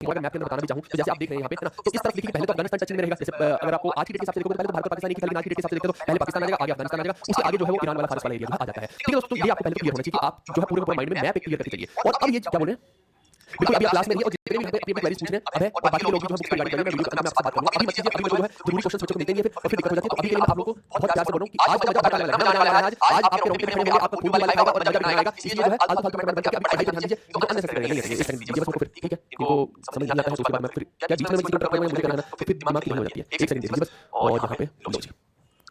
कि अगर मैप के अंदर बताना भी चाहूं तो जैसे आप देख रहे हैं यहाँ पे है ना, तो इस तरफ देखिए पहले तो अफगानिस्तान टचिंग में रहेगा। जैसे अगर आपको आज की डेट के हिसाब से देखोगे तो पहले तो भारत और पाकिस्तान एक ही था, लेकिन आज की डेट के हिसाब से देखते तो पहले पाकिस्तान आ जाएगा, आगे अफगानिस्तान आ जाएगा, उसके आगे जो है वो ईरान वाला फारस वाला एरिया आ जाता है। ठीक है दोस्तों, ये आपको पहले क्लियर होना चाहिए कि आप जो है पूरे माइंड में मैप क्लियर करके चलिए। और अब ये क्या बोल रहे हैं, बिल्कुल अभी आप क्लास में रहिए और जितने भी यहाँ पे अपनी क्वेरीज पूछ रहे हैं अब है, और बाकी के लोग जो है बुक्स पे गाइड करेंगे, मैं वीडियो के अंदर मैं आपसे बात करूंगा। अभी मत कीजिए, अभी जो है जरूरी क्वेश्चन बच्चों को मिलते नहीं है फिर दिक्कत हो जाती है। तो अभी के लिए मैं आप लोगों को बहुत प्यार से बोल रहा हूं कि आज तो मजा आने वाला है, आज आपके रोंगटे खड़े होंगे, आपको खून भी आएगा और मजा भी आएगा। इसलिए जो है आलतू फालतू मैटर बंद करके अभी पढ़ाई पे ध्यान दीजिए, जो अननेसेसरी नहीं है। एक सेकंड दीजिए बस मुझको फिर, ठीक है, इनको समझ नहीं आता है तो उसके बाद मैं फिर क्या बीच में किसी को मुझे करना है तो फिर दिमाग की हो जाती है। एक सेकंड दीजिए बस, और यहाँ पे लो जी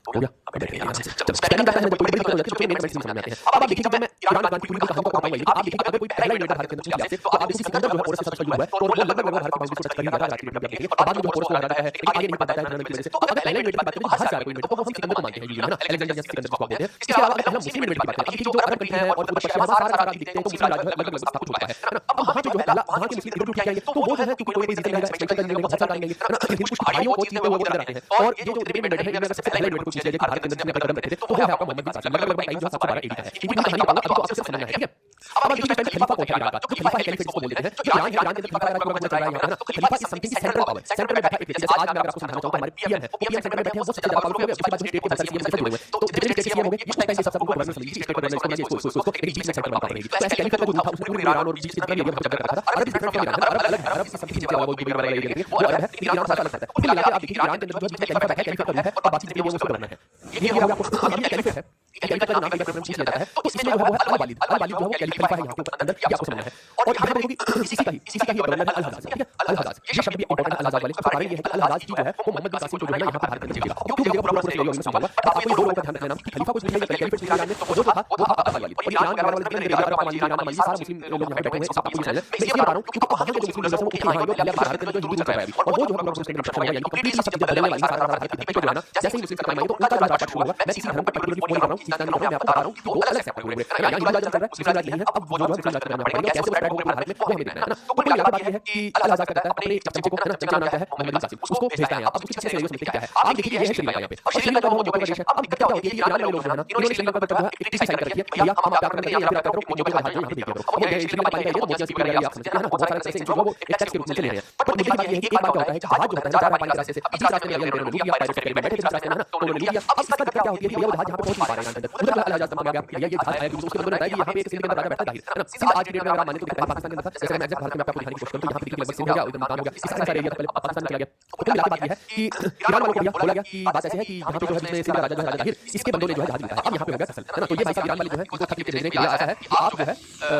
हो गया, अब बैठिए आराम से। चलो स्टैंडिंग करता है जब कोई बड़ी दिक्कत हो जाती है तो मेन कमेंट्स समझ में आते हैं। अब आप देखिए जब मैं ईरान अफगान की पूरी कहानी को बताऊंगा, लेकिन आप देखिए अगर कोई पहला इन्वेडर भारत के अंदर पूछ लिया आपसे तो आप देखिए सिकंदर जो है पोरस के साथ शुरू हुआ है और वो लगभग भारत की बाउंड्री को टच कर ही गया था। आज की डेट में आप देखेंगे और बाद में जो पोरस को हरा जाता है, लेकिन आगे नहीं पाता है जनरल की वजह से। तो अगर पहला इन्वेडर की बात करें बाहर से आ रहा कोई इन्वेडर तो वो हम सिकंदर को मानते हैं यूजुअली, है ना, अलेक्जेंडर जैसे सिकंदर को कहते हैं। इसके अलावा अगर हम मुस्लिम इन्वेडर की बात करें, अब देखिए जो अरब कंट्री है और पूरे पश्चिम सारा सारा दिखते हैं तो मुस्लिम राज्य लगभग स्थापित होता है ना। अब वहां पे जो है पहला वहां के मुस्लिम इन्वेडर आएंगे तो वो जो है क्योंकि कोई रीजन रहेगा, एक्सपेक्ट करेंगे बहुत सारा आएंगे है ना, लेकिन कुछ भाइयों को चीजें वो अंदर आते हैं। और ये जो इन्वेडर है इनमें सबसे पहला इन्वेडर को पूछ लिया जाए कि भारत के अंदर जिसने कदम रखे थे तो वो है आपका मोहम्मद बिन कासिम, लगभग टाइम जो 712 AD का है। इनकी कहानी बताऊंगा, अभी तो आपको सिर्फ समझना है, ठीक है। अब आप देखिए खलीफा कौन है ईरान का, जो खलीफा है कैलिफेट जिसको बोलते हैं, जो ईरान के अंदर खलीफा का पूरा चल रहा है यहाँ पे ना। तो खलीफा is something central power, centre में बैठा एक व्यक्ति। जैसे आज मैं अगर आपको समझाना चाहूं तो हमारे पीएम है, पीएम सेंटर में बैठे हैं, वो सबसे ज्यादा पावरफुल है। उसके बाद जो स्टेट के बहुत सारे सीएम जुड़े हुए हैं, तो जितने स्टेट के सीएम होंगे इस टाइम के हिसाब से आपको गवर्नर समझिए, स्टेट गवर्नर इसको एक बीच में सेंटर पावर रहेगी। तो ऐसे खलीफा का जो रूप था उसने पूरे ईरान और बीच में जितना भी एरिया कब्जा कर रखा था। अरब इज डिफरेंट फ्रॉम ईरान, अरब अलग है, अरब से समथिंग नीचे वाला वो दुबई वाला एरिया देखिए वो अरब है, लेकिन ईरान थोड़ा अलग है। कुल मिलाकर आप देखिए ईरान के अंदर जो है खलीफा बैठा है, खलीफा का रूल है और बाकी जितने भी वो उसको गवर्नर है। ये हो गया आपको अब ये खलीफा है, खलीफा का नाम कई बार पूछ लिया जाता है। तो इसमें जो है वो है अल वालिद, अल वालिद जो है वो खलीफा है यहाँ पे अंदर, ये आपको समझना है। और यहाँ पे देखोगे इसी का ही गवर्नर है अल हजाज, ठीक है, अल हजाज। ये शब्द भी इंपॉर्टेंट है अल हजाज वाले, तो कारण ये है कि अल हजाज की जो है वो मोहम्मद बिन कासिम को जो है यहाँ पे भारत के अंदर भेजेगा। क्यों भेजेगा पूरा स्टोरी में समझाऊंगा, बट आपको ये दो लोगों का ध्यान रखना है। खलीफा को पूछेगा कैलिफेट पूछेगा ईरान में, तो जो था वो था अल वालिद। और ईरान के वाले जितने अरब मान लीजिए, ईरान मान लीजिए, सारा मुस्लिम लोग यहाँ पे बैठे हुए हैं, आपको ये समझना है। मैं इसलिए बता रहा हूँ क्योंकि वहाँ के जो मुस्लिम लोग हैं वो यहाँ आएंगे पहले भारत के अंदर जो हिंदू चल रहा है अभी, और वो जो है पूरा मुस्लिम इंस्ट्रक्शन होगा, यानी कंप्लीटली सब चीजें बदलने वाली है। सारा भारत की जो है ना, जैसे ही मुस्लिम का आएंगे तो उनका जो राज शुरू होगा। मैं किसी धर्म को पर्टिकुलरली पॉइंट कर रहा हूँ, किसी धर्म को मैं आपको बता रहा हूँ कि वो अलग सेपरेट हुए हैं। यहाँ हिंदू राज चल रहा है, मुस्लिम राज नहीं है। अब वो जो है मुस्लिम राज करना पड़ेगा, कैसे स्प्रेड होगा भारत में वो हमें देखना है ना। तो कुल मिलाकर बात ये है कि अल हजाज का कहता है अपने चमचे को, है ना, चमचा बनाता है मोहम्मद बिन कासिम, उसको भेजता है। अब उसके पीछे सिनेरियो समझते क्या है। आप देखिए ये है श्रीलंका यहाँ पे, और श्रीलंका जो मौके का देश है। अब दिक्कत क्या होती है कि ईरान वाले लोग जो है ना, इन्होंने श्रीलंका पर जो है एक ट्रीटी साइन कर रखी है, भैया हम आपका आक्रमण करेंगे या फिर आप करो मौके का हाथ जो यहाँ पे भेज दिया करो। अब ये श्रीलंका पानी का एरिया तो मोतिया सिटी एरिया आप समझते हैं ना, बहुत सारे ऐसे जो वो एक टैक्स के रूप में चले रहे हैं। बट मुद्दे की बात ये है कि एक बार क्या होता है कि जहाज जो होता है जा रहा है पानी के रास्ते से, अब जिस रास्ते में लूट लिया पायरेट्स के बैठे थे जिस रास्ते में ना, तो उन्होंने लूट लिया। अब इसका दिक्कत क्या होती है कि भैया वो जहाज यहाँ पे पहुंच नहीं पा रहे हैं अंदर, उधर अल हजाज तमाम आ गया, भैया ये जहाज है क्योंकि उसके बंदे ने बताया कि यहाँ पे एक सिंध के अंदर राजा बैठा था, है ना। सिंध आज की डेट में अगर आप माने तो पहले पाकिस्तान के अंदर था। जैसे मैं एग्जैक्ट भारत में आपको दिखाने की कोशिश करूं तो यहाँ पे देखिए लगभग सिंध हो गया, उधर मुल्तान हो गया, इस सारे एरिया पहले पाकिस्तान चला गया। तो मिला के बात ये है कि ईरान वालों को बोला गया कि बात ऐसे है कि यहाँ पे जो है जिसमें सिंध का राजा राजा ताहिर, इसके बंदों ने जो है जहाज लिया है। अब यहाँ पे हो गया फसल, है ना। तो ये भाई साहब ईरान वाले जो है उनको तकलीफ भेजने के लिए ऐसा है कि आप जो है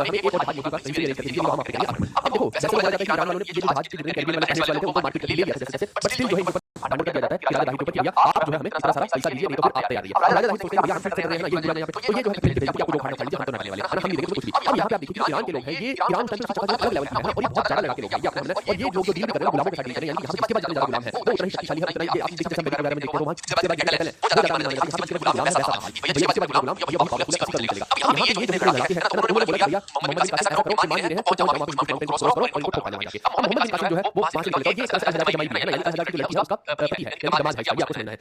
हमें एक और जहाज होगा कहीं से अरेंज कर दीजिए, हम आपके लिए अब देखो जैसे बोला जाता है कि ईरान वालों ने ये जो जहाज के कैरिबियन वाले वाले थे उनको मार्केट कर ले लिया जैसे, बट स्टिल जो है इनके ऊपर डांड किया जाता है कि राजा दाहिर के ऊपर किया आप जो है हमें इतना सारा पैसा दीजिए, नहीं तो फिर आप तैयार रहिए। राजा दाहिर सोचते हैं भैया हम फिर रहे हैं ना ये पूरा यहाँ पे, तो ये जो है फिर आपको जो खाना खा लीजिए, हम तो नहीं वाले, है ना, हम नहीं देंगे कुछ भी। अब यहाँ पे आप देखिए ईरान के लोग हैं, ये ईरान उस टाइम पे अलग लेवल की है और ये बहुत ज्यादा लगा के लोग हैं, ये आपको समझना है। और ये जो डील कर रहे हैं गुलामों के साथ डील कर रहे हैं, यानी यहाँ पे जिसके बाद जितने ज्यादा गुलाम है वो उतना ही शक्तिशाली है, उतना ही आप जैसे अमेरिका वगैरह में देखते हो वहाँ जिसके बाद कहते हैं वो ज्यादा मानने वाले हैं, यहाँ पे गुलाम है वैसा हाल, भैया जिसके बाद गुलाम ये बहुत पावरफुल है, किसी का नहीं चलेगा। अब यहाँ पे ये जो लड़ाई है ना, उन्होंने बोला कि भैया मोहम्मद बिन कासिम ऐसा करो कि मान नहीं रहे हैं, पहुंच जाओ वहाँ पे माउंटेन क्रॉस करो और इनको ठोक देना जाके। अब मोहम्मद बिन कासिम जो है वो वहाँ से निकल गया, ये इस तरह से जमाई भी है ना, यानी अल हजाज की जो लड़की है उसका पति है, यानी दमाद भाई, ये आपको समझना है।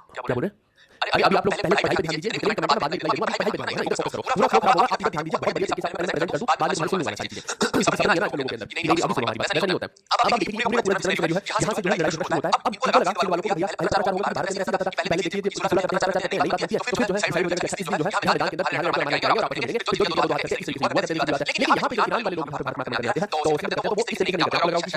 क्या बोल रहे हैं? अभी आप लोग पहले पढ़ाई पे ध्यान दीजिए, लेकिन कमेंट में बाद में रिप्लाई करूंगा, पढ़ाई पे ध्यान दीजिए, फोकस करो, पूरा फ्लो खराब होगा, आप इधर ध्यान दीजिए, बहुत बढ़िया तरीके से मैं प्रेजेंट कर दूं, बाद में तुम्हारी सुनने वाला सारी चीजें सब समझ आना लोगों के अंदर। नहीं अभी सुनो हमारी बात, ऐसा नहीं होता है। अब आप देखिए पूरा जितना जो है यहाँ से जो है लड़ाई झगड़ा होता है। अब उनको लगा कि वालों को भैया पहले चार होगा, भारत में ऐसा था, पहले देखिए ये सुलह करते हैं, चार करते हैं, नई बात आती है तो फिर जो है डिसाइड हो जाएगा कि इस दिन जो है यहाँ मैदान के अंदर यहाँ लड़का माना जाएगा और आपस में मिलेंगे, फिर जो जीतेगा दो हाथ करके इस तरीके से बहुत अच्छी बात है। लेकिन यहाँ पे जो ईरान वाले लोग भारत में आक्रमण करते हैं तो उसमें कहते हैं तो वो इस तरीके नहीं करते, लगाओ कि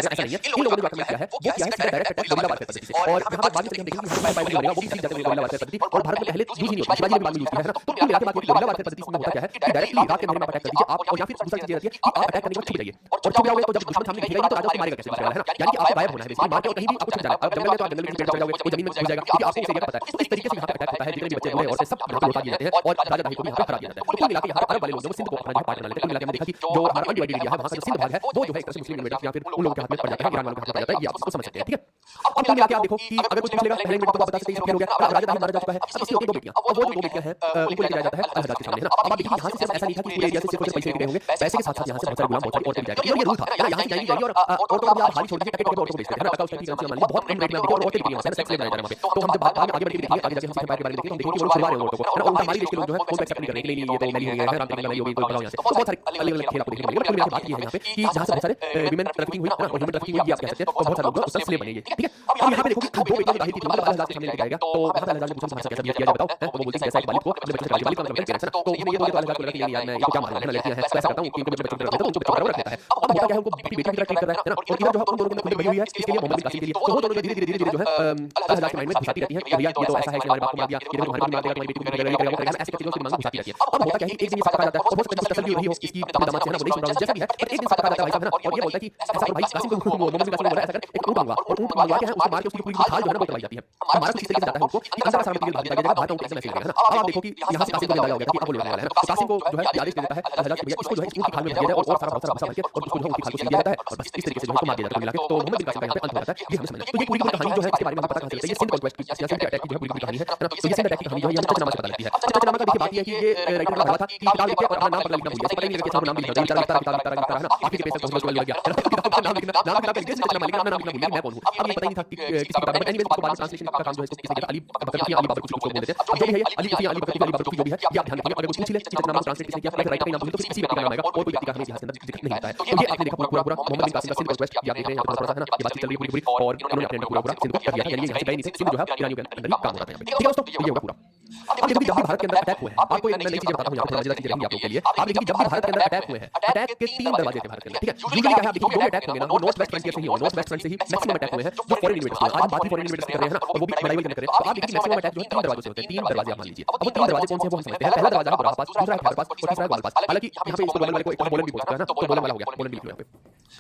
ऐसा नहीं है। इन लोगों ने आक्रमण किया है, वो क्या है सीधा डायरेक्ट अटैक गोलीबार करते हैं। और यहाँ पर बाद में हम देखेंगे कि हमारे पाइप बनेगा वो भी सीधा जाकर गोलीबार करते हैं और भारत में पहले यूज नहीं होता, शिवाजी ने बाद में यूज किया है ना। तो कुल मिला के बात ये गोलीबार पद्धति में होता क्या है कि डायरेक्टली इराक के अंदर में अटैक कर दीजिए आप, और या फिर दूसरी चीज रहती है कि आप अटैक करने के बाद छुप जाइए और छुप जाओगे तो जब दुश्मन सामने दिखेगा तो राजा को मारेगा कैसे दूसरा वाला, है ना। यानी कि आपको गायब होना है, बेसिकली मार के कहीं भी आपको छुप जाना है। अब जंगल में तो आप जंगल में पेड़ चढ़ जाओगे, कोई जमीन में घुस जाएगा क्योंकि आपको उस एरिया का पता है। तो इस तरीके से यहाँ पे अटैक होता है, जितने भी बच्चे हुए और सब यहाँ पे लौटा दिए जाते हैं और राजा दाहिर को भी यहाँ पे हरा दिया जाता है। तो कुल मिला के यहाँ अरब वाले लोग जो सिंध को अपना जो पार्ट बना लेते हैं, कुल मिला के हमने देखा कि जो हमारा अनडिवाइडेड एरिया है वहाँ का जो सिंध भाग है वो जो है एक तरह से मुस्लिम इन्वेडर्स या फिर उन लोगों के हाथ में पड़ जाता है, ईरान वालों के हाथ में पड़ जाता है, ये आप इसको समझ सकते हैं, ठीक है। अब कुल मिला के आप देखो कि अगर कुछ पूछ लेगा पहले मिनट तो आप बता सकते हैं, फिर हो गया राजा पिता ही मारा जा चुका है। अब इसकी होती है 2 बेटियां, अब वो जो 2 बेटियां हैं उनको लेके जाया जाता है अल हज्जाज के सामने, है ना। अब आप देखिए यहाँ से सिर्फ ऐसा नहीं था कि पूरे एरिया से सिर्फ और सिर्फ पैसे लेके गए होंगे, पैसे के साथ-साथ यहाँ से बहुत सारे गुलाम, बहुत सारी औरतें भी जाएगी और ये रूल था, है ना। यहाँ से जाएंगी और औरतों को भी आप हाली छोड़ दीजिए, टके-टके औरतों को बेचते थे, है ना। टका उसका ठीक मान लीजिए बहुत कम रेट में देखिए और औरतें बिकी वहाँ से, सेक्स स्लेव बनाया जा रहा है वहाँ पे। तो हम जब बाद में आगे बढ़ के देखेंगे, आगे जाके हम सिर्फ एम्पायर के बारे में देखेंगे, तो हम देखेंगे कि वो लोग छुड़वा रहे हैं औरतों को, है ना। और उनका हमारी देश के लोग जो है उनको एक्सेप्ट नहीं कर रहे हैं कि नहीं ये तो मैली हो गई है, रामटेक मैली हो गई, तो भगाओ यहाँ से। तो बहुत सारे अलग-अलग खेल आपको देखने को मिलेंगे। लेकिन बात ये है यहाँ पे कि जहाँ से बहुत सारे विमेन ट्रैफिकिंग हुई, है ना, और ह्यूमन ट्रैफिकिंग हुई, ये आप कह सकते हैं, और बहुत सारे लोग उसका स्लेव बने ये, ठीक है। अब यहाँ पे देखो कि 2 बेटियों ने जाहिर की थी, मतलब अल हज्जाज के सामने लेके जाएगा, तो वहाँ पे अल हज्जाज ने पूछा तुम्हारे साथ कैसा बिहेव किया जाए बताओ, हैं। तो वो बोलती है कैसा एक बालिग को अपने बच्चों से बालिग का मतलब पेरेंट्स, है ना। तो ये तो अल हज्जाज को लगा कि यार मैं इनको क्या मारूंगा, है ना, लड़कियां हैं, तो ऐसा करता हूँ कि इनको बच्चों की तरह रख देता हूँ, उनको बच्चों की तरह रख देता है। अब होता क्या है, उनको अपनी बेटी की तरह ट्रीट कर रहा है ना। और इधर जो है उन दोनों की खुली बनी हुई है इसके लिए, मोहम्मद बिन कासिम के लिए। तो वो दोनों जो धीरे-धीरे जो है अल हज्जाज के माइंड में घुसाती रहती है कि भैया ये तो ऐसा है कि हमारे बाप को मार दिया, ये तुम्हारे को मार देगा, तुम्हारी बेटी को भी करेगा, ये करेगा, ऐसे करके उसके दिमाग में घुसाती रहती है। अब होता क्या है कि एक दिन ये सब पता जाता है और हो सकता है कुछ तसल्ली हो रही हो इसकी अपने दामाद से, है ना, वो नहीं सुन रहा जैसा भी है, पर एक दिन सब पता जाता है भाई साहब, है ना। और ये बोलता है कि ऐसा कर भाई कासिम को, मोहम्मद बिन कासिम को बोला ऐसा कर, एक ऊँट मंगवा, और ऊँट मंगवा के है उसको मार के उसकी पूरी खाल जो है ना वो करवाई जाती है। हमारा कुछ इस तरीके से जाता है उनको कि अंदर सारा मटेरियल भाग जाएगा, बाहर का उनको ऐसे मैसेज मिलेगा, है ना। अब आप देखो कि यहाँ से कासिम को अंदाजा हो गया कि अब वो लेने वाला है ना। तो कासिम को जो है आदेश दे देता है अल हज्जाज कि भैया इसको जो है ऊँट की खाल में भर दिया जाए और सारा बहुत सारा भर के और उसको जो है ऊँट की खाल को सील दिया जाता है और बस इस तरीके से जो है उसको मार दिया जाता है मिला के। तो मोहम्मद बिन कासिम का यहाँ पे अंत हो जाता है, ये हमें समझना है। तो ये पूरी कहानी जो है इसके बारे में हमें पता कहाँ चलता है, ये सिंध कॉन्क्वेस्ट की या सिंध अटैक की जो है पूरी कहानी है ना। तो ये सिंध अटैक की कहानी जो है ये हमें चचनामा से पता लगती है। अब चचनामा का देखिए बात ये है कि ये राइटर का भला था कि किताब लिख के और अपना नाम पढ़ना लिखना भूल गया, इसको पता नहीं लगा कि अपना नाम लिखना था, किताब लिखता रहा, आखिर के पेज तक पहुंचने लग गया, किताब का नाम लिखना लिख दिया, चचनामा लिखना, अपना नाम लिखना भूल गया, मैं कौन हूं। अब ये पता ही नहीं था कि किसी किताब में, एनीवेज उसको बाद में ट्रांसलेशन का काम जो है इसको किसी अली बकर की अली बाबर कुछ लोग बोल देते हैं। अब जो भी है ये अली की अली बकर की अली बाबर की जो भी है ये आप ध्यान रखिए, अगर कोई पूछ ले कि चचनामा को ट्रांसलेट किसने किया, फिर राइटर का नाम बोले तो किसी व्यक्ति का नाम आएगा और कोई व्यक्ति का हमें इतिहास के अंदर जिक्र नहीं होता है। तो ये आपने देखा पूरा मोहम्मद बिन कासिम का सिंध कॉन्क्वेस्ट, ये आप देख रहे हैं थोड़ा सा, है ना, ये बातचीत चल रही है पूरी और इन्होंने अपने पूरा सिंध को कर दिया था, यानी ये यहाँ से गए नहीं थे, सिंध जो है ईरानियों के अंदर ही काम होता था यहाँ पे, ठीक है दोस्तों। ये होगा पूरा। अब देखिए जब भी भारत के अंदर अटैक हुए हैं, आपको एक नई चीजें बताता हूं, यहाँ पे मजेदार चीजें रहेंगी आप लोगों के लिए। आप देखिए जब भी भारत के अंदर अटैक हुए हैं, अटैक के 3 दरवाजे थे भारत के अंदर, ठीक है। यूजुअली क्या है, आप देखिए जो अटैक होंगे ना वो नॉर्थ वेस्ट फ्रंटियर से ही होंगे, नॉर्थ वेस्ट फ्रंट से ही मैक्सिमम अटैक हुए हैं जो फॉरेन इन्वेडर्स हैं। आज बात भी फॉरेन इन्वेडर्स की कर रहे हैं ना, और वो भी लड़ाई वगैरह कर रहे हैं। तो आप देखिए मैक्सिमम अटैक जो है 3 दरवाजों से होते हैं, 3 दरवाजे आप मान लीजिए। अब वो 3 दरवाजे कौन से हैं वो हम समझते हैं। पहला दरवाजा है बुरहा पास, दूसरा है खैबर पास और तीसरा है ग्वाल पास। हालांकि यहाँ पे इसको बोलन वाले को एक बोलन भी बोल सकता है ना, तो बोलन वाला हो गया, बोलन भी लिख लो यहाँ पे।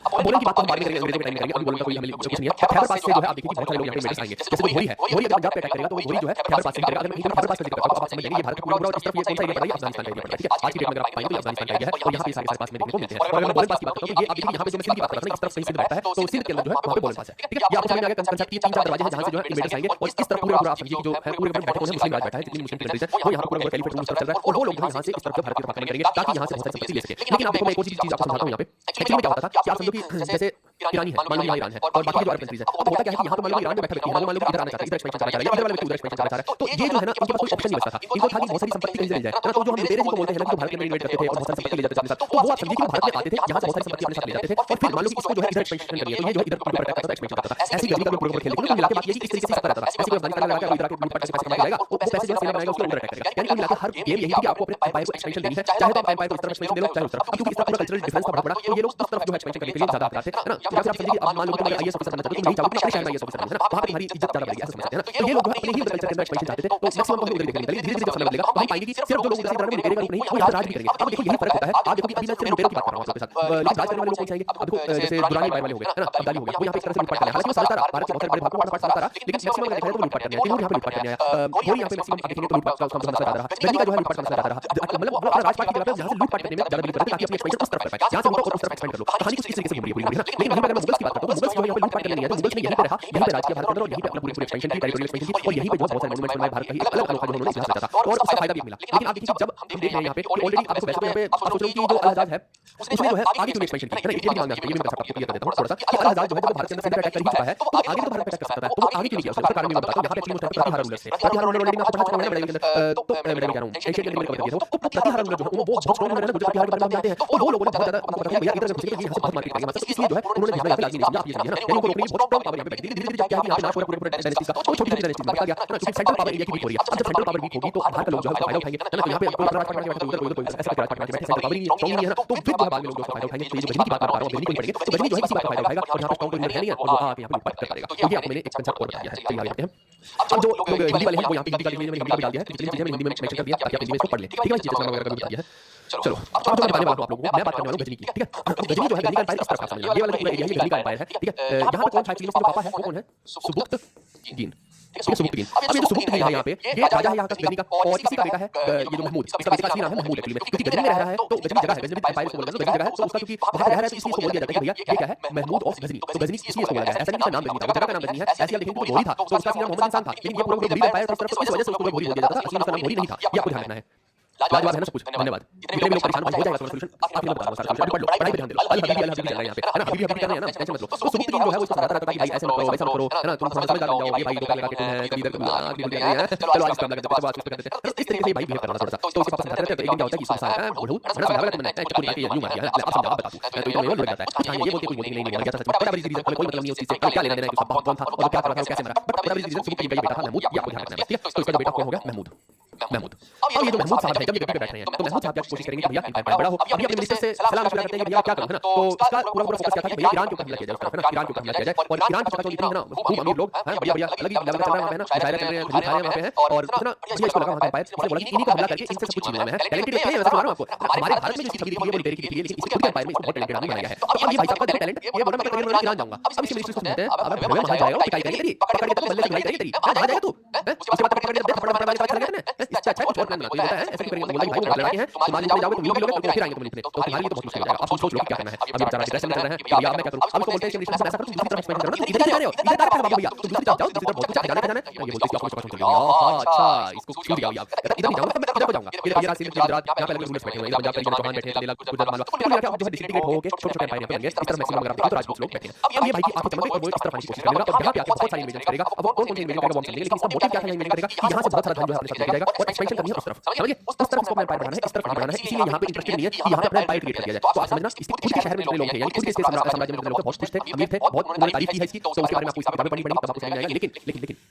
अब बोलन की बात तो हम बाद में करेंगे, अंग्रेजों के टाइम में करेंगे, अभी बोलन का कोई हमें कुछ नहीं है। खैबर पास से जो है आप देखिए कि बहुत सारे लोग यहाँ पे इन्वेडर्स आएंगे, जैसे कोई घोरी है, घोरी अगर पंजाब पे अटैक करेगा तो वो घोरी जो है खैबर पास से करेगा। अगर मैं खैबर पास से जिक्र करता हूं तो आप समझ जाएंगे ये भारत का पूरा और इस तरफ ये कौन सा एरिया पड़ रहा है, अफगानिस्तान का एरिया पड़ रहा है, ठीक है। आज की डेट में अगर आप पाएंगे तो अफगानिस्तान का एरिया है और यहाँ पे सारे पास में देखने को मिलते हैं। और अगर मैं बोलन पास की बात करता हूं तो ये आप देखिए यहाँ पे जो मैं सिंध की बात कर रहा था ना, इस तरफ से सिंध बैठता है, तो सिंध के अंदर जो है वहाँ पे बोलन पास है, ठीक है। ये आपको समझ में आ गया कंसेप्ट, ये 3-4 दरवाजे हैं जहाँ से जो है इन्वेडर्स आएंगे और इस तरफ पूरा आप समझिए कि जो है पूरे बैठे कौन है, मुस्लिम राज बैठा है, जितनी मुस्लिम कंट्रीज है वो यहाँ पूरा कैलिफेट रूल चल रहा है और वो लोग जो है यहाँ से इस तरफ भारत के आक्रमण करेंगे ताकि यहाँ से बहुत सारी संपत्ति ले सके। लेकिन आप देखो मैं एक और चीज आपको समझाता हूँ यहाँ पे। एक्चुअली में क्या होता था कि आप समझो कि जैसे ईरानी है, मान लो यहाँ ईरान है और बाकी जो अरब कंट्रीज है, अब होता क्या है कि यहाँ पे मान लो ईरान में बैठा व्यक्ति है, मान लो इधर आना चाहता है, इधर एक्सपेंशन करना चाह रहा है, इधर वाला व्यक्ति उधर एक्सपेंशन करना चाह रहा है, तो ये जो है ना इनके पास कोई ऑप्शन नहीं बचता था। इनको था कि बहुत सारी संपत्ति कहीं से मिल जाए, तो जो हम लुटेरे जिनको बोलते हैं ना, जो भारत में इन्वेड करते थे और बहुत सारी संपत्ति ले जाते थे अपने साथ, तो वो आप समझिए कि भारत में आते थे, यहाँ से बहुत सारी संपत्ति अपने साथ ले जाते थे और फिर मान लो कि इसको जो है इधर एक्सपेंशन करनी है तो ये जो है इधर ऊपर अटैक करता था, एक्सपेंशन करता था। ऐसी गर्मी का पूरा खेल, लेकिन मिला के बात ये कि इस तरीके से करता रहता था। ऐसे कोई अफगानिस्तान लगा के इधर आके लूटपाट से पैसे कमा जाएगा और वो पैसे जो सेना बनाएगा उसको उधर अटैक करेगा। यानी कुल मिलाकर हर गेम यही है कि आपको अपने एम्पायर को एक्सपेंशन देनी है, चाहे तो आप एम्पायर को इस तरफ एक्सपेंशन दे लो चाहे उस तरफ। अब क्योंकि इस तरफ पूरा कल्चरल डिफरेंस था बहुत बड़ा, तो ये लोग उस तरफ जो है एक्सपेंशन करने के लिए ज्यादा अपराध थे, है ना। या फिर आप समझिए कि अब मान लो तुम आईएएस ऑफिसर बनना चाहते हो, तुम नहीं चाहोगे कि अपने शहर में आईएएस ऑफिसर बनना, है ना, वहां पे तुम्हारी इज्जत ज्यादा बढ़ेगी, ऐसा समझते हैं ना। तो ये लोग जो है अपने ही कल्चर के अंदर एक्सपेंशन चाहते थे, तो मैक्सिमम को उधर देखने मिलेगा। धीरे धीरे जब समय बदलेगा तो हम पाएंगे कि सिर्फ जो लोग उधर से इधर लुटेरे का रूप नहीं, वो यहाँ राज भी करेंगे। अब देखो यही फर्क होता है। आप देखो कि अभी मैं सिर्फ लुटेरों की बात कर रहा हूं आपके साथ, लेकिन राज करने वाले लोग कौन से आएंगे। अब देखो जैसे दुरानी बाई वाले हो गए, है ना, अब्दाली हो गए, वो यहाँ पे एक तरह से लूटपाट कर रहे हैं। हालांकि वो समझता रहा, भारत के बहुत सारे बड़े भागों को लूटपाट समझता रहा, लेकिन मैक्सिमम अगर देखा जाए तो लूटपाट करने आए, तिमूर यहाँ पे लूटपाट करने आया, घोरी यहाँ पे मैक्सिमम आप देखेंगे तो लूटपाट का समझता ज्यादा रहा, गजनी का जो है लूटपाट समझता ज्यादा रहा। मतलब वो अपना राजपाट की जगह पे जहाँ से लूटपाट करने में ज्यादा बिलीव करते थे ताकि अपनी एक्सपेंशन उस तरफ कर पाए, यहाँ से लूटो और उस तरफ एक्सपेंड कर लो। कहानी कुछ इस तरीके से घूम रही है पूरी, है ना। लेकिन वहीं पे अगर मैं मुगल्स की बात करता हूँ, मुगल्स जो है यहाँ पे लूटपाट करने नहीं आए थे, मुगल्स ने यहीं पे रहा, यहीं पे राज किया भारत के अंदर और यहीं पे अपना पूरी एक्सपेंशन की, टेरिटोरियल एक्सपेंशन की और यहीं पे जो बहुत सारे मॉन्यूमेंट्स बनाए भारत का ही अलग अनोखा जो उन्होंने इतिहास रचा था और उसका फायदा भी मिला। लेकिन आप देखिए जब हम देख रहे हैं यहाँ पे ऑलरेडी आपको वैसे तो यहाँ पे आप सोच रहे हो कि जो अल हज्जाज है उसने जो है आगे क्यों एक्सपेंशन की, है ना। ये भी ध्यान में रखिए, ये भी मैं आपको क्लियर कर देता हूँ थोड़ा सा कि अल हज्जाज जो है जब भारत के अंदर सीधा अटैक कर ही चुका है तो आगे तो भारत पे अटैक कर सकता है, तो आगे क्यों नहीं किया उसका कारण मैं बताता हूँ। यहाँ पे एक्चुअली मुझे प्रतिहार रूलर्स थे, प्रतिहार रूलर ऑलरेडी मैं आपको पढ़ा चुका हूं ना मेरे अंदर, तो मैं कह रहा हूँ एशियन के अंदर कवर कर दिया था। तो प्रतिहार रूलर जो है वो बहुत स्ट्रांग है ना, मुझे प्रतिहार के बारे में जानते हैं, तो वो लोगों ने बहुत ज्यादा उनको पता है भैया इधर घुसेंगे तो ये यहाँ से बहुत मार्केट करेंगे मतलब, इसलिए जो है उन्होंने ध्यान यहाँ पे लाजमी नहीं समझा, आप ये समझिए ना, यानी उनको रोकने की बहुत स्ट्रांग पावर यहाँ पे बैठी। धीरे धीरे क्या है कि यहाँ पे नाश हो रहा है पूरे डायनेस्टीज का, तो छोटी छोटी डायनेस्टीज में क्या क्योंकि सेंट्रल पावर इंडिया की वीक हो रही है। अब जब सेंट्रल पावर वीक होगी तो बाहर के लोग जो है फायदा उठाएंगे, है ना। तो यहाँ पे कोई राजपाट में बैठा उधर कोई ऐसा राजपाट में बैठे, सेंट्रल पावर ही स्ट्रांग नहीं है ना, तो फिर जो है बाद में लोग जो फायदा उठाएंगे। तो ये जो गजनी की बात कर रहा हूँ, गजनी को पड़ेंगे तो गजनी जो है इसी बात का फायदा उठाएगा और यहाँ पे स्ट्रांग कोई है नहीं है और वो आके यहाँ पे लूटपाट कर पाएगा। तो ये आपको मैंने एक कंसेप्ट और बता दिया है, चलिए आगे बढ़ते हैं। अब जो लोग हिंदी वाले हैं वो यहाँ पे हिंदी का लिखने में हिंदी का भी डाल दिया है, तो जितनी चीजें मैंने हिंदी में मेंशन कर दिया ताकि आप हिंदी में इसको पढ़ लें, ठीक है। चीजें वगैरह का भी बता दिया है। चलो अब जो मैं बताने वाला हूँ आप लोगों को, मैं बात करने वाला हूँ गजनी की, ठीक है। अब गजनी जो है गजनी का एम्पायर इस तरफ का समझ लीजिए, ये वाला पूरा एरिया है गजनी का एम्पायर है, ठीक है। यहाँ पे कौन था एक्चुअली, इसके जो पापा है वो कौन है, सुबुक्तगीन, ठीक है, सुबुक्तगीन। अब ये जो सुबुक्तगीन है यहाँ पे, ये राजा है यहाँ का गजनी का, और इसी का बेटा है ये जो महमूद, इसका बेटे का असली नाम है महमूद एक्चुअली में, क्योंकि गजनी में रह रहा है तो गजनी जगह है, गजनी एम्पायर इसको बोला जाता है, गजनी जगह है तो उसका क्योंकि वहाँ पे रह रहा है तो इसलिए इसको बोल दिया जाता है कि भैया ये क्या है, महमूद ऑफ गजनी, तो गजनी इसलिए इसको बोला गया है। ऐसा नहीं कि नाम गजनी था, वो जगह का नाम गजनी है, ऐसे आप देखेंगे तो घोरी था तो उसका असली नाम मोहम्मद इंसान था, लेकिन ये पूरा घोरी एम्पायर था इस तरफ, तो इस वजह से उसको घोरी बोल दिया जाता था, असली उसका नाम घोरी नहीं था। ये आपको ध्यान रखना है। लाजवाब है ना सब कुछ, धन्यवाद। जितने भी लोग परेशान हो जाएगा सोल्यूशन आपके लिए बता रहा हूं, सारा पढ़ लो, पढ़ाई पे ध्यान दो। अल हबीबी चल रहा है यहाँ पे, है ना, हबीबी कर रहे हैं ना, टेंशन मत लो। तो सुबुक्तगीन जो है वो इसको समझाता रहता था कि भाई ऐसे मत करो, वैसा मत करो, है ना, तुम थोड़ा समझदार बन जाओ, ये भाई धोखा लगा के तुम है कभी इधर कभी आगे बोल रहे हैं, चलो आज काम लगा देते, आज कुछ कर देते हैं, तो इस तरीके से भाई बिहेव करना थोड़ा सा। तो इसके पास समझाते रहते हैं, तो एक दिन क्या होता है कि इसको सारा बोलूं मैंने समझा लगा तुमने चक्कर लगा के यूं मार दिया है, आप समझाओ बता दूं, तो इतना में वो लड़ जाता है। अच्छा ये बोलते कोई बोलती नहीं बोला गया था, सच में बड़ा बड़ी रीजन कोई मतलब नहीं उस चीज से, क्या लेना देना है, उसका कौन था और क्या कर रहा था, कैसे मरा, बट बड़ा बड़ी रीजन सुबुक्तगीन का बेटा था महमूद, ये आपको ध्यान रखना है, ठीक है। तो इसका बेटा कौन हो गया, महमूद। अब ये जो महमूद साहब है जब ये गद्दी पे बैठ रहे हैं तो महमूद साहब क्या कोशिश करेंगे कि भैया एम्पायर बड़ा हो। अभी अपने मिनिस्टर से सलाह मशवरा करते हैं कि भैया क्या करूं, है ना, तो इसका पूरा फोकस क्या था कि भैया ईरान के ऊपर हमला किया जाए, उस तरफ है ना, ईरान के ऊपर हमला किया जाए, और ईरान की चकाचौंध इतनी है ना, खूब अमीर लोग हैं, बढ़िया बढ़िया अलग ही लेवल चल रहा है वहां पे, है ना, मुजाहिरे चल रहे हैं, खजूर खा रहे हैं वहां पे, है, और इतना बढ़िया इसको लगा वहां का एम्पायर, इसने बोला कि इन्हीं को हमला करके इनसे सब कुछ छीनना है, टैलेंटेड है, वैसे बता रहा हूं आपको, हमारे भारत में जो छवि दिखी है वो लिबेरी की दिखी है, लेकिन इसके खुद के एम्पायर में इसको बहुत टैलेंटेड आदमी बनाया है। अब ये भाई साहब का टैलेंट, ये बोल रहा मैं करियर में ईरान जाऊंगा। अब इसके मिनिस्टर को समझाते हैं अब मैं वहां जाएगा तो पिटाई करेंगे तेरी, पकड़ के तो बल्ले से पिटाई करेंगे तेरी, वहां जाएगा तू, है, उसके बाद पकड़ के दे थप्पड़ मारने का चला गया तूने, इससे अच्छा कुछ और प्लान बना, तो ये होता है ऐसे करेंगे, बोला कि भाई वो लड़ाई है, तुम्हारे लिए जाओगे तुम लोग लोगे तो फिर आएंगे तुम लिखने, तो तुम्हारे लिए तो बहुत मुश्किल हो जाएगा। अब सोच लो क्या करना है, अभी बेचारा डिप्रेशन में चल रहा है कि अब मैं क्या करूं। अब इसको बोलते हैं कि मिनिस्टर ऐसा करो तुम दूसरी तरफ एक्सपेंशन करो ना, तुम इधर जा रहे हो, इधर जा रहे हो भैया, तुम दूसरी तरफ जाओ, दूसरी तरफ बहुत कुछ जाना है, ये बोलते हैं कि आपको पता चल गया, हां अच्छा इसको छू दिया भैया, इधर नहीं जाऊंगा मैं इधर को जाऊंगा, ये राजस्थान गुजरात यहां पे अलग रूलर्स बैठे हुए हैं, पंजाब के चौहान बैठे हैं, लेला गुजरात मालवा पूरा क्या जो है डिस्ट्रिक्ट हो के छोटे-छोटे एम्पायर पे बन गए, इस तरफ मैक्सिमम अगर आप देखो तो राजपूत लोग बैठे हैं। अब ये भाई की आंखें चमक गई और वो इस तरफ आने की कोशिश करेगा, अब यहां पे आके बहुत सारी इन्वेजन करेगा। अब वो कौन-कौन सी इन्वेजन करेगा वो हम समझेंगे, लेकिन इसका मोटिव क्या था ये इन्वेजन करेगा कि यहां से बहुत सारा धन जो है अपने साथ लेके जाएगा और एक्सपेंशन करनी है उस तरफ, समझिए, उस तरफ इसको एम्पायर बढ़ाना है, इस तरफ नहीं बढ़ाना है, इसीलिए यहां पे इंटरेस्टेड नहीं है कि यहां पे अपना एम्पायर क्रिएट कर दिया जाए। तो आप समझना इसके खुद के शहर में जितने लोग हैं यानी खुद के इसके साम्राज्य में जितने लोग बहुत खुश थे, अमीर थे, बहुत उन्होंने तारीफ की है इसकी, तो उसके बारे में आपको इसकी किताबें पढ़नी पड़ेगी तब आपको समझ में आएगा। लेकिन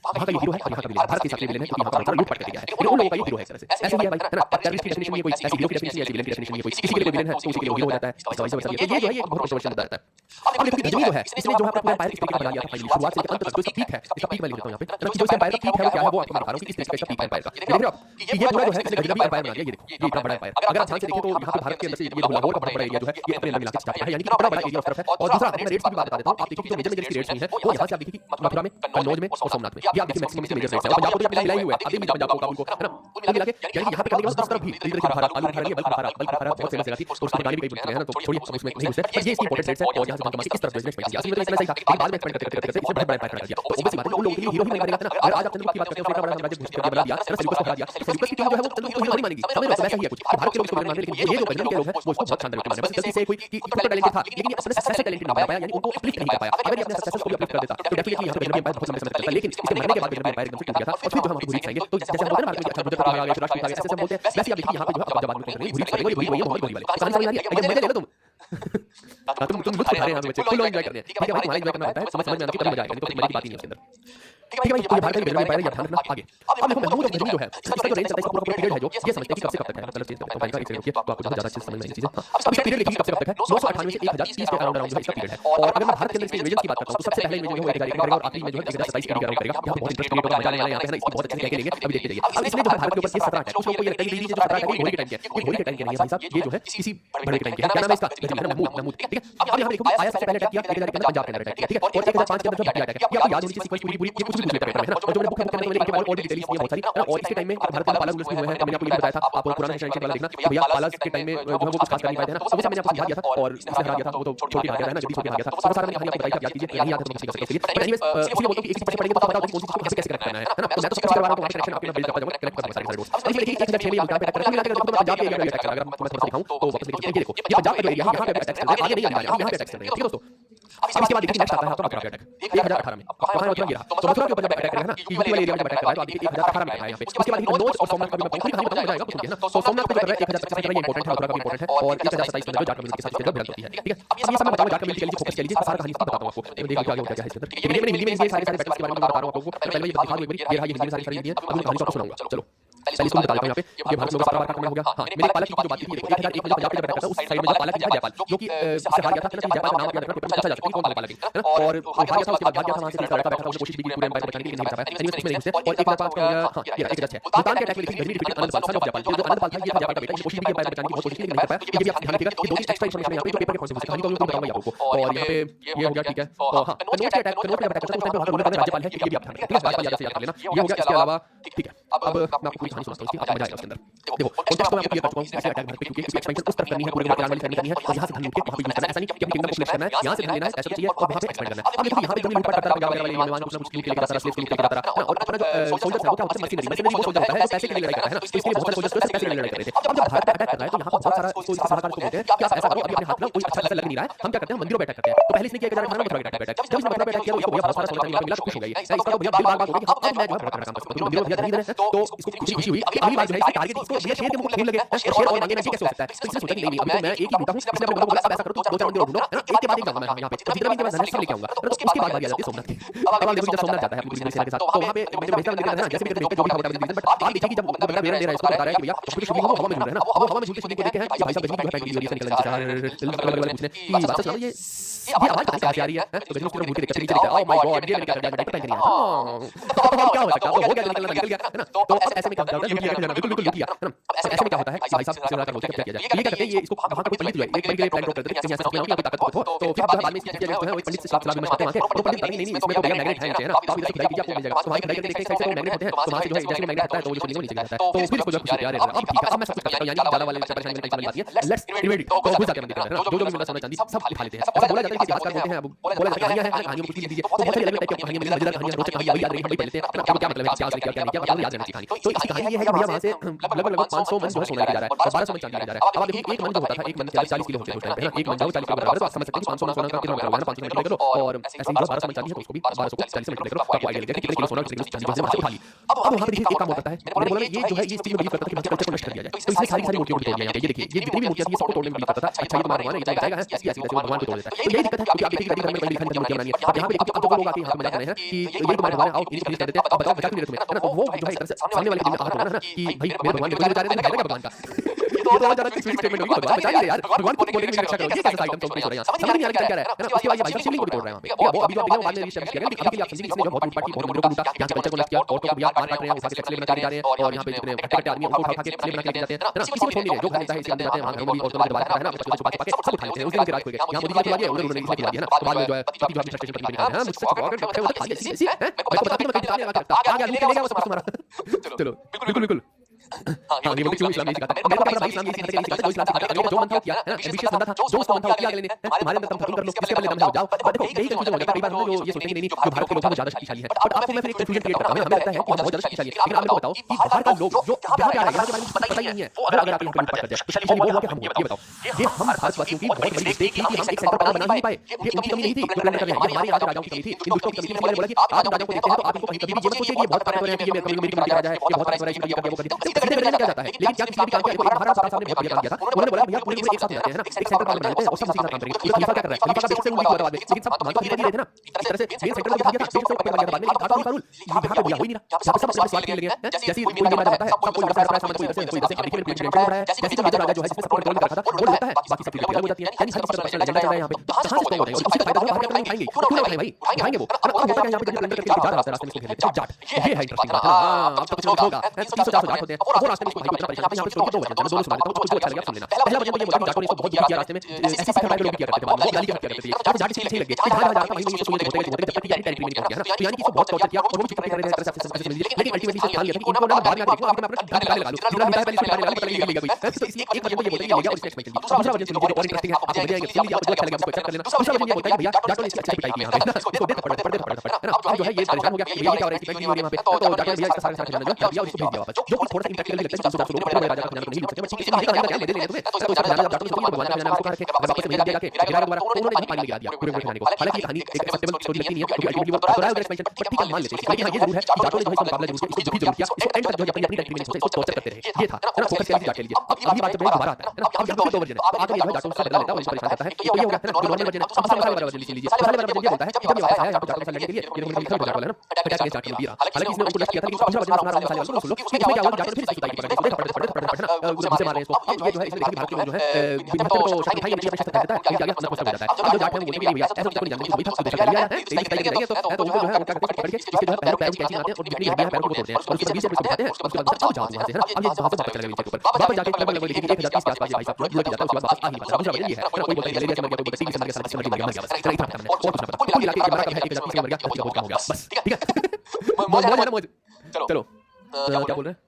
वहां का ये हीरो है और यहां का विलेन, भारत के हिसाब से विलेन है क्योंकि यहां पर लूट पाट करके गया है, लेकिन उन लोगों का ये हीरो है एक तरह से। ऐसे ही है भाई, है ना, टेररिस्ट की डेफिनेशन में कोई ऐसी हीरो की डेफिनेशन है, ऐसी विलेन की डेफिनेशन में कोई किसी के लिए कोई विलेन है तो उसी के लिए हीरो हो जाता है, ऐसा वैसा वैसा। तो ये जो है ये बहुत कंट्रोवर्शियल मुद्दा रहता है। अब देखो गजनी जो है इसने जो है अपना एम्पायर इस तरीके का बना लिया था फाइनली शुरुआत से अंत तक, जो इसका पीक है, इसका पीक मैं लिख देता हूं यहां पे, है ना, कि जो इसका एम्पायर का पीक है वो क्या है वो आपको मैं बता रहा हूं कि किस तरीके का इसका पीक एम्पायर का। ये देख रहे हो आप कि ये पूरा जो है इसने गजनी एम्पायर बना दिया, ये देखो ये इतना बड़ा एम्पायर। अगर आप ध्यान से देखें तो यहां पे भारत के अंदर से ये लाहौर का बड़ा बड़ा एरिया जो है ये अपने अंदर मिला के चाहता है, यानी कि बड़ा बड़ा एरिया उस तरफ है। और दूसरा मैं रेट्स की बात बता देता हूं, आप देखिए कि जो मेजर मेजर रेट्स नहीं है वो यहां से आप देखिए कि मथुरा में, कन्नौज में और सोमनाथ में, ये आप देखिए मैक्सिमम इसके मेजर रेट्स है। और पंजाब को तो मिला ही हुआ है, अभी भी पंजाब को काबुल को, है ना, कुल मिला के यानी कि यहां पे करने के बाद उस तरफ भी इधर बुखारा आलू बुखारा ये बल्कि बुखारा बहुत फेमस जगह थी और उसके गाने भी कई बुलते हैं ना, तो छोड़िए सब उसमें नहीं घुसते, पर ये इसकी इंपॉर्टेंट रेट्स है और यहां से बात इस तरफ बिजनेस में असली में तो इतना सही था, लेकिन बाद में एक्सपेंड करते इसने बड़ा बड़ा एम्पायर कर दिया। तो ऑब्वियसली बात है उन लोगों के लिए हीरो ही नहीं बनेगा ना। अगर आज आप चंद्रगुप्त की बात करते हो इतना बड़ा साम्राज्य घुस करके बना दिया, सेल्यूकस को हरा दिया, सेल्यूकस की टीम जो है वो चंद्रगुप्त को हीरो नहीं मानेगी, समझ रहे हो, वैसा ही है कुछ। भारत के लोग इसको विलेन मानते हैं, लेकिन ये जो गजनी के लोग हैं वो इसको बहुत शानदार विलेन मानते हैं। बस गलती से कोई इतना टैलेंटेड था लेकिन ये अपने सक्सेस से टैलेंटेड नहीं पाया, यानी उनको अपलिफ्ट नहीं कर पाया। अगर ये अपने सक्सेस को भी अपलिफ्ट कर देता तो डेफिनेटली यहां पे गजनी एम्पायर बहुत लंबे समय तक चलता, लेकिन इसके मरने के बाद गजनी एम्पायर एकदम से टूट गया था। और फिर जो हम आपको घुरी खाएंगे तो जैसे हम बोलते हैं ना भारत में अच्छा बुद्ध आ गया, राष्ट्र आ गया, ऐसे हम बोलते हैं, वैसे आप देखिए यहां पे जो है अब्बाजाबाद में कौन करेंगे, घुरी करेंगे, घुरी वही मोहम्मद घुरी वाले। कहानी समझ आ रही है, एकदम मजे ले लो तुम। तुम लुत्फ उठा रहे हैं बच्चे, फुल एंजॉय कर रहे हैं, ठीक है भाई, तुम्हारा एंजॉय करना होता है, समझ में आना चाहिए तभी मजा आएगा, नहीं तो मजे की बात ही नहीं है उसके अंदर, ठीक है भाई। तो ये भारत का गजनी एम्पायर या ध्यान रखना आगे। अब देखो महमूद और गजनी जो है इसका जो रेंज चलता है, इसका पूरा पीरियड है जो ये समझते हैं कि कब से कब तक है, मतलब चीज करता हूं भाई का एक सेकंड रुकिए तो आपको ज्यादा अच्छे से समझ में आएगी चीजें। अब इसका पीरियड लिखिए कब से कब तक है, 998 से 1030 के अराउंड अराउंड जो है इसका पीरियड है। और अगर मैं भारत के अंदर इसके इन्वेजन की बात करता हूं तो सबसे पहले इन्वेजन जो है 1000 करेगा और आखिरी में जो है 1027 के अराउंड करेगा। यहां बहुत इंटरेस्ट क्रिएट होगा, मजा आने वाला है यहां पे, है ना, इसको बहुत अच्छे से कह के लेंगे, अभी देखते जाइए। अब इसमें जो है भारत के ऊपर ये 17 है, कुछ लोगों को ये लगता है कि जो 17 है ये घोड़ी के टाइम के है, ये घोड़ी के टाइम के नहीं है भाई साहब, ये जो है इसी बड़े के टाइम के है। क्या नाम है इसका, गजनी, है ना, महमूद, ठीक है। अब यहां पे देखो आया सबसे पहले अटैक किया 1000 के अंदर पंजाब के अंदर अटैक किया, ठीक है, और 1005 के अंदर जो भटिया अटैक है, ये आपको याद होनी चाहिए सीक्वेंस पूरी ये कुछ भी पूछ लेते हैं, है ना, और जो मैंने बुक में मैंने इनके बारे में और डिटेल्स दिए बहुत सारी, है ना। और इसके टाइम में भारत के पाला रूलर्स भी हुए हैं, मैंने आपको ये बताया था, आप पुराना हिस्ट्री वाला देखना कि भैया पाला के टाइम में जो है वो कुछ खास कर नहीं पाए थे ना, वो मैंने आपको समझा दिया था और इसने हरा दिया था, वो तो छोड़ के आ गया था ना, जल्दी छोड़ के आ गया था, वो सारा मैंने कहानी आपको बताई थी, याद कीजिए, नहीं याद है तो किसी का इसलिए। बट एनीवेज इसलिए बोलता हूं कि एक चीज पढ़ेंगे तो पता होगा कि कौन सी चीज को कैसे कनेक्ट करना है ना। तो मैं तो सब कुछ करवा रहा हूं, वहां कनेक्शन आपके बिल्ड करता जाऊंगा, कनेक्ट करता सारे रोड्स। अब देखिए 1006 में यहां पे अटैक कर मिला के देखो तो पंजाब के एरिया में अटैक कर, अगर मैं थोड़ा सा दिखाऊं तो वापस देखिए, ये देखो ये पंजाब का एरिया है, यहां पे अटैक कर रहे हैं, आगे नहीं आने वाले, यहां पे अटैक कर रहे हैं, ठीक है दोस्तों। अब इसके बाद देखिए नेक्स्ट आता है आपका मथुरा का अटैक 1018 में, कहां है मथुरा गिरा, तो मथुरा के ऊपर जब अटैक करेगा ना यूपी वाले एरिया में जब अटैक कर रहा है तो आप देखिए 1018 में है यहां पे। उसके बाद कन्नौज और सोमनाथ का भी मैं पूरी कहानी बताऊंगा, मजा आएगा सुन के, है ना। तो सोमनाथ पे जो कर रहा है 1025 में ये इंपॉर्टेंट है, मथुरा का भी इंपॉर्टेंट है, और 1027 में जो जाट कम्युनिटी के साथ इसके भिड़ंत होती है, ठीक है। अब ये सब मैं बताऊंगा, जाट कम्युनिटी के लिए फोकस कर लीजिए, सारा कहानी बताता हूं आपको, देखिए क्या होता है इसके अंदर। लेकिन मैंने हिंदी में ये सारे बैटल्स के बारे में बता रहा हूं आपको, पहले ये दिखा दूं एक बार, ये रहा, ये हिंदी में सारी चीजें हैं, अब मैं कहानी आपको सुनाऊंगा, चलो। पहले इसको बता देता हूं यहाँ पे ये भारत लोक सभा का हो गया। हाँ, मैंने पाला की जो बात की थी, देखो 1001 में जो पंजाब के बैठा था उस साइड में जो पाला की जयपाल जो कि इससे हार गया था ना, जयपाल का नाम याद रखना पेपर में पूछा जा सकता है कौन था पाला है ना, और हार गया था, उसके बाद भाग गया था वहां से, तीसरा लड़का बैठा था, उसने कोशिश भी की पूरे एम्पायर को बचाने की, नहीं बचा पाया। एनीवे इसमें नहीं से और 1005 का हो गया। हां, ये 1006 सुल्तान के अटैक में लेकिन Ghazni defeated Anandpal son of Jaipal, जो आनंदपाल था ये था जयपाल का बेटा, इसने कोशिश भी की एम्पायर को बचाने की, बहुत कोशिश की लेकिन नहीं कर पाया। ये भी आप ध्यान रखिएगा, ये दो तीन एक्स्ट्रा इन्फॉर्मेशन यहाँ पे जो पेपर के कौन से कहानी को मैं बताऊंगा आपको। और यहाँ पे ये हो गया, ठीक है। और हां, कन्नौज के अटैक, कन्नौज के अटैक करता है उस टाइम पे वहां का रूलर राज्यपाल है, ये भी आप ध्यान रखिएगा, ठीक है, बात याद से याद कर लेना। ये हो गया, इसके अलावा ठीक है, अब मैं आपको पूरी कहानी सुनाता हूं, इसकी आपको मजा आएगा उसके अंदर। देखो कॉन्टेक्स्ट तो मैं आपको क्लियर कर चुका हूं, ऐसे अटैक भारत पे क्योंकि इसकी एक्सपेंशन उस तरफ करनी है, पूरे ईरान वाली करनी है और यहां से धन लूट के वहां पे यूज करना है। ऐसा नहीं कि अपनी किंगडम को फ्लेक्स करना है, यहां से धन लेना है, ऐसा चाहिए और वहां पे एक्सपेंड करना है। अब देखो यहां पे जमीन लूटपाट करता रहा, पंजाब वाले मेहमान कुछ ना कुछ लूट के लेके जाता रहा, स्लेव्स को लूट के लेके जाता रहा और अपना जो सोल्जर्स है वो क्या होता है, मर्सिनरी वो सोल्जर होता है, पैसे के लिए लड़ाई करता है ना, तो इसके लिए बहुत सारे सोल्जर्स पैसे के लिए लड़ाई कर रहे थे। अब जब भारत पे अटैक कर रहा है तो यहां पर बहुत सारा इसको सलाहकार को कहते हैं कि आप ऐसा करो, अभी अपने हाथ में कोई अच्छा खासा लग नहीं रहा है, हम क्या करते हैं, मंदिरों पे अटैक करते हैं। तो पहले इसने किया जा रहा था मथुरा पे अटैक, जब इसने मथुरा पे अटैक किया तो इसको भैया बहुत सारा सोना चांदी मिला तो खुश हो गई, इसका तो भैया दिल बाग-बाग हो गई कि अब मैं जो है बहुत बड़ा काम कर सकता हूँ, मंदिरों में भैया धनी है तो इसको खुशी हुई। अगली बार जो है इसके टारगेट इसको भैया शेर के मुंह खून लगे, शेर और मांगे ना, ये कैसे हो सकता है। तो इसने सोचा कि नहीं अभी तो मैं एक ही ढूंढता हूं, इसने अपने बंदों को बोला अब ऐसा करो तुम दो चार मंदिर ढूंढो है ना, एक के बाद एक जाऊंगा मैं यहां पे, तो जितना भी इनके पास धन है सब लेके आऊंगा। तो उसके बाद बात आ जाती है सोमनाथ की। अब आप देखो जब सोमनाथ जाता है अपनी पूरी सेना के साथ तो वहां पे जब बेहतर मंदिर है ना, जैसे भी देखते जो भी छोटा मंदिर, बट आप देखिए कि जब बंदा मेरा इसको बता रहा है कि भैया उसको शूटिंग हो हवा में झूल रहा है ना, अब हवा में झूलते शूटिंग को देखते हैं कि भाई साहब गजनी जो है पैंट की से निकल रही है, वाले पूछने की बात सुनो ये आवाज कहां से आ रही है, तो गजनी उसको घूर के देखते नीचे देखता है, ओह माय गॉड ये मैंने क्या कर दिया, डायरेक्ट पहन नहीं है। तो अब क्या हो सकता है, हो गया निकल गया है ना। तो अब ऐसे में क्या होता है, लूट लिया जाना, बिल्कुल बिल्कुल लूट लिया है ना। ऐसे में क्या होता है कि भाई साहब सेना का बोलते हैं क्या किया जाए, ये क्या करते हैं, ये इसको वहां का कोई पंडित जो है एक बार के लिए प्लान ड्रॉप कर देते हैं, कहीं ऐसे सपने में कोई ताकत हो तो फिर बाद में इसकी जो है वो एक पंडित से सलाह विमर्श करते हैं वहां के, तो पंडित नहीं इसमें तो भैया मैग्नेट है नीचे है ना, तो आप इधर खुदाई कीजिए आपको मिल जाएगा। तो वहां खुदाई करके देखते हैं साइड से मैग्नेट होते हैं, तो वहां से जो है जैसे मैग्नेट होता है तो वो जो नीचे नीचे जाता है, तो फिर इसको जो खुशी आ रही है। अब ठीक है, अब मैं सब कुछ करता हूं, यानी ज्यादा वाले परेशानी में टेंशन वाली बात नहीं है, लेट्स इन्वेड। तो घुस जाते हैं मंदिर के अंदर ना, जो जो मिला सोना चांदी सब उठा लेते हैं। ऐसा बोला जाता है कि इतिहासकार बोलते हैं, अब बोला जाता है कहानियां हैं, कहानियों को कुछ लिख दीजिए, तो बहुत सारी अलग टाइप की कहानियां मिली, मजेदार कहानियां, रोचक कहानियां याद रही हम वही पढ़ लेते हैं ना, क्या मतलब है, क्या क्या क्या नहीं क्या मतलब याद रहनी चाहिए कहानी। तो इसकी कहानी ये है कि भैया वहां से लगभग 500 मन जो है सोना लेके जा रहा है और 1200 मन चांदी लेके जा रहा है। अब आप देखिए एक मन जो होता था, एक मन 40 किलो होते थे ना, एक मन जो 40 किलो बराबर है, तो आप समझ सकते हैं कि 500 मन सोना का कितना होगा ना, 500 मन किलो और ऐसे ही जो 1200 मन चांदी है तो उसको भी 1200 को 40 में मल्टीप्लाई करो, आपको आइडिया लगेगा कि कितने किलो सोना कितने किलो चांदी वहां से उठा ली। अब वहां पे देखिए एक काम होता है, मैंने बोला ये जो है ये इस चीज में बिलीव करता था कि कल्चर को नष्ट कर दिया जाए, तो इसने सारी सारी मूर्तियों को तोड़ दिया। यहाँ पे ये देखिए ये जितनी भी मूर्तियां थी ये सबको तोड़ने में बिलीव करता था, अच्छा ये तुम्हारा भगवान है, ये बचाएगा है, ऐसी ऐसी भगवान को तोड़ देता है। तो यही दिक्कत है क्योंकि आप देखिए गरीब घर में लिखा मूर्तियां बनानी है, अब यहाँ पे देखिए अब जो लोग आके यहाँ पे मजाक कर रहे हैं कि यही तुम्हारे भगवान है, आओ इन्हीं को फिनिश कर देते हैं, अब बताओ बचा क्यों नहीं रहे तुम्हें, है ना। तो वो जो है एक तरह से सामने वाले के दिल में आहत होगा ना कि भाई मेरे भगवान को बचा रहे थे, क्या भगवान का ये तो और ज्यादा स्वीट स्टेटमेंट होगी, भगवान बचा नहीं रहे यार, भगवान को बोलने की रक्षा करो, ये कैसा आइटम चल रहा है यहाँ, समझ नहीं आ रहा क्या है ना। उसके बाद ये भाई साहब शिवलिंग को तोड़ रहे हैं वहां पे, वो अभी जो बाद में रिस्टेब्लिश किया गया, लेकिन अभी के लिए आप समझिए इसने जो बहुत लूटपाट की, बहुत मंदिरों को लूटा, यहाँ के कल्चर को नष्ट किया, औरतों को भैया मार काट रहे हैं, उठा के सेक्स स्लेव बना के जा रहे हैं और यहाँ पे जितने कट्टे आदमी उनको उठा के स्लेव बना के जाते हैं ना, किसी को छोड़ नहीं रहे, जो घर मिलता है इसे अंदर जाते हैं, वहां घरों में भी औरतों को दबा रखा है ना, बच्चों को छुपा के सब उठा लेते हैं। उस दिन के राज हो गए, यहाँ मोदी जी ने खुला दिया, उन्होंने इसने खुला दिया ना, तो बाद में जो है पति जो अपनी फ्रस्ट्रेशन पति पे निकाल रहे हैं, मुझसे छुपा कर रखे उधर खाली ऐसी है, मैं को बताती हूं मैं कहीं निकाल लगा सकता आ गया लूट के ले गया वो सब तुम्हारा। चलो बिल्कुल बिल्कुल हाँ ये बोलते क्यों इस्लाम नहीं सिखाता, मेरे को क्या भाई इस्लाम नहीं सिखाता, नहीं सिखाता, जो इस्लाम सिखाता अगले का जो मन था किया है ना, एम्बिशियस बंदा था, जो उसका मन था किया अगले ने, तुम्हारे अंदर दम खत्म कर लो, इसके पहले दम है जाओ। और देखो यही कंफ्यूजन हो जाता है कई बार हम लोग ये सोचते हैं नहीं जो भारत के लोग हैं वो ज्यादा शक्तिशाली है, बट आपको मैं फिर एक कंफ्यूजन क्रिएट करता हूं, हमें लगता है कि हम बहुत ज्यादा शक्तिशाली है, लेकिन आप मेरे को बताओ कि बाहर का लोग जो यहाँ क्या है यहाँ के बारे में पता ही नहीं है, अगर आप यहाँ पे लूटपाट कर जाए तो शक्तिशाली वो होगा हम, ये बताओ ये हम भारतवासियों की बहुत बड़ी मिस्टेक थी कि हम एक सेंटर प्लान बना नहीं पाए, ये उनकी कमी नहीं थी जो प्लान कर रहे हैं, ये हमारे यहाँ के राजाओं की कमी थी, इन दुष्टों की कमी थी। मैंने बोला कि आज हम राजाओं को देखते हैं तो आप इनको कहीं कभी भी ये मत सोचिए कि ये बहुत ताकतवर है, ये मेरी राजा है, ये बहुत ताकतवर है, ये कर दिया वो कर दिया, सीधे करने क्या जाता है। लेकिन क्या किसी ने काम किया, एक भारत सरकार सामने बहुत बढ़िया काम किया था, उन्होंने बोला भैया पूरे एक साथ जाते हैं ना, एक सेंटर प्लान बनाते हैं और सब उसी के साथ काम करेंगे। ये खलीफा क्या कर रहा है, खलीफा का बेसिक से उनकी हुआ बाद में, लेकिन सब मान खलीफा नहीं रहे थे ना, इस तरह से मेन सेंटर को दिखा दिया था, बेसिक से ऊपर लग गया बाद में, लेकिन खाता रूल ये यहाँ पे दिया हो ही नहीं रहा, यहाँ पे सब अपने स्वार्थ के लिए लगे हैं। जैसे कोई मेरा राजा होता है सब कोई इधर से अपना सामान कोई इधर से कोई इधर से, अब देखिए मेरे प्रेसिडेंट हो रहा है, जैसे जो राजा जो है जिसने सब कंट्रोल में रखा था वो लड़ता है, बाकी सब चीजें अलग हो जाती हैं, यानी हर चीज का पर्सनल एजेंडा चल रहा है यहाँ पे, तो कहां से स्ट्रांग होता है और उसी का फायदा जो बाहर के उठाएंगे, क्यों ना उठाएंगे भाई, उठाएंगे वो। अब होता है यहाँ पे जब प्लान करके जा रहा है रास्ते में इसको घेर लेते हैं जाट, ये है इंटरेस्टिंग बात। हां अब तो कुछ लोग होगा 300-400 जाट होते हैं, वो रास्ते में इसको भाई को इतना परेशान करते हैं। यहाँ पे स्टोरी दो वजह दोनों सुना देता हूं, कुछ अच्छा लगा सुन लेना। पहला वजह ये बोला कि जाटों ने इसको बहुत दुखी किया रास्ते में, ऐसे सिखा के लोग किया करते थे, बाद में गाली किया करते थे, जब जाट इसके पीछे लग गए, जहां जहां जाता भाई ये सोचते होते जब तक यानी टेरिटरी में नहीं पहुंच गया ना, तो यानी कि इसको बहुत टॉर्चर किया और वो भी चुप कर रहे हैं तरह से मिल गई, लेकिन अल्टीमेटली इसने ठान लिया था कि इनको ना बाद में आके देखो अभी मैं अपना ढंग निकालने लगा लूं, जितना भी पहले इसमें निकालने लगा पता नहीं मिलेगा कोई। तो इसलिए एक वजह तो ये बोलते हैं कि ले गया और इसने एक्सपेक्ट कर दी। दूसरा वजह सुनिए और इंटरेस्टिंग है, आपको मजा आएगा, सुन लीजिए, आपको अच्छा लगेगा, आपको चेक कर लेना। दूसरा वजह ये बोलता है कि भैया जाटों ने इसकी अच्छी पिटाई की यहाँ पे ना, इसको देख पड़ता है ना, अब जो है ये परेशान हो गया, ये क्या हो रहा है, इसकी नहीं हो रही यहाँ पे, तो जाटों ने भैया इसका सारा सारा खजाना जो है दिया और इसको भेज दिया वापस, जो कुछ थोड़ा सा इम्प्रैक्टिकल लगता है, 400 लोग अपने राजा का खजाना तो नहीं लूट सकते, बट ठीक है इसमें का क्या दे लेंगे तुम्हें, तो खजाना जाटों ने भगवान का खजाना उसको रखे, वापस मिल गया जाके गिरा दोबारा, तो उन्होंने पानी गिरा दिया पूरे खजाने को। हालांकि ये कहानी एक एक्सेप्टेबल स्टोरी लगती नहीं है क्योंकि अल्टीमेटली वो दोहराया उधर एक्सपेंशन, बट ठीक है मान लेते हैं, लेकिन हां ये जरूर है जाटों ने जो है इसका मुकाबला जरूर किया, इसको भी जरूर किया, इसको एंड तक जो है अपनी टेरिटरी में इसको टॉर्चर करते रहे, ये था है ना, फोकस कर लीजिए जाट के लिए। अब अगली बात जब दोबारा आता है ना, अब यहाँ पे दो वर्जन है, अब आगे ये जो है जाटों से बदला लेता है और इसको परेशान करता है, तो ये हो गया है ना जो नॉर्मल वर्जन है। अब सारे वाला वर्जन लीजिए, सारे वाला वर्जन ये बोलता है कि जब ये वापस आया यहाँ पे जाटों से लड़ने के लिए, ये लोग मिलकर जाट वाला है ना, अटैक के स्टार्ट कर दिया। हालांकि इसने उनको नष्ट किया था, लेकिन दूसरा वर्जन सुना रहा हूं साले वाला, सुन लो कि इसमें क्या हुआ, जाटों ने फिर इसकी सुताई की पकड़ पकड़ गुस्से मार रहे हैं इसको। अब ये जो है इसने देखा कि भारत के लोग जो है बिहत्तर को शस्त्र उठाएंगे नहीं अपने शस्त्र फेंक देता है, इनके आगे अपना पोस्टर हो जाता है। अब जो जाट है वो बोलते हैं कि भैया ऐसा तो नहीं जानते कि वही था उद्देश्य कर लिया जाता है, तेजी से जाते हैं तो उनको जो है वो क्या करते हैं पकड़ के इसके जो है पैरों पैरों की कैंची मारते हैं और जितनी हड्डियां हैं पैरों को तोड़ते हैं और उसके बाद 20 से बिठाते हैं। उसके बाद अब जाओ वहां से है ना। अब ये वहां से वापस चले गए नीचे के ऊपर, वापस जाके लगभग देखिए 1030 के आसपास ये भाई साहब जो जाता है उसके बाद वापस आ नहीं पाता। दूसरा वजह ये है कोई बोलता है मलेरिया से मर गया, कोई बोलता है टीबी से मर गया, मर गया बस इतना पता मैंने और कुछ ना पता। कुल मिला के एक बड़ा कब है 1030 से मर गया, बहुत कम हो गया बस। ठीक है मौज है ना मौज। चलो क्या बोल रहे हैं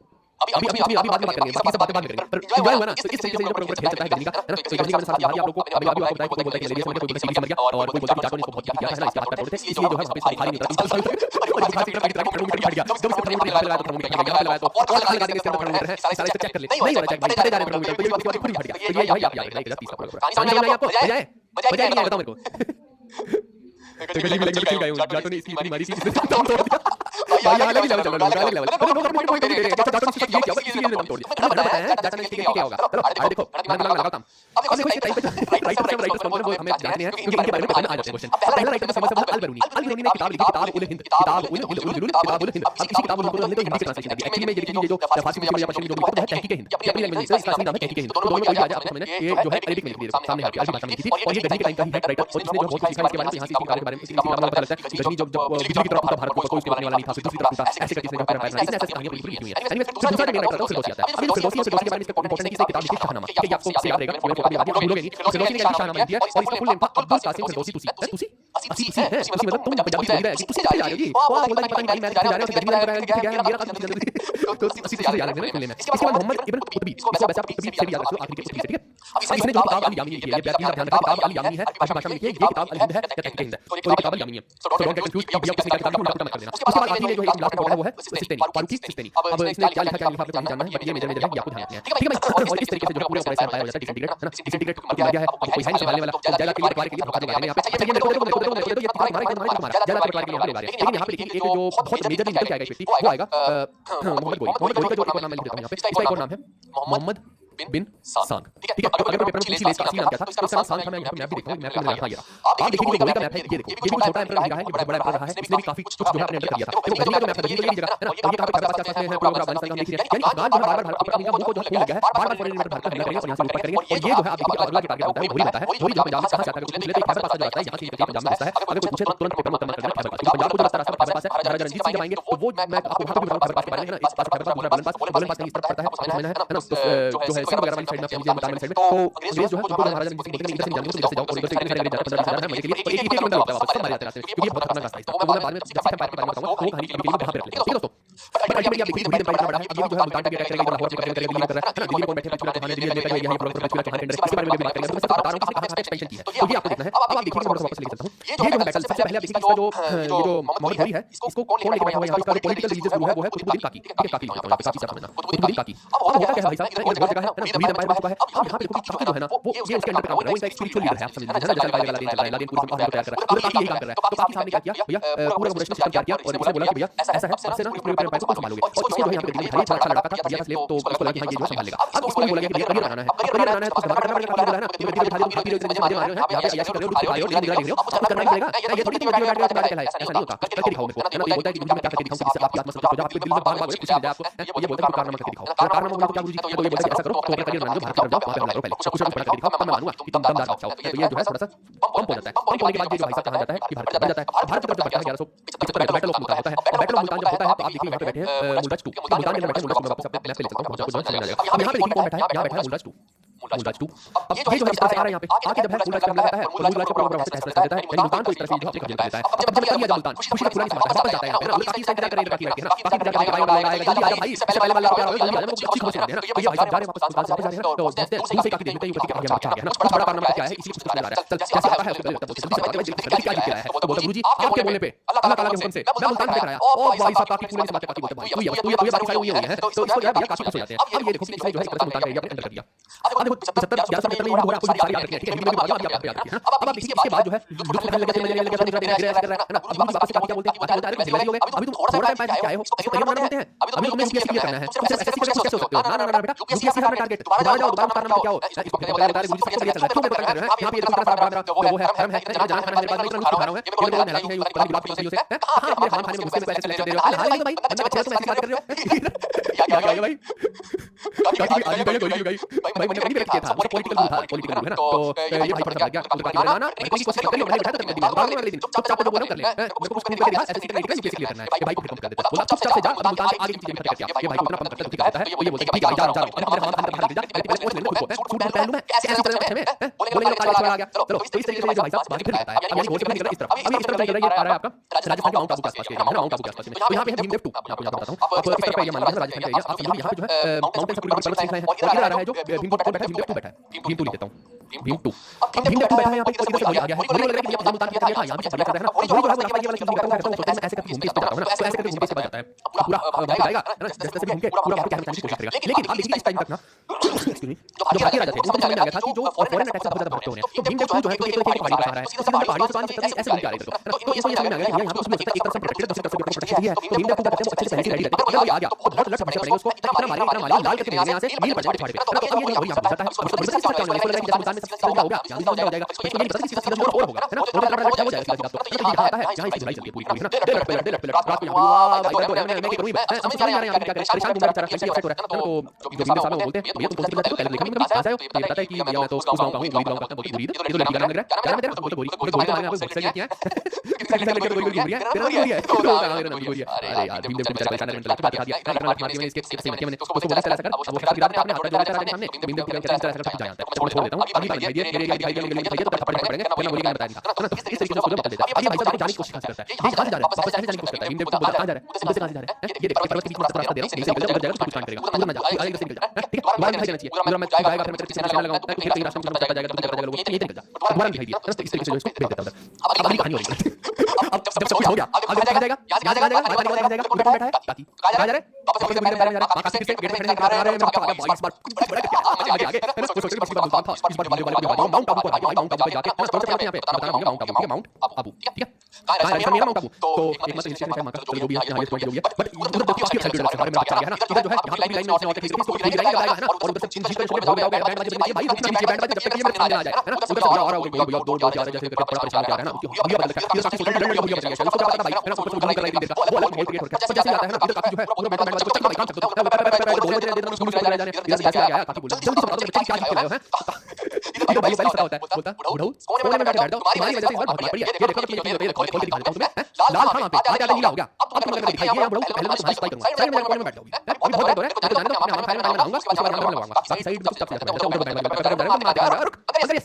अभी बाद में बात करेंगे, बाकी सब बातें बाद में करेंगे। पर एंजॉय हुआ ना तो इस तरीके से जो प्रोग्राम खेल चलता है गजनी का है ना। तो गजनी का मैंने साथ दिया आप लोगों को अभी आपको बताया कोई बोलता है कि मलेरिया से मर गया, कोई बोलता है टीबी से मर गया और कोई बोलता है कि जाटों ने इसको बहुत किया है ना, इसके हाथ पैर तोड़े थे इसलिए जो है वहां पे बुखार ही नहीं उतरा 3 साल और बुखार से इतना पेट थर्मोमीटर फट गया। जब इसको थर्मोमीटर लगाया तो थर्मोमीटर फट गया, लगाया तो और लगा देंगे इसके अंदर थर्मोमीटर है सारा इसको चेक कर ले, नहीं हो रहा चेक भाई फटे जा रहे थर्मोमीटर तो ये इसके बाद खुद ही फट गया। तो ये भाई आप याद रखना 30 का प्रोग्राम समझ में आया आपको? मजा है मजा नहीं बताओ मेरे को। तो गजनी में लगभग गए जाटों ने इसकी इतनी मारी थी जिसने दम तोड़ दिया भाई अलग ही लेवल चल रहा है, अलग लेवल लोग पॉइंट दे रहे हैं। जाटों ने ये किया इसीलिए दम तोड़ दिया। हमें पता है जाटों ने इसके क्या होगा। चलो आगे देखो लगाओ काम। अब देखो इसके टाइम पे राइटर्स कौन वो हमें जानने हैं क्योंकि इनके बारे में पता आ जाते हैं क्वेश्चन। पहला राइटर का समझ अल बरूनी ने किताब लिखी, किताब उल हिंद, किताब उल हिंद। अब इसी किताब उल हिंद को हमने तो हिंदी से ट्रांसलेशन किया। एक्चुअली में ये जो फारसी में या पश्चिमी जो लिखा है तहकीक हिंद, ये अपनी लैंग्वेज में इसका असली नाम है तहकीक हिंद। तो दोनों में कोई आ जाए आप समझने ये जो है अरेबिक में लिखी है सामने आपकी अरबी भाषा में लिखी थी और ये गजनी के टाइम का ही है राइटर और इसने जो बहुत कुछ लिखा इसके बारे में। यहाँ से इसके बारे में इसी किताब में पता लगता है कि गजनी जब बिजली की तरफ था भारत को कोई उसके बनने वाला नहीं था, फिर दूसरी तरफ था ऐसे करके इसने जो पैर पैर इसने ऐसे कहानियां पूरी लिखी हुई है। एनीवे दूसरा जो मेन राइटर था फिरदौसी आता है। अब ये फिरदौसी के बारे में इसका इंपॉर्टेंट है कि इसने किताब लिखी शाहनामा, ठीक है ये आपको याद रहेगा मैं आपको याद भूलोगे नहीं। फिरदौसी ने शाहनामा लिख दिया और इसका फुल नेम था अब्दुल कासिम फिरदौसी तुसी है उसी मतलब तुम पंजाबी से लिख रहे हैं कि तुसी जा रहे हो जी वाह बोलता कि पता नहीं मैं जा रहा हूं गजनी में लग रहा है मेरा काम तो उसी से याद रखना फुल नेम है। इसके बाद मोहम्मद इब्न कुतबी, इसको वैसे आप कुतबी से भी याद रखो आखिरी के कुतबी से, ठीक है। अब इसने जो किताब अल यामीनी लिखी है ये ध्यान रखना किताब अल यामीनी है अरबी भाषा में लिखी है, ये किताब अल हिंद है या तहकीक हिंद है तो ये किताब अल यामीनी है। सो डोंट गेट कंफ्यूज्ड कि किसने क्या किताब उल्टा उल्टा मत कर देना। उसके बाद आखिरी में जो है लास्ट में वो है सिस्तेनी फारूकी सिस्तेनी। अब इसने क्या लिखा आपको नहीं जानना है बट ये मेजर है कि आपको ध्यान रखना है, ठीक है भाई। और इस तरीके से जो पूरे ऑपरेशन तैयार हो जाता है डिसइंटीग्रेट है ना। डिसइंटीग्रेट हो गया है अब कोई है नहीं संभालने वाला तो जायला के लिए के लिए भगा देंगे यहां पे। अच्छा ये मेरे को ये किताब हमारे जायला के लिए लोग आ रहे हैं लेकिन यहां पे देखिए एक जो बहुत मेजर निकल के आएगा एक व्यक्ति वो आएगा मोहम्मद गोरी का जो एक और नाम मैं लिख देता हूं यहां पे। इसका एक और नाम है मोहम्मद बिन सांग, ठीक है। अगर पेपर में पूछ ले इसका असली नाम क्या था तो इसका नाम सांग था। मैं यहाँ पे मैप भी देखता हूँ, मैप में रखा गया आप देखिए जो गोरी का मैप है ये देखो ये भी छोटा एम्परर रहा है, ये बड़ा एम्परर रहा है, इसने भी काफी कुछ जो है अपने अंडर कर लिया था। देखो गजनी का जो मैप है गजनी की जगह है ना और ये कहां पे 50-50 में है पूरा अफगानिस्तान का हम देख रहे हैं। यानी अफगान जो बार-बार भारत पर अपनी मुंह को जो खून लगा है बार-बार फॉरेन इन्वेस्टर भारत पर हमला करेंगे और यहां से लूटपाट करेंगे और ये जो है आप देखिए अगला के टारगेट होता है वो होता है वही जो पंजाब से कहां से आता है कुछ लेते हैं खैबर पास जो आता है यहां से पंजाब में आता है। अगर कोई पूछे तो तुरंत पेपर में उत्तर मत करना खैबर पास, पंजाब को जो रास्ता खैबर पास है जरा रणजीत सिंह जब आएंगे तो वो मैं आपको वहां पे भी बताऊंगा खैबर पास के बारे में है ना। इस पास खैबर पास बोलन पास कहीं इस तरफ पड़ता है उसमें है ना जो है सिंध वगैरह वाली साइड में अपनी मुल्तान वाली साइड में तो अंग्रेज जो है उनको महाराजा रणजीत सिंह बोलते हैं इधर से जाओ तो इधर से जाओ और इधर से इतने सारे अंग्रेज जाते हैं 15-20 हजार मजे के लिए और एक बंदा लौटता है वापस सब मारे जाते हैं क्योंकि ये बहुत खतरनाक रास्ता है इसका। तो वो मैं बाद में जब फाइट के बारे में बताऊंगा वो कहानी अभी के लिए वहां पे रख लेते हैं, ठीक है दोस्तों। बट अल्टीमेटली आप देखिए बड़ी इतना बड़ा है अब ये जो है मुल्तान पे अटैक करेगा लाहौर पे करेगा दिल्ली में कर रहा है ना। दिल्ली में कौन बैठे पृथ्वीराज चौहान दिल्ली में यही प्रोफेसर पृथ्वीराज चौहान टेंडर इसके बारे में भी बात करेंगे। तो मैं बता रहा हूं कि कहां एक्सपेंशन की है तो ये आपको देखना है। अब आप देखिए मैं थोड़ा वापस लेके चलता हूं। ये जो है बैटल सबसे पहले आप देखिए इसका जो मोहम्मद घोरी है इसको कौन लेके बैठा हुआ है यहां पे पॉलिटिकल रिलीजियस ग्रुप है वो है कुतुबुद्दीन काकी, ठीक है। काकी लिखता हूं यहां पे काकी से समझना कुतुबुद्दीन काकी। अब होता क्या है भाई साहब ये बहुत जगह है ना मुरीद एम्पायर बन चुका है। अब यहां पे देखो काकी जो है ना वो ये उसके अंडर पे काम कर रहा है, वो इनका एक स्पिरिचुअल लीडर है आप समझ लीजिए ना। जैसे लादेन चल रहा है लादेन पूरे को तैयार कर रहा है तो काकी यही काम कर रहा है। तो काकी साहब ने क्या किया भैया पूरा कम्युनिस्ट सिस्टम तैयार किया और इसने बोला कि भैया ऐसा है अब से ना पूरे एम्पायर को संभालोगे और इसके जो है यहां पे दिल्ली में अच्छा लड़का था दिया था स्लेब तो उसको लगा कि हां ये जो संभाल लेगा। अब इसको बोला गया कि भैया करियर बनाना है, अब करियर बनाना है तो धमाका करना पड़ेगा। बोला है ना ये दिल्ली बिठा दिया खाती रहे मार रहे हो यहां पे अयाशी कर रहे हो रुपए खा रहे हो निगरानी देख रहे हो अब करना ही पड़ेगा। ये थोड़ी वीडियो बैठ के कहलाए ऐसा नहीं होता। करके दिखाओ मेरे को है ना। ये बोलता है कि मुझे क्या करके दिखाऊं जिससे आपकी आत्मा संतुष्ट हो जाए आपके दिल में बार-बार कुछ मिल जाए आपको। ये बोलता है कि कारनामा करके दिखाओ। कारनामा बोलो तो क्या गुरुजी तो ये बोलता है कि ऐसा करो तो अपना करियर बना लो भारत की तरफ जाओ वहां पे हमला करो पहले कुछ ना कुछ बड़ा करके दिखाओ तब मैं मानूंगा कि तुम दमदार बादशाह हो। तो ये जो है थोड़ा सा पंप हो जाता है। पंप होने के बाद ये जो भाई साहब कहा जाता है कि भारत बढ़ जाता है। भारत की तरफ बढ़ता है 1175 में बैटल ऑफ मुल्तान होता है और बैटल ऑफ मुल्तान जब होता है तो आप देखिए वहां पे बैठे हैं मुल्ताज 2 मुल्तान में बैठे हैं। मुल्ताज में वापस अपने मैप पे ले चलता हूं आपको जो समझ आ जाएगा। अब यहां पे देखिए कौन बैठा है, यहां बैठा है मुल्ताज 2 मुल्ताज 2। अब ये जो है इस तरह से आ रहा है यहां पे आके जब है मुल्ताज का हमला करता है और मुल्ताज को पूरा वापस फैसला कर देता है यानी मुल्तान को एक तरह से जो अपने कब्जे में लेता है। अब जब कर लिया जब मुल्तान खुशी का पूरा नहीं समाता वापस जाता है ना। काफी इंतजार कर रहे हैं काफी बैठ के ना काफी इंतजार कर रहे हैं आएगा जल्दी आजा भाई इससे पहले वाला प्यार हो जल्दी आजा मुझे अच्छी खबर सुना दे ना। भैया भाई साहब जा रहे हैं वापस मुल्तान से वापस जा रहे हैं तो देखते हैं दूसरे काफी देखते हैं ऊपर की आगे आ गया ना कुछ बड़ा कारनामा क्या है इसलिए कुछ नजर आ रहा है। चल जैसे आता है उसके पहले जल्दी से जल्दी क्या जीत है तो बोलता गुरुजी आपके बोलने पे अल्लाह ताला के हुक्म से मैं मुल्तान पे कराया और भाई साहब काफी पूरे से बातें काफी बोलते भाई तू ये बाकी सारी हुई है तो इसको जो है भैया काफी खुश हो जाते हैं। अब ये देखो कि इसने जो है एक तरह से मुल्तान का एरिया अपने अंडर कर दिया। अब देखो 75 1175 में ये हो रहा है आपको सारी याद रखनी है, ठीक है। हिंदी में भी बात आप याद रखिए। अब आप देखिए इसके बाद जो है लुत्फ उठाने लगे निगरानी कर रहा है ना। अब वापस से क्या बोलते हैं बात बोलते हैं जिम्मेदारी हो गए अभी तुम थोड़ा टाइम पहले आए हो इसको तैयार बनाना बोलते हैं। अभी तुमने यूपीएससी क्लियर करना है तुम सिर्फ एसएससी करके कैसे हो सकते हो ना ना ना बेटा यूपीएससी का टारगेट दोबारा जाओ दोबारा करना क्या हो इसको पता बता रहे गुरुजी सबसे बढ़िया चल रहा है क्यों मैं बता रहा हूं यहां पे ये देखो सारा बड़ा मेरा वो है हरम है जाना खाना मेरे पास मैं इतना कुछ खा रहा हूं ये मेरे को नहलाती है ऊपर गुलाब के पास सही से कहाँ आप मेरे खाना खाने में घुसने में पैसे लेक्चर दे रहे हो हाल ही तो भाई बंदा बच्चा तुम ऐसी बात कर रहे हो क्या क्या भाई काफी आदमी भाई कोई भाई भाई मैंने कहीं भी किया था वो पॉलिटिकल था पॉलिटिकल है ना तो ये भाई थोड़ा सा लग गया तो काफी बड़ा ना मैं कोई कोशिश कर लो मैंने बैठा तो कर दिया बाद में अगले दिन चुपचाप जो बोला कर ले मेरे को कुछ नहीं कर दिया ऐसे सीधे निकल यूपीएससी क्लियर करना है ये भाई को खत्म कर देता बोला चुपचाप से जा अब मुल्तान आगे की चीजें खत्म करके ये भाई को इतना पंप करता है है ये बोलता है ठीक है जा रहा हूं मेरे हाथ में बाहर ले जा पहले पोस्ट ले लो खुद को सूट पहन लूं मैं ऐसे तरह अच्छे में बोलेंगे लोग काले छोड़ आ गया चलो तो इस तरीके से जो भाई साहब बाकी फिर कहता है यानी गोल से निकल इस तरफ अब ये इस तरफ चल रहा है ये आ रहा है आपका राजस्थान के माउंट आबू के आसपास के एरिया है ना माउंट आबू के आसपास में तो यहाँ पे है भीमदेव 2 मैं आपको बताता हूँ अब इस तरफ पे ये मान लीजिए राजस्थान का एरिया आप समझो यहाँ पे जो है माउंटेन से पूरी पर्वत श्रृंखला है और इधर आ रहा है जो भीमदेव 2 बैठा है भीमदेव 2 बैठा है भीम 2 लिख देता हूँ भीम 2 अब भीमदेव 2 बैठा है यहाँ पे इधर से गोली आ गया है मुझे लग रहा है कि ये मुल्तान के था यहाँ पे चल रहा है ना और जो है वो रास्ता ये वाला चीज करता हूँ सोचता है ऐसे करके घूम के इस पे जाता हूँ ना तो ऐसे करके घूम के इस पे जाता है पूरा वहां पे जाएगा है ना जैसे से भी घूम के पूरा वहां पे कैमरा की कोशिश करेगा लेकिन आप देखिए इस टाइम तक ना जो भारतीय राजा थे उनको समझ में आ गया था कि जो और फॉरेन अटैक से बहुत ज्यादा भागते होने तो भीमदेव 2 जो है तो एक पहाड़ी पर आ रहा है सीधा पहाड़ियों से पानी से ऐसे घूम के आ रहा है तो इनको ये समझ में आ गया कि यहाँ पे उसमें एक तरफ से प्रोटेक्टेड दूसरी तरफ से प्रोटेक्टेड है तो भीमदेव 2 कहते हैं वो अच्छे से पहले से रेडी रहते हैं अगर वो आ गया तो बहुत लड़ समझ पड़ेगा उसको इतना मारिए लाल करके भेजने यहाँ से मील पड़ जाएगा पहाड़ पे तो अब ये जो यहाँ पे जाता है उसको बड़ी बात होने वाली है जैसे मुल्तान में सबसे हो गया यहाँ भी हो जाएगा इसको ये नहीं पता कि सीधा सीधा और होगा है ना और लड़ा लड़ा हो जाएगा सीधा तो ये दिखाता है यहाँ इसकी लड़ाई चलती है पूरी पूरी है ना दे लड़ रात को यहाँ वाह भाई तो मैं क्या करूँ मैं अब समझ नहीं आ रहा है यहाँ पे क्या करें परेशान घूम रहा बेचारा कैसे अपसेट हो रहा है तो जो भीमदेव साहब वो बोलते हैं भैया तुम कौन सी जाते हो पहले लिखा मैंने कहा है ये बताता है कि भैया मैं तो उस गांव का हूँ गोरी गांव का बहुत बुरी ये तो लड़की का नाम लग रहा है क्या नाम है तेरा बोलते गोरी गोरी का मैंने आपको सेक्शन किया है किसका लेकर गोरी गोरी है तेरा गोरी है तो कहां मेरा नाम गोरी है अरे यार भीमदेव को बेचारा परेशान करने लगा बात दिखा दिया इतना लाख मार दिया मैंने इसके से मत किया मैंने उसको बोला चला कर अब वो खिला दिया आपने हाथ जोड़ दिया सामने भीमदेव को कहता है चला जाता है छोड़ देता हूं अभी भाई मेरे दिखाई दिया तो थप्पड़ पड़ेंगे फिर मैं बोली मैं बता दिया तो इस तरीके से उसको बता देता है अब ये भाई साहब जाने की कोशिश करता है ये कहां जा रहा है वापस जाने की कोशिश करता है भीमदेव को बोलता कहां जा रहा है उधर से कहां से जा रहा है ये देख पर्वत के बीच में रास्ता दे रहा हूं यहीं से निकल जा उधर जाएगा तो कुछ कांड करेगा उधर ना जा आगे से निकल जा ठीक है दोबारा दिखाई देना चाहिए उधर मैं जाएगा फिर मैं तेरे पीछे निशाना लगाऊंगा फिर कहीं रास्ते में चलता जाएगा तो चलता जाएगा लोग यहीं निकल जा दोबारा दिखाई दिया इस तरीके से जो इसको भेज देता उधर अब अगली कहानी हो रही है अब जब सब कुछ हो गया आगे कहां जाएगा यहां जाएगा हमारे पास जाएगा उधर बैठा है काकी कहां जा रहे वापस से मेरे पैर में जा रहा काकी से गेट पे खड़े कर रहे हैं मैं आगे 22 बार कुछ बड़ा क्या आगे है ना सोच के पिछली बार बोलता था इस बार वीडियो वाले को माउंट आबू पर आगे माउंट आबू पे जाके है ना सबसे पहले यहां पे बता रहा हूं माउंट आबू ठीक है माउंट आबू ठीक है कहां है राजस्थान में माउंट आबू तो एक मत हिल स्टेशन है मां का जो भी है यहां पॉइंट जो भी है बट उधर देखो काफी साइड बारे में चल गया है ना इधर जो है यहां पे लाइन में और खींच के इसको पूरी लाइन लगाएगा है ना और उधर से चिन चिन करके भाग जाओगे बैंड बजे नहीं भाई रुकना नीचे बैंड बजे जब तक ये मेरे सामने आ जाए है ना उधर से आ रहा होगा भैया दो जा रहे जैसे करके बड़ा परेशान कर रहा है ना भैया बदल गया इधर काफी सोशल डंडा भैया बदल गया उसको पता भाई है ना ऊपर से गोली कर रहा है देता वो अलग माहौल क्रिएट हो रहा है जैसे आता है ना इधर काफी जो है पूरा बैंड बजे को चल भाई काम सकते हो बोल दे देता हूं स्कूल चला जाने इधर जैसे आ गया काफी बोल जल्दी से बता दो बच्चे क्या खिलाए हो हैं इधर भाई पता होता है बोलता बुढ़ऊ कोने में बैठ जाओ तुम्हारी वजह से इस बार बहुत बड़ी है ये देखो तुम ये देखो खोल के दिखा देता हूं तुम्हें लाल था वहां पे आज आधा नीला हो गया अब तुम अगर दिखाई ये बुढ़ऊ पहले मैं तुम्हारी सफाई करूंगा साइड में कोने में बैठ जाओगी अभी बहुत दौर है तो जाने दो अपने आराम खाने में लगाऊंगा उसके बाद आराम लगाऊंगा बाकी साइड में चुपचाप से बैठ जाओ उधर बैठ जाओ मार आ रहा अगर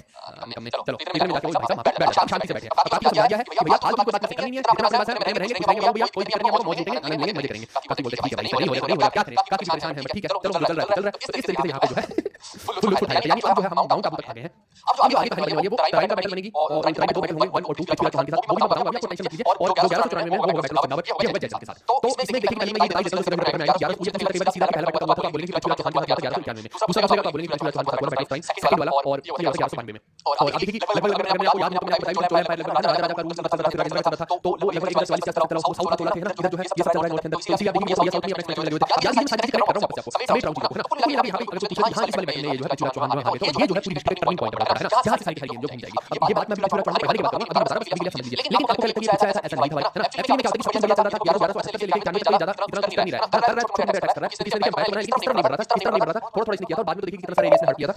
चलो इधर में जाके भाई साहब वहां पे बैठ शांति से बैठिए काफी समझ गया है कि भैया फालतू की बात करनी नहीं है इतना अपने पास है टाइम रहेंगे दिखाएंगे भैया कोई दिक्कत नहीं है हम मौज लेंगे आनंद लेंगे मजे करेंगे काफी बोलते ठीक है भाई नहीं हो रहा क्या करें काफी परेशान है ठीक है चलो चल रहा है तो इस तरीके से यहां पे जो है फुल लुक उठाया यानी अब जो है हम माउंट आबू तक आ गए हैं अब जो आगे कहानी बनने वाली है वो ट्राइन का बैटल बनेगी और ट्राइन के दो बैटल होंगे 1 और 2 पृथ्वीराज चौहान के साथ वो भी मैं बताऊंगा आपको टेंशन मत लीजिए और 1194 में वो होगा बैटल ऑफ चंदावत ये होगा जयचंद के साथ तो इसमें देखिए पहले मैं ये बताई देता हूं सीधा बैटल में आएगा 11 मुझे पता सीधा पहला बैटल हुआ था तो आप बोलेंगे कि पृथ्वीराज चौहान के साथ 1191 में दूसरा बचेगा तो आप बोलेंगे पृथ्वीराज चौहान के साथ हुआ बैटल ऑफ ट्राइन सेकंड वाला और ये होगा 1192 में और अब देखिए लगभग लगभग मैंने आपको याद है मैंने आपको बताया चोला एम्पायर लगभग राजा राजा का रूल चलता था फिर राजेंद्र चलता था तो वो लगभग 140 के तरफ वो साउथ का चोला थे ना इधर जो है ये सब चल रहा है नॉर्थ के अंदर तो इसी आप देखिए ये साउथ में अपने एक्सपेक्ट लगे हुए थे यार ये सारी चीजें करेक्ट कर रहा हूं वापस आपको सभी राउंड को है ना कुल मिला के यहां पे अगर पूछे हां इस वाले बैटल में ये जो है पृथ्वीराज चौहान जो हारे तो ये जो है पूरी हिस्ट्री का टर्निंग पॉइंट बड़ा है ना जहां से सारी गेम जो घूम जाएगी अब ये बात मैं अभी पृथ्वीराज चौहान के बारे में बात करूंगा अभी बता रहा हूं बस अभी समझ लीजिए लेकिन आपको क्या लगता है ये ऐसा ऐसा नहीं था भाई है ना एक्चुअली में क्या होता है कि सबसे चल रहा था 1178 से लेकर 91 तक ज्यादा इतना कुछ नहीं रहा कर रहा है छोटे अटैक कर रहा है इस तरीके से एम्पायर बना लेकिन इस तरह नहीं बढ़ रहा था इस तरह नहीं बढ़ रहा था थोड़ा थोड़ा इसने किया था और बाद में तो देखिए कितना सारा एरिया इसने हट किया था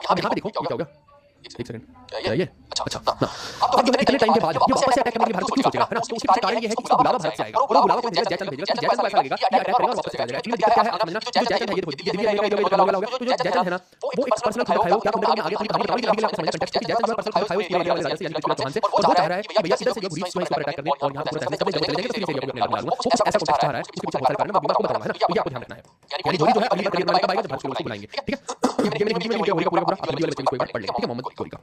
अब यहां पे देखो क्या हो गया एक सेकंड ये अच्छा ना अब जो है इतने टाइम के बाद ये वापस से अटैक करने के लिए भारत को क्यों सोचेगा है ना तो उसके पीछे कारण ये है कि उसका बुलावा भारत से आएगा और वो बुलावा को भेजेगा जयचंद भेजेगा जयचंद को ऐसा लगेगा कि अटैक करेगा और वापस से आ जाएगा एक्चुअली दिक्कत क्या है आप समझना जो जयचंद है ये देखो ये दिल्ली का जो लगा हो गया तो जो जयचंद है ना वो एक पर्सनल खुद खायो क्या तुमने आगे पूरी कहानी बताओगे आपको समझना कंटेक्स्ट कि जयचंद जो पर्सनल खुद खायो इस एरिया वाले राजा से यानी पृथ्वीराज चौहान से और वो चाह रहा है कि भैया इधर से जो ग्रीस जो है इस पर अटैक करने और यहां पर ऐसे सब चले जाएंगे तो फिर इस एरिया को अपने नाम डालूंगा वो ऐसा कंटेक्स्ट चाह रहा है इसके पीछे बहुत सारे कारण मैं आपको बताऊंगा है ना तो ये आपको ध्यान रखना है यानी गोरी जो है अगली बार करियर में आएगा जब भारत को बुलाएंगे ठीक है ये मेरे हिंदी में गोरी का पूरा आप हिंदी वाले बच्चे को एक बार पढ़ लेंगे ठीक है मोहम्मद गोरी का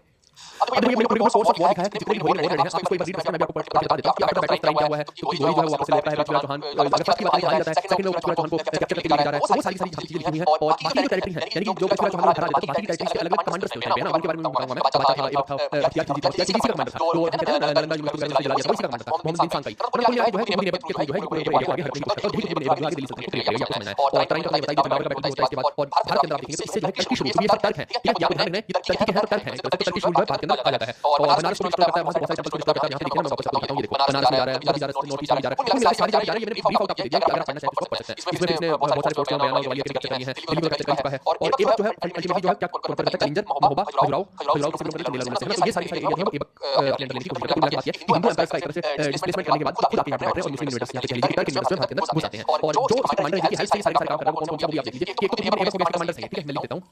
अब ये मेरे पूरे सोर्स ऑफ वॉर लिखा है कि जितने भी गोरी वॉर रहे हैं आप इसको एक बार रीड करके मैं आपको बता देता हूं कि आपका बैटल ट्राइन क्या हुआ है क्योंकि गोरी जो है वापस से लेता है पृथ्वीराज चौहान अगर फर्स्ट की बात करें जाता है सेकंड में पृथ्वीराज चौहान को कैप्चर करके ले जा रहा है वो सारी चीजें लिखी हुई है और बाकी जो कैरेक्टर है यानी कि जो पृथ्वीराज चौहान को हरा देता है तो बाकी कैरेक्टर्स के अलग अलग कमांडर्स होते हैं ना उनके बारे में बताऊंगा मैं बादशाह था एक था हथियार खिलजी था किसी का कमांडर था तो हम कहते हैं नालंदा यूनिवर्सिटी का चला गया था इसी का कमांडर था मोहम्मद बिन खान का और कुल मिला के जो है हिंदी के जो है पूरे एरिया को आगे हटने की कोशिश करता है देखिए हिंदी आगे दिल्ली से पूरे एरिया को समझना है और ट्राइन का मैं बताइए चंदावत का बैटल होता है इसके बाद और भारत के अंदर आप देखेंगे तो इससे जो है टर्की शुरू हुई है तर्क है ठीक है क्या ध्यान रखना है ये टर्की के है तो तर्क है तो टर्की शुरू हुआ भारत के अंदर आ जाता है। और बनारस को डिस्ट्रॉय करता है, वहां से बहुत सारे टेंपल्स को डिस्ट्रॉय करता है। यहाँ पे देखिए ना, मैं वापस आपको दिखाता हूँ, ये देखो बनारस में जा रहा है, उधर भी जा रहा है, नॉर्थ ईस्ट में जा रहा है, कुल मिला के सारी जगह जा रहा है। ये मैंने ब्रीफ आउट आपको दे दिया कि अगर आप पढ़ना चाहें तो पढ़ सकते हैं। इसमें इसने बहुत सारे पोर्ट्स बयान और ग्वालियर के कैप्चर किए हैं, दिल्ली में कैप्चर कर चुका है। और एबक जो है अल्टीमेटली जो है क्या कवर करता है, कलिंजर, महोबा, खजुराहो किसी लोग चंदेला रूम से है ना। तो ये सारे एरिया जो है एबक अपने अंडर लेने की कोशिश करता है। कुल मिला के बात ये कि हिंदू एम्पायर का एक तरह से डिस्प्लेसमेंट करने के बाद खुद आके यहाँ पे बैठ रहे हैं और मुस्लिम इन्वेडर्स यहाँ पे कह लीजिए कि टर्क इन्वेडर्स जो है भारत के अंदर घुस आते हैं। और जो इसके कमांडर हैं, हेल्प से सारे काम कर रहे हैं, वो कौन कौन से आप देख लीजिए कि एक तो एबक के कमांडर्स हैं, ठीक है, मैं लिख देता हूँ,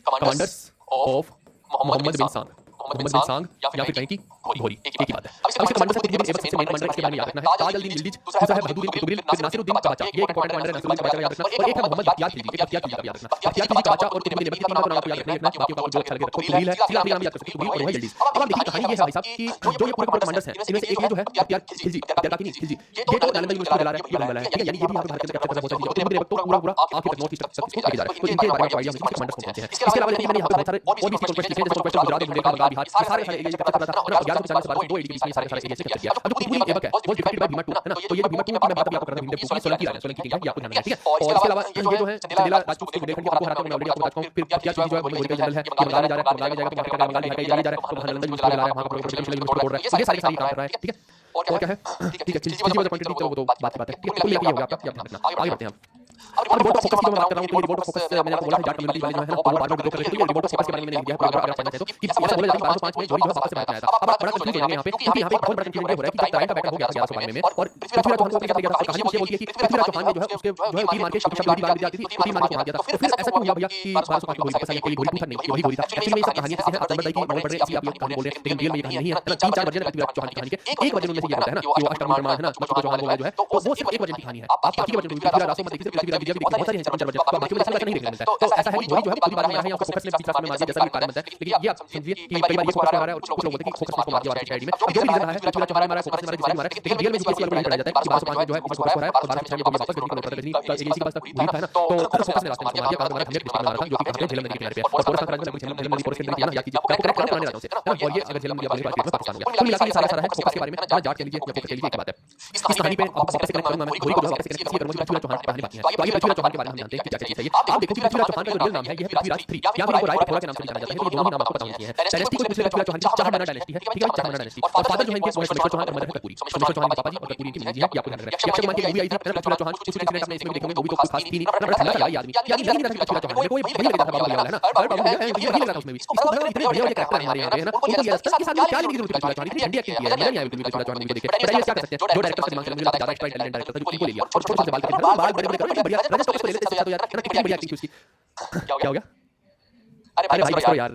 कमांडर्स ऑफ मोहम्मद बिन सांग, मोहम्मद बिन सांग या फिर कहीं की घोरी, एक ही बात है। अब इसके कमांडर से कुतुबुद्दीन ऐबक सबसे मेन कमांडर, इसके बारे में याद रखना है। ताज अल-दीन यिल्दिज, दूसरा है बहादुर कुतुबुद्दीन, फिर नासिरुद्दीन का बच्चा, ये एक इंपॉर्टेंट कमांडर है, नासिरुद्दीन का बच्चा याद रखना। और एक है मोहम्मद बख्तियार खिलजी, एक बख्तियार खिलजी का याद रखना। बख्तियार खिलजी का बच्चा और कुतुबुद्दीन ऐबक, तीन का नाम आपको याद रखना है, बाकी का जो अच्छा लगे रखो। तुगरील है, सिला अपने नाम याद कर सकते हो, तुगरील और वो है यिल्दिज। अब आप देखिए कहानी ये है भाई साहब कि जो ये पूरे कमांडर्स हैं, इनमें से एक ये जो है बख्तियार खिलजी, बख्तियार काकी नहीं खिलजी, ये तो नालंदा यूनिवर्सिटी चला रहा है, ये बनने वाला है, ठीक है, यानी ये भी यहाँ पे भारत के अंदर कैप्चर करना बहुत सारी चीजें। कुतुबुद्दीन ऐबक तो पूरा आखिर तक नॉर्थ ईस्ट तक इसको लेके जा रहा है। तो इनके बारे में आपको आइडिया होगा कि कमांडर्स कौन कौन से हैं। इसके अलावा मैंने यहाँ पे बहुत सारे और भी कॉन्क्वेस्ट लिखे हैं, जैसे कॉन्क्वेस्ट गुजरात, बुंदेलखंड, बंगाल, बिहार, सारे एरिया कैप्चर कर रहा था। 1195 से 1202 एडी के बीच में सारे एरिया से कैप्चर किया। अब जो कुतुबुद्दीन ऐबक है वो डिफीटेड बाय भीमा टू, है ना। तो ये जो भीमा टू की मैं बात अभी आपको कर रहा हूं, भीमा टू सोलंकी राजा, सोलंकी किंग है, ये आपको ध्यान रखना है, ठीक है। और इसके अलावा ये जो है चंदेला राजपूत को बुंदेलखंड के आपको हराते हैं, मैं ऑलरेडी आपको बता चुका हूं। फिर बख्तियार खिलजी जो है वो गोरी का जनरल है, ये बंगाल में जा रहा है, बंगाल में जाएगा तो वहां पे बंगाल बिहार का एरिया जा रहा है, तो वहां नालंदा यूनिवर्सिटी चला रहा है, वहां का प्रोफेसर यूनिवर्सिटी बोल रहा है, ये सारी काम कर रहा है, ठीक है। और क्या है, ठीक है, खिलजी वाला क्वांटिटी चलो वो तो बात की बात है, ठीक है। कुल मिलाकर ये हो गया आपका, ये ध्यान रखना। आगे बढ़ते हैं हम। अब रिपोर्ट ऑफ फोकस की मैं बात कर रहा हूं, तो ये रिपोर्ट ऑफ फोकस मैंने आपको बोला था जाट कम्युनिटी वाले जो है ना, तो वो बार-बार विद्रोह कर रहे थे। तो ये रिपोर्ट ऑफ फोकस के बारे में मैंने लिख दिया है, अगर आप पढ़ना चाहें तो, कि ऐसा बोला जाता है 1205 में घोरी जो है वापस से भारत में आया था। अब आप बड़ा कंफ्यूज हो जाएंगे यहाँ पे, क्योंकि यहाँ पे एक बहुत बड़ा कंफ्यूजन ये हो रहा है कि जब तराइन का बैटल हो गया था 1192 में, और पृथ्वीराज चौहान को अपने साथ ले गया था। कहानी कुछ ये बोलती है कि पृथ्वीराज चौहान ने जो है उसके जो है तीर मार के शब्द लोरी बांध दिया थी, तीर मार के मार दिया था। तो फिर ऐसा क्यों हुआ भैया कि 1205 में घोरी वापस आई? कोई घोरी टू नहीं, वही घोरी था। एक्चुअली में ये सब कहानियां किसी हैं, आप नंबर की नॉवल पढ़ रहे हैं इसलिए आप ये कहानी बोल रहे हैं, लेकिन रियल में ये कहानी नहीं है। मतलब 3-4 वर्जन है पृथ्वीराज चौहान की कहानी के। एक वर्जन उनमें से ये होता है ना कि वो अष्टमी ब्रह्मांड है ना, मच्छर चौहान बोला जो है, तो वो सिर्फ एक वर्जन की कहानी है। आप बाकी के वर्जन पृथ्वीराज रासो मत देखिए, पृथ्वीराज विजय भी देखिए, बहुत सारी हैं 4 वर्जन, बाकी में ऐसा नहीं देखने मिलता है। तो ऐसा है कि घोरी जो है पूरी बात में है, यहाँ फोकस ने बीच रास्ते में मार दिया, जैसा भी कारण बनता है। लेकिन ये आप समझिए कि कई बार ये फोकस में आ रहा है और कुछ लोग बोलते हैं कि फोकस को मार दिया और आईडी में। अब जो भी रीजन रहा है, पृथ्वीराज चौहान ने मारा है, फोकस ने मारा है, जिसने मारा है, लेकिन रियल में यूपीएससी वालों को पढ़ाया जाता है कि 1205 में जो है फोकस हो रहा है और 1206 में जो वापस गजनी का होता है, गजनी का एजेंसी के पास घोरी था ना, तो फोकस ने रास्ते में मार दिया। कहा हमारा हमने डिस्ट्रिक्ट में मारा था, जो कि कहां पे झेलम नदी के किनारे पे है। और पूरा संक्रांत में झेलम नदी फॉरेस्ट के अंदर किया ना, याद कीजिए, आपको करेक्ट करना राजाओं से, है ना। और ये अगर झेलम नदी बांग्लादेश में पाकिस्तान हो गया। कुल मिलाकर ये सारा है फोकस के बारे में, जहां जाट कह लीजिए या फोकस कह लीजिए, एक बात है। इस कहानी पे आप वापस से कनेक्ट करूंगा मैं, घोरी को जो वापस से कनेक्ट इसलिए करूंगा कि पृथ्वीराज चौहान की कहानी बाकी है। तो आइए पृथ्वीराज चौहान के बारे में हम जानते हैं कि क्या क्या चीज है ये। आप देखो कि पृथ्वीराज चौहान का जो रियल नाम है ये है पृथ्वीराज 3 या फिर इनको राय पिथौरा के नाम से भी जाना जाता है। तो ये दोनों ही नाम आपको बताने चाहिए। डायनेस्टी को पृथ्वीराज चौहान की चाहमाना डायनेस्टी है, ठीक है, चाहमाना डायनेस्टी। और फादर जो है इनके सोमेश्वर चौहान और मदर है कर्पूरी। सोमेश्वर चौहान के पापा जी और कर्पूरी इनकी मम्मी जी है, ये आपको ध्यान रखना है। अक्षय कुमार की मूवी आई थी पृथ्वीराज चौहान, कुछ इंसिडेंट आपने इसमें भी देखे होंगे, मूवी तो कुछ खास थी नहीं, बड़ा ठंडा था ये आदमी, ये आदमी लग नहीं रहा था पृथ्वीराज चौहान, मेरे को ये वही लग रहा था बाबू भैया वाला, है ना। और बाबू भैया ये लग रहा था उसमें भी, इसको इतने बढ़िया कैरेक्टर हमारे यहाँ पे, है ना। उनको ये लगता है कि साथ में क्या लेने की जरूरत है पृथ्वीराज चौहान की, ठंडी एक्टिंग की है, मजा नहीं आया पृथ्वीराज चौहान मूवी को देख के। बताइए क्या कर सकते हैं, जो डायरेक्टर का दिमाग चला, मुझे लगता है ज्यादा एक्स्ट्रा इंटेलिजेंट डायरेक्टर था, जो उनको ले लिया और छोटे छोटे बाल कट के बाल बड़े बड़े करो, बढ़िया राजेश टोपस को ले लेते इससे अच्छा तो यार, है ना, कितनी बढ़िया एक्टिंग थी उसकी। क्या हो गया? अरे भाई बस करो यार,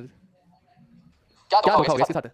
क्या धोखा हो गया इसके साथ?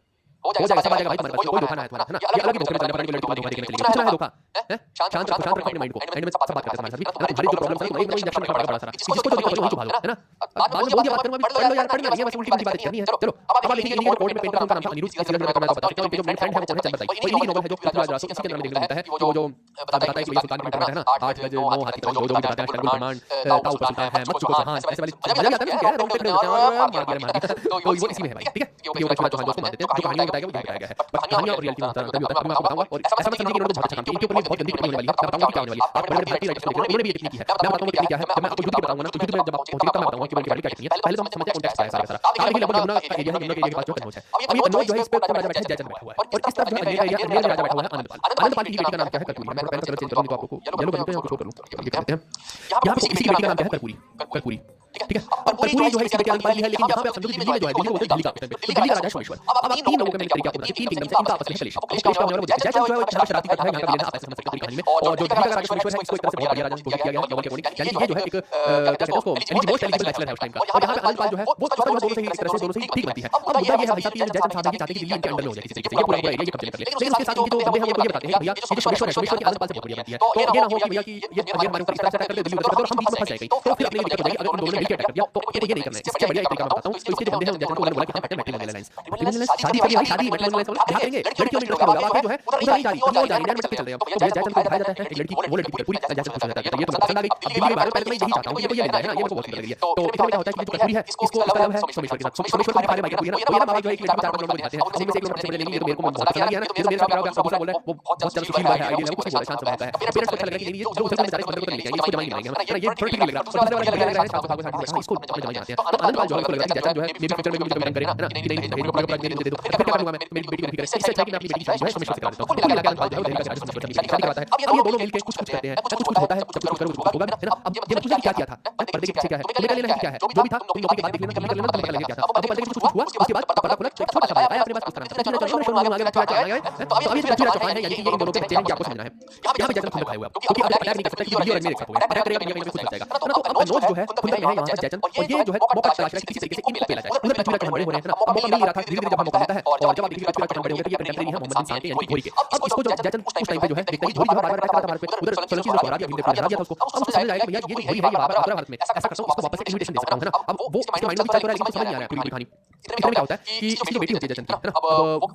हो जाएगा, सब आ जाएगा भाई तुम्हारे पास, कोई धोखा ना है तुम्हारा, है ना। ये अलग ही धोखे में चलने, पता नहीं कोई लड़की को धोखा देने के लिए कुछ ना है धोखा, हैं। शांत रखो अपने माइंड को, एंड में सब बात करते हैं तुम्हारे साथ भी, है ना। तुम्हारी जो प्रॉब्लम है तुम्हारी नई इंजेक्शन रखना बड़ा सारा, जिसको जो दिक्कत है वही छुपा लो, है ना। बाद में बोल दिया बात करूंगा, पढ़ लो यार, पढ़ना नहीं है, बस उल्टी उल्टी बातें करनी है। चलो अब आप देखिए, इनके कोर्ट में पेंटर का नाम था अनिरुद्ध, इसलिए मैं आपको बता देता हूं, इनके जो मेन फ्रेंड है वो कौन है, चंद्र भाई। तो इन्हीं की नोवेल है जो पृथ्वीराज रासो, इसी के नाम देखने मिलता है कि वो जो बताता है कि ये सुल्तान की है ना, 8 गज 9 हाथी का जो भी बताते हैं, शंकुल ब्रह्मांड, ताऊ का सुल्तान है, मत चुको जहां, ऐसे वाली मजा आता है ना, क्या है रोंग पे खड़े होते हैं और मार दिया। तो वो इसी में है भाई, ठीक है। ये वो पृथ्वीराज चौहान जो उसको मान देते हैं, जो कहानी में बताया गया वो यही बताया गया है। बस कहानियां और रियलिटी में अंतर होता है, मैं आपको बताऊंगा। और ऐसा मत समझिए कि इन्होंने बहुत अच्छा काम किया, इनके ऊपर भी बहुत गंदी टिप्पणी होने वाली है, मैं बताऊंगा कि क्या होने वाली है। आप बड़े-बड़े भारतीय राइटर्स को देख रहे हैं, उन्होंने भी ये टिप्पणी की है, मैं बताऊंगा कि क्या है। जब मैं आपको युद्ध की बताऊंगा ना, तो युद्ध में जब आप पहुंचेंगे तब मैं बताऊंगा कि वो इनके बारे में क्या टिप्पणी है। पहले तो हम समझते हैं कॉन्टेक्स्ट क्या है सारा का सारा। आप देखिए लगभग यमुना का एरिया है, यमुना के एरिया के पास जो कन्नौज है। अब ये कन्नौज जो है इस पे राजा बैठा है, जयचंद बैठा हुआ है, और इस तरफ जो है अजमेर का एरिया, अजमेर में राजा बैठा हुआ है आनंदपाल। आनंदपाल की बेटी का नाम क्या है? कर्पूरी। मैं थोड़ा कलर चेंज करूंगा तो आपको येलो कर देते हैं, कुछ और कर लूं, ये करते हैं। यहां पे किसी की बेटी का नाम क्या है? कर्पूरी, कर्पूरी, ठीक है। अब कर्पूरी जो है इसकी बेटी आनंदपाल की है, लेकिन यहां पे आप समझो कि दिल्ली में जो है, दिल्ली को बोलते हैं दिल्ली का कैपिटल, तो दिल्ली का राजा है सोमेश्वर। अब आप तीन लोगों के मैंने तरीका आपको बताया, तीन किंगडम से इनका आपस में कलेश, अब कलेश का होने वाला वो जयचंद जो है वो शरारती करता है, यहां का विलेन है, आप ऐसे समझ सकते हैं कहानी में। और जो दिल्ली का राजा सोमेश्वर है इसको एक तरह से बहुत बढ़िया राजा घोषित किया गया है नॉवल के अकॉर्डिंग, यानी कि ये जो है एक क्या कहते हैं उसको मोस्ट एलिजिबल बैचलर है उस टाइम का। और यहां पे आनंदपाल जो है वो चौथा जो है दोनों से ही एक तरह से दोनों से ही ठीक बनती है। अब मुद्दा ये है भाई साहब कि जयचंद साहब ये चाहते हैं कि दिल्ली इनके अंडर में हो जाए किसी तरीके से, ये पूरा एरिया ये कब्जे कर ले। लेकिन उसके साथ उनके जो बंदे हैं वो ये बताते हैं कि भैया ये जो सोमेश्वर है, सोमेश्वर की आनंदपाल से बहुत बढ़िया बनती है, तो ये ना हो कि भैया कि ये अजमेर हमारे ऊपर इस तरह से अटैक कर दे, दिल्ली उधर कर दे और हम बीच में फंस जाएंगे, तो फिर अपने लिए दिक्कत हो जाएगी। अगर उन दोनों ने मिलकर अटैक कर दिया तो ये नहीं करना है। इससे बढ़िया एक तरीका मैं बताता हूं, तो इसके जो बंदे हैं जयचंद को उन्होंने बोला कि हम मैट्रिमोनियल लाइंस, मैट्रिमोनियल शादी करिए भाई, शादी मैट्रिमोनियल लाइंस क्या करेंगे, लड़कियों में इंटरेस्ट होगा, आप जो है उधर नहीं जा रही, उधर जा रही है, मैं चल रहे हो। तो जयचंद को दिखाया जाता है एक लड़की, वो लड़की कर्पूरी, जयचंद खुश हो जाता है, तो ये तो पसंद आ गई। अब दिल्ली के बारे में पहले तो मैं यही चाहता हूं कि ये मिल जाए, है ना, ये मेरे को बहुत सुंदर लगी है। तो इसमें क्या होता है कि जो कर्पूरी है इसको इसका लव है सोमेश्वर के साथ, सोमेश्वर को दिखाने भाई कर्पूरी है ना, तो ये ना बाबा जो है एक लड़की 4-5 लोगों को दिखाते हैं, उनमें से एक लोग सबसे लेंगे, ये तो मेरे को बहुत अच्छा लगा है ना, ये तो मेरे साथ क्या होगा, आप दूसरा बोल रहे हैं वो बहुत ज्यादा सुशील है, आइडियल है, वो कुछ बोल रहा है, शांत स्वभाव का है। पेरेंट्स को अच्छा लगा कि नहीं ये जो उधर में सारे बंदे को तो नहीं लेके आएंगे, इसको जमा नहीं मिलेंगे, है ना, ये थोड़ा ठीक नहीं लग रहा। और दूसरा वाला लग रहा है शांत स्वभाव के कहा इसको हमें जमा जाते हैं। तो आनंद पाल जो है उसको लग रहा है कि जयचंद जो है मेरे फ्यूचर में मुझे कभी करे, है ना, कि नहीं दहेज पूरा मुझे दे दो, फिर क्या करूंगा मैं, मेरी बेटी को नहीं करे, इससे अच्छा है कि मैं अपनी बेटी की शादी जो है सुमिश्रा से करा देता हूं। कुल मिला के आनंद पाल जो है दिल्ली का राजा सुमिश्रा से शादी करवाता है। अब ये दोनों मिलके कुछ करते हैं, कुछ होता है, जब कुछ करो कुछ होगा, है ना। अब ये पूछा कि क्या किया था, पर्दे के पीछे क्या है, तुम्हें क्या लेना है, क्या है, जो भी था तुम नौकरी के बाद देख लेना, तुम कर लेना, तुम्हें पता लगेगा क्या था। अब पर्दे के पीछे कुछ हुआ, उसके बाद पर्दा खुला, एक छोटा सा भाई आया अपने पास, उसका नाम था चूड़ा चौहान, शोरूम आगे चूड़ा चौहान आया। तो अब ये चूड़ा चौहान है, यानी कि ये इन दोनों के बच्चे हैं, ये आपको समझना है। यहाँ पे जयचंद खुद खाया हुआ है, क्योंकि अब अटैक नहीं कर सकता, क्योंकि और मेरे साथ हो गया, अटैक करेगा दुनिया में खुद कर जाएगा, है ना। तो अब मनोज जो है खुद में है यहाँ पर जयचंद, और ये जो है मौका तलाश रहा है कि किसी तरीके से इनको पेला जाए। उधर पृथ्वीराज चौहान बड़े हो रहे हैं, है ना, मौका मिल नहीं रहा था, धीरे-धीरे जब मौका मिलता है, और जब आप देखिए पृथ्वीराज चौहान बड़े हो गए तो ये कंटेम्परेरी है मोहम्मद बिन साल के, यानी कि घोरी के। अब इसको जो जयचंद उस टाइम पे जो है देखते ही घोरी जो बार-बार अटैक करता था भारत पे, उधर सोलंकी जो हरा दिया, भीम ने हरा दिया था उसको। अब उसको समझ आएगा कि भैया ये जो घोरी है ये बार-बार आता है भारत में, ऐसा करता हूं इसको वापस एक इन्विटेशन दे सकता हूं, है ना। अब वो इसके माइंड में विचार कर रहा है, लेकिन समझ नहीं आ रहा है पूरी कहानी। इतने में क्या होता है कि इसकी जो बेटी होती है जयचंद की, है ना, अब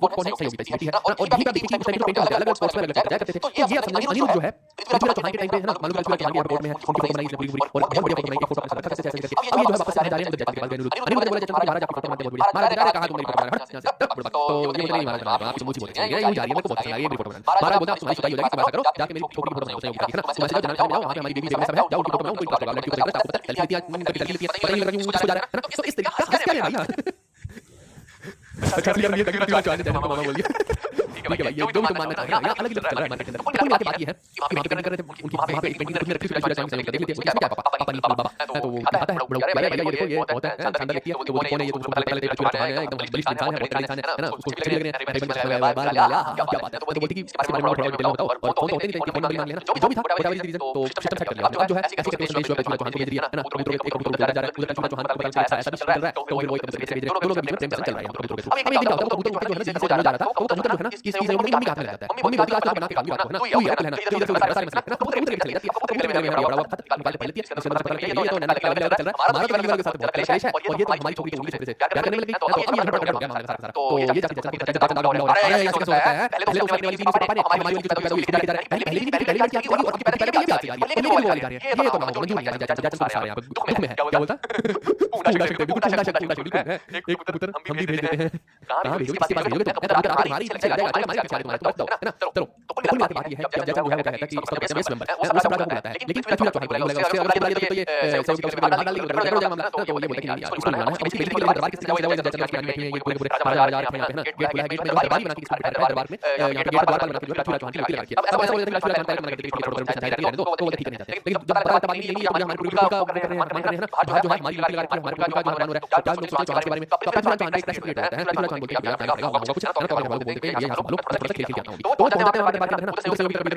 वो कौन है, सहयोगी बेटी है ना, और यही बात देखिए कि उस टाइम पे तो पेंटर होते हैं, अलग-अलग स्पोर्ट्स में अलग-अलग जाया करते थे। तो ये आप समझिए अनिरुद्ध जो है पृथ्वीराज चौहान के टाइम पे, है ना, मालूम पृथ्वीराज चौहान की रिपोर्ट में है, उनकी फोटो बनाई इसने पूरी और बहुत बढ़िया फोटो बनाई, एक फोटो अपने साथ रखा कैसे करके। अब ये जो है वापस से जा रहे हैं जयचंद के पास गए अनिरुद्ध ने बोला जयचंद महाराज आपकी फोटो बनाते बहुत बढ़िया, महाराज ने कहा तुम मेरी फोटो बना, यहाँ से बुड़बक। तो ये बोलते नहीं महाराज बना, आप समझी बोलते हैं, ये जा रही है मेरे को बहुत अच्छा लगा ये मेरी फोटो बना। महाराज बोलते आप तुम्हारी शुदाई हो जाएगी, तुम ऐसा करो जाके मेरी छोटी की फोटो बनाओ सहयोगी की, है ना, तुम ऐसे जाओ जनरल में जाओ, वहां पे हमारी बेबी बेबी सब है, जाओ उनकी फोटो बनाओ, कोई बात होगा, लड़की को देखो आपको पता है सेल्फी लेती है, कभी सेल्फी लेती है, पता नहीं लग रहा है वो जा रहा है ना। तो इस तरीके का क्या है भाई। अच्छा क्लियर ये तकरीबन चौहान ने मामा बोल दिया, ठीक है भाई, ये जो भी तुम मानना चाह रहे हो यहाँ अलग अलग चल रहा है मार्केट के अंदर। कुल मिला के बात ये है कि वहां पे कर रहे थे उनकी, वहां पे एक पेंटिंग में रखी पृथ्वीराज चौहान देख लेते हैं, इसमें क्या पापा पापा नहीं बाबा, तो वो आता है बड़ा भैया भैया ये देखो ये बहुत है शानदार लगती है, तो वो कौन है ये, तो उसको पता लगता है पृथ्वीराज चौहान है, एकदम बलिष्ठ इंसान है, बहुत तगड़ा इंसान है ना, उसको चले लग रहे हैं भाई बन बाहर निकाला क्या बात है। तो बोलती कि इसके बारे में थोड़ा डिटेल में बताओ, और फोन तो होते नहीं थे, फोन मान लेना जो भी था व्हाटएवर रीजन, तो सिस्टम सेट कर लिया। अब जो है ऐसे करके संदेश जो पृथ्वीराज चौहान को भेज दिया, है ना, कबूतर एक कबूतर जा रहा है उधर पृथ्वीराज चौहान को पता चला ऐसा भी चल रहा है, तो फिर वो एक कबूतर भेज रहे हैं, दोनों के बीच में प्रेम चल रहा है कबूतर के थ्रू। अब एक दिन क्या होता है, कबूतर उठ के जो है ना दिल्ली से जाने जा रहा था, वो कबूतर जो है ना किसी चीज मम्मी के हाथ में लग जाता है, मम्मी बोलती है आज तो बना के खाऊंगी रात को, है ना, तू ही अपना है ना, तो इधर से उधर सारे मसले, है ना, कबूतर के चली जाती है, कबूतर के मेरे बड़ा खत निकाल के पहले दिया, इससे पता लगता है ये तो नैना का लेवल चल रहा है, हमारा तो लेवल के साथ बहुत क्लेश है, और ये तो हमारी छोटी छोटी छोटे से प्यार करने में लगी, तो अब ये हट हो गया मामला सारा। तो ये जाके जैसे पता चला चंदा हो रहा है, ऐसा कैसे होता है, पहले तो उसने वाली चीज पापा ने हमारी वाली चीज लिख के जा रहा है, पहले भी पहले लड़की आती होगी और उसकी पहले भी आती आ रही है, मेरी वाली जा रही है, ये तो ना मंजूर नहीं है, जाके तो सारे यहां पे दुख में है, क्या बोलता पूरा शक्ति बिल्कुल है, एक कबूतर हम भी भेज देते हैं, कहां भेजोगे किसके पास भेजोगे, तो कबूतर आके हमारी पीछे आ जाएगा, हमारे पीछे तुम्हारे तुम बताओ, है ना। चलो तो कुल मिला के बात ये है कि अब जैसा जो है वो कहता है कि इसका कैसे बेस मेंबर है, वो सब राजा को बुलाता है, लेकिन पृथ्वीराज चौहान को बुलाएगा, उससे अगर बुला लिया तो ये सहयोगी का उसके बाद भाग डालेगा, उधर जाएगा मामला, तो ये बोलता है कि नहीं यार इसको बुलाना है। अब इसकी बेटी के लिए दरबार किसने जाओ जैसे जैसे बैठे हैं ये पूरे राजा रखे हैं यहाँ पे, है ना, गेट खुला है, गेट में जो दरबार बना के इसको बैठा है दरबार में, यहाँ पे गेट द्वार बना के जो पृथ्वीराज चौहान की लड़की लगा अब ऐसा बोलते हैं पृथ्वीराज चौहान मना के देखिए थोड़ा थोड़ा समझाई जाती है, तो बोलते ठीक नहीं जाते, लेकिन जब पता बात नहीं है हमारे पूरी का कर रहे हैं, मान रहे हैं ना, आज जो है हमारी लड़की लगा के हमारे पूरी का जो है हो रहा है, आज लोग सोचते चौहान के बारे में, तो पृथ्वीराज चौहान का प्रेशर क्रिएट होता है, पृथ्वीराज चौहान बोलते हैं यार क्या करेगा होगा कुछ, है ना, तो बोलते हैं कि ये यहाँ संभालो थोड़ा खेल खेल के आता हूं, तो पहुंच जाते हैं वहां दरबार के अंदर, है ना, उधर से कभी कभी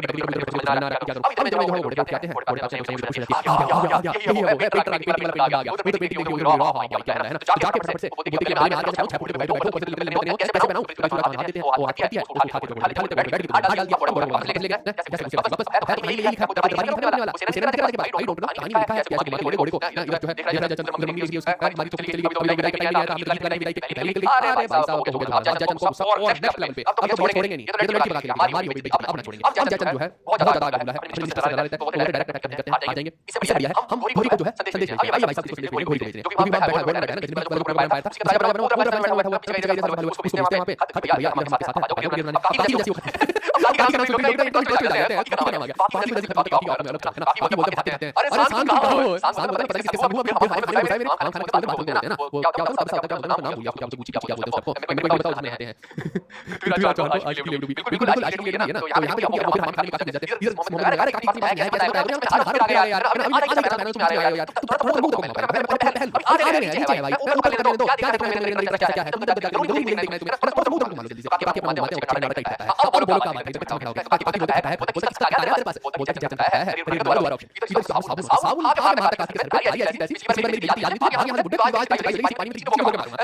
ना ना क्या करो, अब जो है घोड़े पे आते हैं, घोड़े पे से कुछ नहीं आ गया ये हो गया पेंटर वाला पेंट आ गया, मैं तो पेंटिंग देखी हां हां भाई क्या है ना, तो जाके फटाफट से बोलते कि मैं आज जाऊं 6 फुट पे बैठो बैठो कैसे कैसे बनाऊं, पृथ्वीराज चौहान हाथ देते हैं, वो हाथ आती है उसको खा के जो खाली बैठ के हाथ डाल दिया और वापस ले गया जैसे उसे वापस है, तो ये लिखा है दरबार के होने वाला उसे ने देखा के बाद आई डोंट नो कहानी लिखा है कैसे मार घोड़े को ना, इधर जो है जैसा जयचंद मंदिर में उसकी हमारी तो चली गई, तो विदाई का टाइम नहीं आया था, हमने गीत गाने विदाई के पहले निकल गई, अरे भाई साहब हो गया जयचंद को सब और नेक्स्ट लेवल पे, अब तो छोड़ेंगे नहीं, ये तो लड़की बना के हमारी हो गई, अब ना छोड़ेंगे। अब जयचंद जो है बहुत ज्यादा आगे है, अपनी तरफ से लगा लेता है, तो डायरेक्ट अटैक करते हैं, आ जाएंगे इससे बढ़िया है हम घोड़ी को जो है संदेश भेजेंगे, आइए भाई साहब इसको संदेश भेजेंगे घोड़ी को भेज रहे हैं, क्योंकि वहां बैठा घोड़ा बैठा है ना, किसी बात प्रोग्राम पाया था, उसके राजा बना पूरा बैठा हुआ पीछे जगह जैसा उसको भेजते हैं वहां पे, भैया इधर हमारे साथ है, तो गिरना काफी जैसी काफी का नाम सुन के एकदम इंटरेस्ट आ जाते हैं, काफी नाम आ गया, काफी वजह से काफी आप में अलग है ना, काफी बोलते भागते रहते हैं, अरे सांड कहां हो, सांड बोलते पता नहीं किसके समूह में भाई भाई बताया मेरे खाना खाने के बाद बोलते हैं ना, वो क्या होता है सबसे क्या नाम भूल गया, क्या गुची क्या बोलते हैं सबको, मेरे को बताओ इसमें आते हैं पृथ्वीराज चौहान आज की लेवल बिल्कुल आज की लेवल है ना, तो यहां पे अब फिर हम खाने के बाद जाते हैं, इधर मोहम्मद ने यार काफी चीज है कैसे बताया यार मैं बाहर आ गया यार, आज आज का मैंने तुम आए हो यार, तुम थोड़ा मुंह देखो मैं आज आ गए नीचे है भाई, मैं ऊपर करने दो क्या देख रहे हैं मेरे अंदर क्या है, तुम इधर जरूर लिंक देखना है तुम्हें, थोड़ा मुंह देखो मालूम जल्दी से बाकी मानते हैं कच्चा नारा टाइप है, अब बोलो क्या बात है, इधर कच्चा खड़ा हो गया बाकी बाकी बोलता है बोलता किसका आ गया तेरे पास, बोलता कि जयचंद है फिर दोबारा ऑप्शन इधर साबुन साबुन आगे मारता काट के सर पे आई ऐसी ऐसी इसी पर मेरी बेटी याद नहीं थी, आगे हमारे बुड्ढे की आवाज पानी में पानी में चिपक के मारूंगा,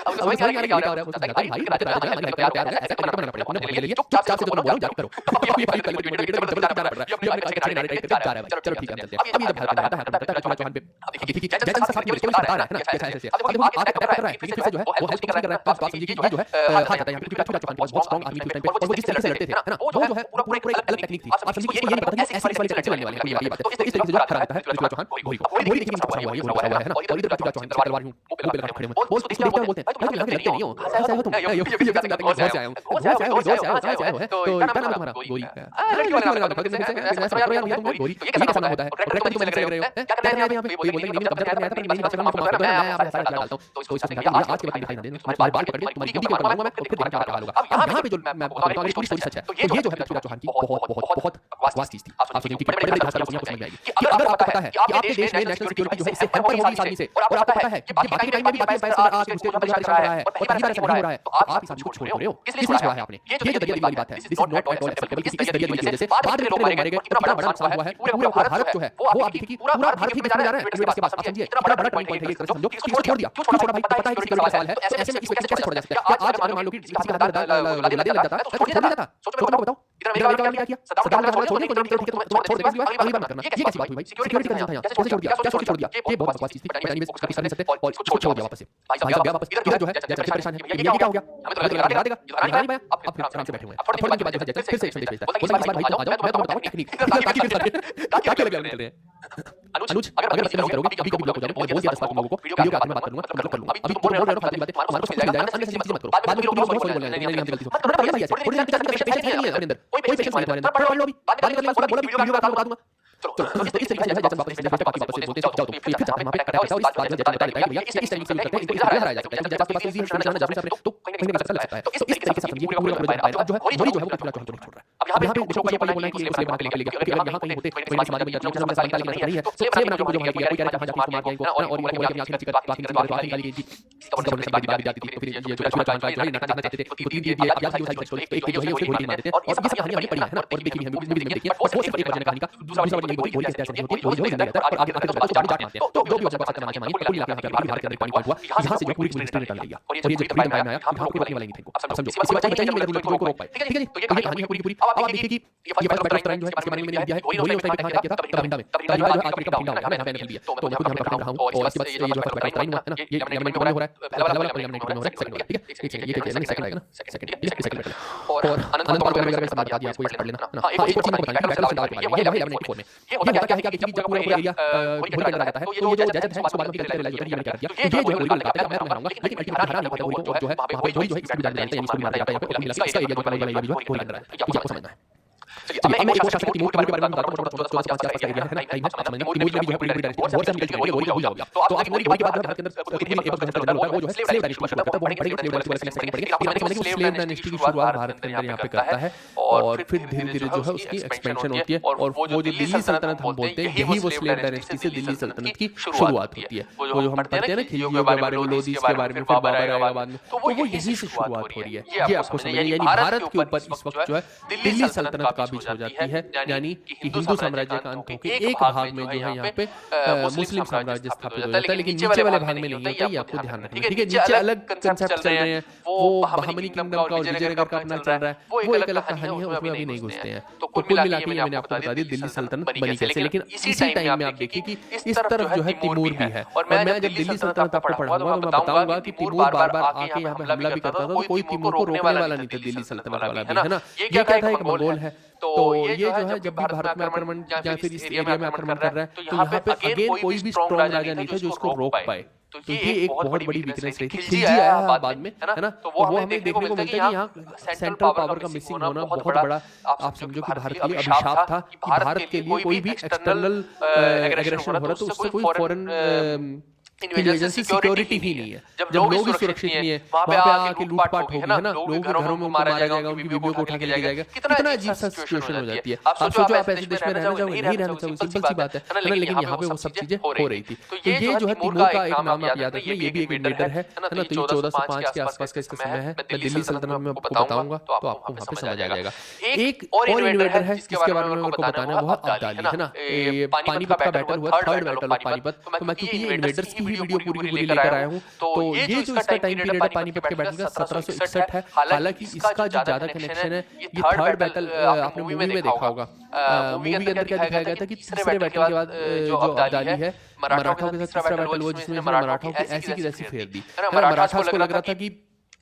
अब समझ नहीं आ रहा क्या हो रहा है, उसने कहा भाई रात रात हमारी प्यार प्यार है ऐसा करना पड़ेगा, उन्हें बोल लिया चुपचाप से जो मैं बोल रहा हूं जाके करो, अब ये भाई कल की मीटिंग में जबरदस्ती जाना पड़ रहा है, ये अपने कच्चे नारे टाइप जा रहा है, चलो ठीक है हम चलते हैं, अब ये जब भारत में आता है पृथ्वीराज चौहान पे देखिए कि जयचंद साहब की लड़की बता रहा है ना कैसा ऐसे अब देखो आगे अटैक कर रहा है, लेकिन फिर से जो है वो हेल्प कर रहा है, बात समझिए कि ये जो है हार जाता है यहाँ पे पृथ्वीराज चौहान के पास बहुत स्ट्रांग आर्मी थी टाइम पे, और वो जिस तरीके से लड़ते थे है ना, वो जो है पूरा एक अलग टेक्निक थी, आप समझिए कि इसको ये नहीं पता कि ऐसे वाले कैसे लड़ने वाले हैं, ये बात है, तो इस तरीके से जो खड़ा रहता है पृथ्वीराज चौहान घोड़ी को, घोड़ी देखिए कितना फंसा हुआ है, ये घोड़ा हुआ है ना, और इधर पृथ्वीराज चौहान तलवार यूं मुंह पे लगा के खड़े हैं, वो इसको देखते हैं बोलते हैं भाई तुम यहाँ पे लगते नहीं नहीं हो, कहाँ से आए हो तुम? ये कैसे समझाते हैं, घर से आया हूँ, घर से आए हो, घर से आए हो, कहाँ से आए हो, तो क्या नाम है तुम्हारा? गोरी। लड़की वाले नाम रखा, करो यार भैया तुम गोरी, ये कैसा नाम होता है? ट्रैक्टर तो मैंने लग रहे हो, क्या करने आए थे यहाँ पे? ये बोलते हैं कि नहीं मैं कब्जा करने आया था, पर मेरी बात माफ कर दो ना, मैं आपका सारा चला डालता हूँ। तो इसको समझा के आज के बाद दिखाई ना दे, तुम्हारे बाल पकड़ के तुम्हारी बूटी के ऊपर मारूंगा मैं, और फिर देखना क्या हाल होगा। अब यहाँ पे जो मैं आपको बताऊँ, ये पूरी स्टोरी सच है। तो ये जो है पृथ्वीराज चौहान की बहुत बकवास चीज थी। आप सोचेंगे कि बड़े इतिहास को समझ में आएगी कि अगर आपको पता है कि आपके देश में नेशनल सिक्योरिटी जो है इससे हैम्पर होगी इस आदमी से, और आपको पता है कि बाकी टाइम में भी बाकी स्पाइस आज दूसरे को परेशान कर रहा है और पहली बार ऐसा नहीं हो रहा है, तो आप इस आदमी को छोड़ रहे हो। किस लिए छोड़ा है आपने? ये जो दरिया दिली वाली बात है, this is not at all acceptable. किसी इस दरिया दिली की वजह से बाद में लोग मारे गए, इतना बड़ा नुकसान हुआ है, पूरा भारत जो है वो आप देखिए कि पूरा भारत ही बेचारा जा रहा है इस के पास। आप समझिए इतना बड़ा टर्निंग पॉइंट है, एक तरह से समझो इसको छोड़ दिया, क्यों छोड़ा भाई? पता है कि सिक्योरिटी का सवाल है, तो ऐसे में इस व्यक्ति को कैसे छोड़ा जा सकता है? क्या आज अगर मान लो कि किसी का हाथ लग जाता है तो छोड़ दिया जाता? सोचो मैं बताऊं, इधर अमेरिका वाले ने क्या किया? सद्दाम का छोड़ने को नहीं, ठीक है तुम छोड़ देंगे, अगली बार मत करना। ये कैसी बात हुई भाई? सिक्योरिटी का था यहाँ, कैसे छोड़ दिया? क्या सोच के छोड़ दिया? ये बहुत बकवास चीज थी, यानी उसका कर नहीं सकते और इसको छोड़ दिया वापस से। भाई साहब गया वापस, इधर जो है जैसे परेशान है, ये क्या हो गया? हमें तो लगा देगा, लगा नहीं पाया, अब फिर आराम से बैठे हुए हैं। थोड़ी देर के बाद जो है फिर से एक संदेश भेजता है, बोलता है इस बार भाई तुम आ जाओ, मैं तुम्हें बताऊं टेक्निक। क्या क्या लगे चल रहे हैं अनुज, अगर बच्चे करोगे कभी कभी ब्लॉक हो जाओगे, बोल दिया 10 बार तुम लोगों को, वीडियो के आखिर में बात करूंगा, तो मतलब कर लूंगा। अभी तुम बोल रहे हो फालतू बातें, हमारे को मिल जाएगा, अन्य चीजें मत करो। बाद में तुम बहुत सॉरी बोल रहे हैं, लेकिन हम गलती से मत करो भाई ऐसे। थोड़ी देर के बाद पेशेंस नहीं है अपने अंदर, कोई पेशेंस नहीं है तुम्हारे अंदर, पढ़ लो अभी, बाद में कर लेंगे, बोला वीडियो बता दूंगा। चलो तो इस तरीके से जैसे वापस बाकी वापस से बोलते जाओ तुम फिर जाओ वहां पे कटा और इस बात जैसा बता देता है भैया इस टाइम से करते हैं, इनको इधर हराया जा सकता है, जब आपके पास इजी इंस्ट्रक्शन जाने से तो कहीं ना कहीं लगता है। तो इस तरीके से समझिए पूरा बाहर अब जो है वही जो है वो पृथ्वीराज चौहान को नहीं छोड़ रहा है। अब यहाँ पे देखो ये बोलना है कि इसलिए बना के ले गया, क्योंकि अगर यहाँ कहीं होते कोई समाज में जाती है हमारे साथ नहीं है, तो से बना के जो है कोई कह रहा है कहां जाके मार के इनको और इनको बोला कि आखिर चिकन बाकी निकाली गई थी, इसका बोलने से बात जाती थी। तो फिर ये जो पृथ्वीराज चौहान का जो है नाटक चाहते थे तो तीन दिए अब याद की स्टोरी एक जो है उसको गोली मार देते हैं, और ये सब कहानी हमने पढ़ी है ना, और देखी है मूवी में देखी है, वो सिर्फ एक वर्जन कहानी का, दूसरा वर्जन नहीं गोली कैसे ऐसे नहीं होती, गोली जिंदा रहता है और आगे आगे तो जाट मारते हैं। तो जो भी वजह बात करना चाहिए कुल मिलाकर यहाँ पे भारत के अंदर पॉइंट हुआ, यहाँ से जो पूरी हिस्ट्री निकल गई और ये जो फ्रीडम टाइम आया यहाँ कोई रोकने वाला नहीं थे। अब समझो इसी वजह से मेरे रूल को रोक पाए, ठीक है जी। तो ये कहानी है पूरी। अब आप देखिए कि ये फर्स्ट बैटल टाइम जो है इसके बारे में मैंने दिया है, वही होता है कहां क्या था तबिंडा में, तबिंडा जो है आज का तबिंडा है, मैंने दिया तो मैं खुद यहाँ पे रहा हूं। और इसके बाद ये जो फर्स्ट बैटल टाइम हुआ है ना, ये एलिमेंट हो रहा है, पहला वाला एलिमेंट हो रहा है, सेकंड वाला, ठीक है ये क्या सेकंड आएगा ना, सेकंड ये सेकंड बैटल। और अनंत पाल वगैरह का बात दिया आपको, ये पढ़ लेना ना। हां एक और चीज बताइए बैटल से डाल के ये है 1194 में ये होता क्या है कि जब पूरा एरिया होली के अंदर आता है तो ये जो जज है उसको बाद में क्या रियलाइज होता है, ये मैंने क्या किया, ये जो है होली को लगाता है, मैं तुम्हें हराऊंगा लेकिन अल्टीमेटली हरा नहीं पाता होली को, जो है वहां पे होली जो है इसको भी जान जाता है, इसको भी मार जाता है, यहाँ पे मिला इसका एरिया जो है वाला एरिया जो है होली के अंदर है, ये आपको समझना है। अब मैं एक और शासक तिमूर के बारे में बताता हूं, 1405 के आसपास का एरिया है ना, टाइम है समझना। तिमूर में भी जो है पूरी डायनेस्टी बहुत से निकल चुकी है, होली का भूल जाओगे। तो आप होली के बाद भारत के अंदर कुतुब एक बहस का जनरल होता है, वो जो है स्लेव डायनेस्टी की शुरुआत करता है, वो पढ़ेंगे स्लेव डायनेस्टी वाले सेकंड पढ़ेंगे, लेकिन समझने को स्लेव डायनेस्टी की शुरुआत भारत के अंदर यहाँ पे करता है और फिर धीरे-धीरे जो है उसकी एक्सपेंशन होती है और वो जो दिल्ली सल्तनत हम बोलते हैं यही वो स्लेव डायनेस्टी से दिल्ली सल्तनत की शुरुआत होती है। वो जो हम पढ़ते हैं ना खिलजियों के बारे में, लोदीज के बारे में, फिर बाबर आएगा बाद में, तो वो यहीं से शुरुआत हो रही है। ये आपको समझिए, यानी भारत के ऊपर इस वक्त जो है दिल्ली सल्तनत काबिज हो जाती है, यानी कि हिंदू साम्राज्य का अंत होकर एक भाग में जो है यहाँ पे मुस्लिम साम्राज्य स्थापित हो जाता है, लेकिन नीचे वाले भाग में नहीं होता, ये आपको ध्यान रखना है, ठीक है। नीचे अलग कंसेप्ट चल रहे हैं, वो बहमनी किंगडम का और विजयनगर का अपना चल रहा है, वो एक अलग कहानी है, उसमें अभी नहीं घुसते हैं। तो कुल मिला के मैंने आपको बता दी दिल्ली सल्तनत बनी कैसे, लेकिन इसी टाइम में आप देखिए कि इस तरफ जो है तिमूर भी है, और मैं जब दिल्ली सल्तनत आपको पढ़ाऊंगा तो मैं बताऊंगा कि तिमूर बार बार आके यहाँ पे हमला भी करता था, तो कोई तिमूर को रोकने वाला नहीं था, दिल्ली सल्तनत वाला भी है ना। ये क्या था, एक मंगोल है, तो ये जो है जब भी भारत में आक्रमण या फिर इस एरिया में आक्रमण कर रहा है तो यहाँ पे अगेन कोई भी स्ट्रॉन्ग राजा नहीं था जो इसको रोक पाए। तो ये एक बहुत बड़ी वीकनेस रही थी। खिलजी आया बाद में, है ना, तो वो हमें देखने को मिलता है कि यहाँ सेंट्रल पावर का मिसिंग होना बहुत बड़ा, आप समझो कि भारत के लिए अभिशाप था कि भारत के लिए कोई भी एक्सटर्नल एग्रेशन हो रहा तो उससे कोई फॉरेन इन्वेजन सिक्योरिटी ही नहीं है। जब लोग ही सुरक्षित नहीं है, वहां पे आके लूटपाट होगी, है ना, लोगों के घरों में मारा जाएगा, उनकी बीवियों को उठा के ले जाएगा, कितना अजीब सा सिचुएशन हो जाती है। आप सोचो आप ऐसे देश में रहना चाहोगे, नहीं रहना चाहोगे, सिंपल सी बात है ना, लेकिन यहाँ पे वो सब चीजें हो रही थी। तो ये जो है तिमूर का एक नाम आप याद रखिए, ये भी एक लीडर है ना, तो ये 1405 के आसपास का इसका समय है। मैं दिल्ली सल्तनत में आपको बताऊंगा तो आपको वहां पे समझ आ जाएगा। एक और इन्वेडर है जिसके बारे में मेरे को बताना है, वो है अब्दाली, है ना। पानीपत का बैटल हुआ, थर्ड बैटल ऑफ पानीपत, तो मैं क्योंकि ये इन्वेडर्स की ही वीडियो पूरी लेकर आया हूं, तो ये जो इसका टाइम पीरियड है पानीपत के बैटल का 1761 है। हालांकि इसका जो ज्यादा कनेक्शन है, ये थर्ड बैटल आपने मूवी में देखा होगा। मूवी के अंदर क्या दिखाया गया था कि तीसरे बैटल के बाद जो अब्दाली है मराठाओं के साथ तीसरा बैटल हुआ जिसमें मराठाओं की ऐसी की तैसी फेर दी। मराठास को लग रहा था कि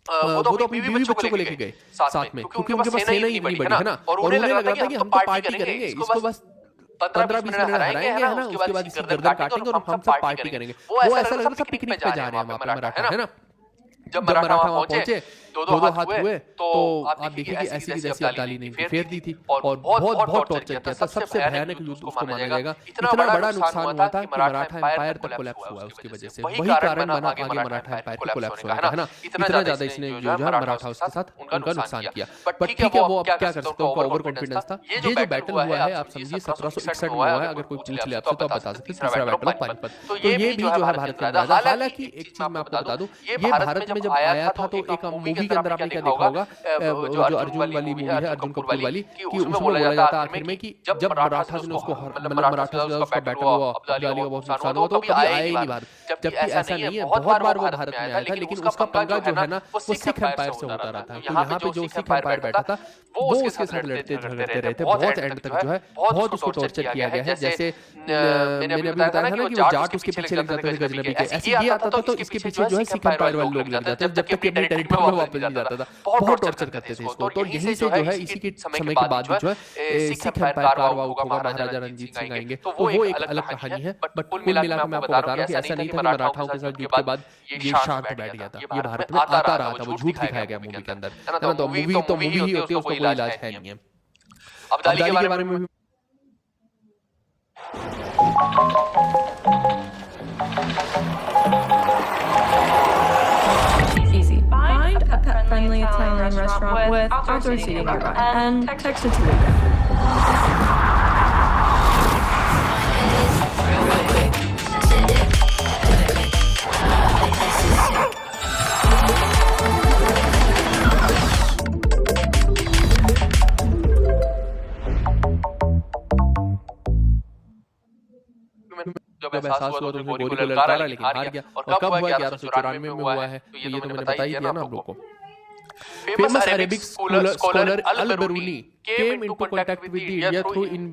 वो तो अपनी बीवी बच्चों को लेके गए साथ में, क्योंकि उनके पास सेना ही बड़ी है ना, और उन्हें लग रहा था कि हम तो पार्टी करेंगे, इसको बस 15-20 मिनट हराएंगे, है ना, उसके बाद इसकी गर्दन काटेंगे और हम सब पार्टी करेंगे। वो ऐसा लग रहा था पिकनिक पे जा रहे हैं वहां पे मराठा, है ना। जब मराठा वहां पहुंचे दो हाथ हुए तो आप देखिए कि ऐसी की जैसी अब्दाली ने फेर दी थी और बहुत बहुत टॉर्चर किया था। सबसे भयानक युद्ध उसको माना जाएगा। इतना बड़ा नुकसान हुआ था कि मराठा एम्पायर तक कोलैप्स हुआ उसकी वजह से। वही कारण बना आगे मराठा एम्पायर के कोलैप्स होने का, है ना। इतना ज्यादा इसने जो है मराठा उसके साथ उनका नुकसान किया। बट ठीक है, वो अब क्या कर सकते हैं, उनका ओवर कॉन्फिडेंस था। ये जो बैटल हुआ है आप समझिए 1761 में हुआ है। अगर कोई पूछ ले आपसे तो आप बता सकते हैं तीसरा बैटल ऑफ पानीपत। तो ये भी जो है भारत के अंदर। हालांकि एक चीज मैं आपको बता दूं, ये भारत में जब आया था तो एक मूवी के अंदर आपने क्या देखा होगा, जो अर्जुन वाली मूवी है, अर्जुन कपूर वाली, कि उसमें बोला जाता है आखिर में कि जब मराठा ने उसको मतलब मराठा से उसका बैटल हुआ, अब्दाली का बहुत नुकसान हुआ, तो कभी आया ही नहीं भारत। जबकि ऐसा नहीं है, बहुत बार वो भारत में आया था, लेकिन उसका पंगा जो है ना वो सिख एम्पायर से होता रहा था। तो यहाँ पे जो सिख एम्पायर बैठा था वो उसके साथ लड़ते झगड़ते रहे थे बहुत एंड तक, जो है बहुत उसको टॉर्चर किया गया है। जैसे मैंने अभी बताया था ना कि वो जाट उसके पीछे लग जाते थे गजनबी के, ऐसे ये आता था तो इसके पीछे जो है सिख एम्पायर वाले लोग लग जाते थे जब तक कि अपनी टेरिटरी में वापस नहीं जाता था। बहुत टॉर्चर करते थे इसको। तो यहीं से जो है इसी के समय के बाद जो है सिख एम्पायर कारवा होगा, महाराजा रणजीत सिंह आएंगे, तो वो एक अलग कहानी है। बट कुल मिला के मैं आपको बता रहा हूँ कि ऐसा नहीं था कि मराठाओं के साथ युद्ध के बाद ये शांत बैठ गया था। ये भारत में आता रहा था, वो झूठ दिखाया गया मूवी के अंदर, है ना। तो मूवी ही होती है, उसका कोई इलाज है नहीं है। अब्दाली के बारे में Easy. Find a pet-friendly Italian restaurant with outdoor seating nearby and text it to Luca. जब एहसास हुआ तो उसने गोली को ललकारा लेकिन हार गया। और कब हुआ? 1194 में हुआ है। तो ये तो मैंने बता ही दिया ना आप लोग को। Famous Arabic scholar Al-Biruni came into contact with India through in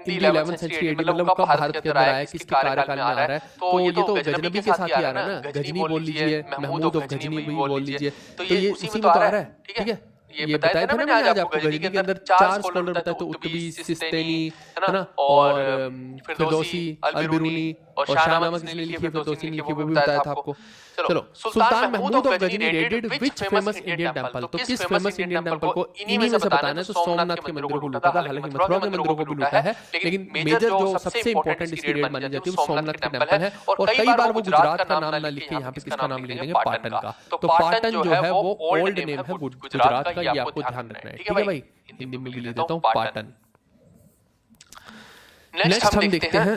the 11th century AD। मतलब कब भारत के अंदर आया, किसके कार्यकाल में आ रहा है? तो ये तो गजनबी के साथ ही आ रहा है ना। गजनी बोल लीजिए, महमूद ऑफ गजनी भी बोल लीजिए, तो ये इसी में तो आ रहा है। ठीक है, ये बताया था ना मैंने आज आपको। गजनी के अंदर 4 स्कॉलर बताए, तो उत्तबी, सिस्तानी, है ना, और फिरदौसी, अल-बिरूनी, और शाहनामा किसने लिखी है, फिरदौसी ने लिखी, वो भी बताया था आपको। चलो, sultan Mahmud of Ghazni raided which famous Indian temple. तो किस फेमस इंडियन टेंपल को इन्हीं में से बताना है। तो सोमनाथ के मंदिरों को लूटा था, हालांकि मथुरा के मंदिरों को भी लूटा है, लेकिन मेजर जो सबसे इंपॉर्टेंट इसकी रेड मानी जाती है वो सोमनाथ का टेंपल है। और कई बार वो गुजरात का नाम ना लिखे, यहाँ पे किसका नाम लिख देंगे, पाटन का। तो पाटन जो है वो ओल्ड नेम है गुजरात का, ये आपको ध्यान रखना है। ठीक है भाई, हिंदी में भी लिख देता हूँ पाटन। नेक्स्ट हम देखते हैं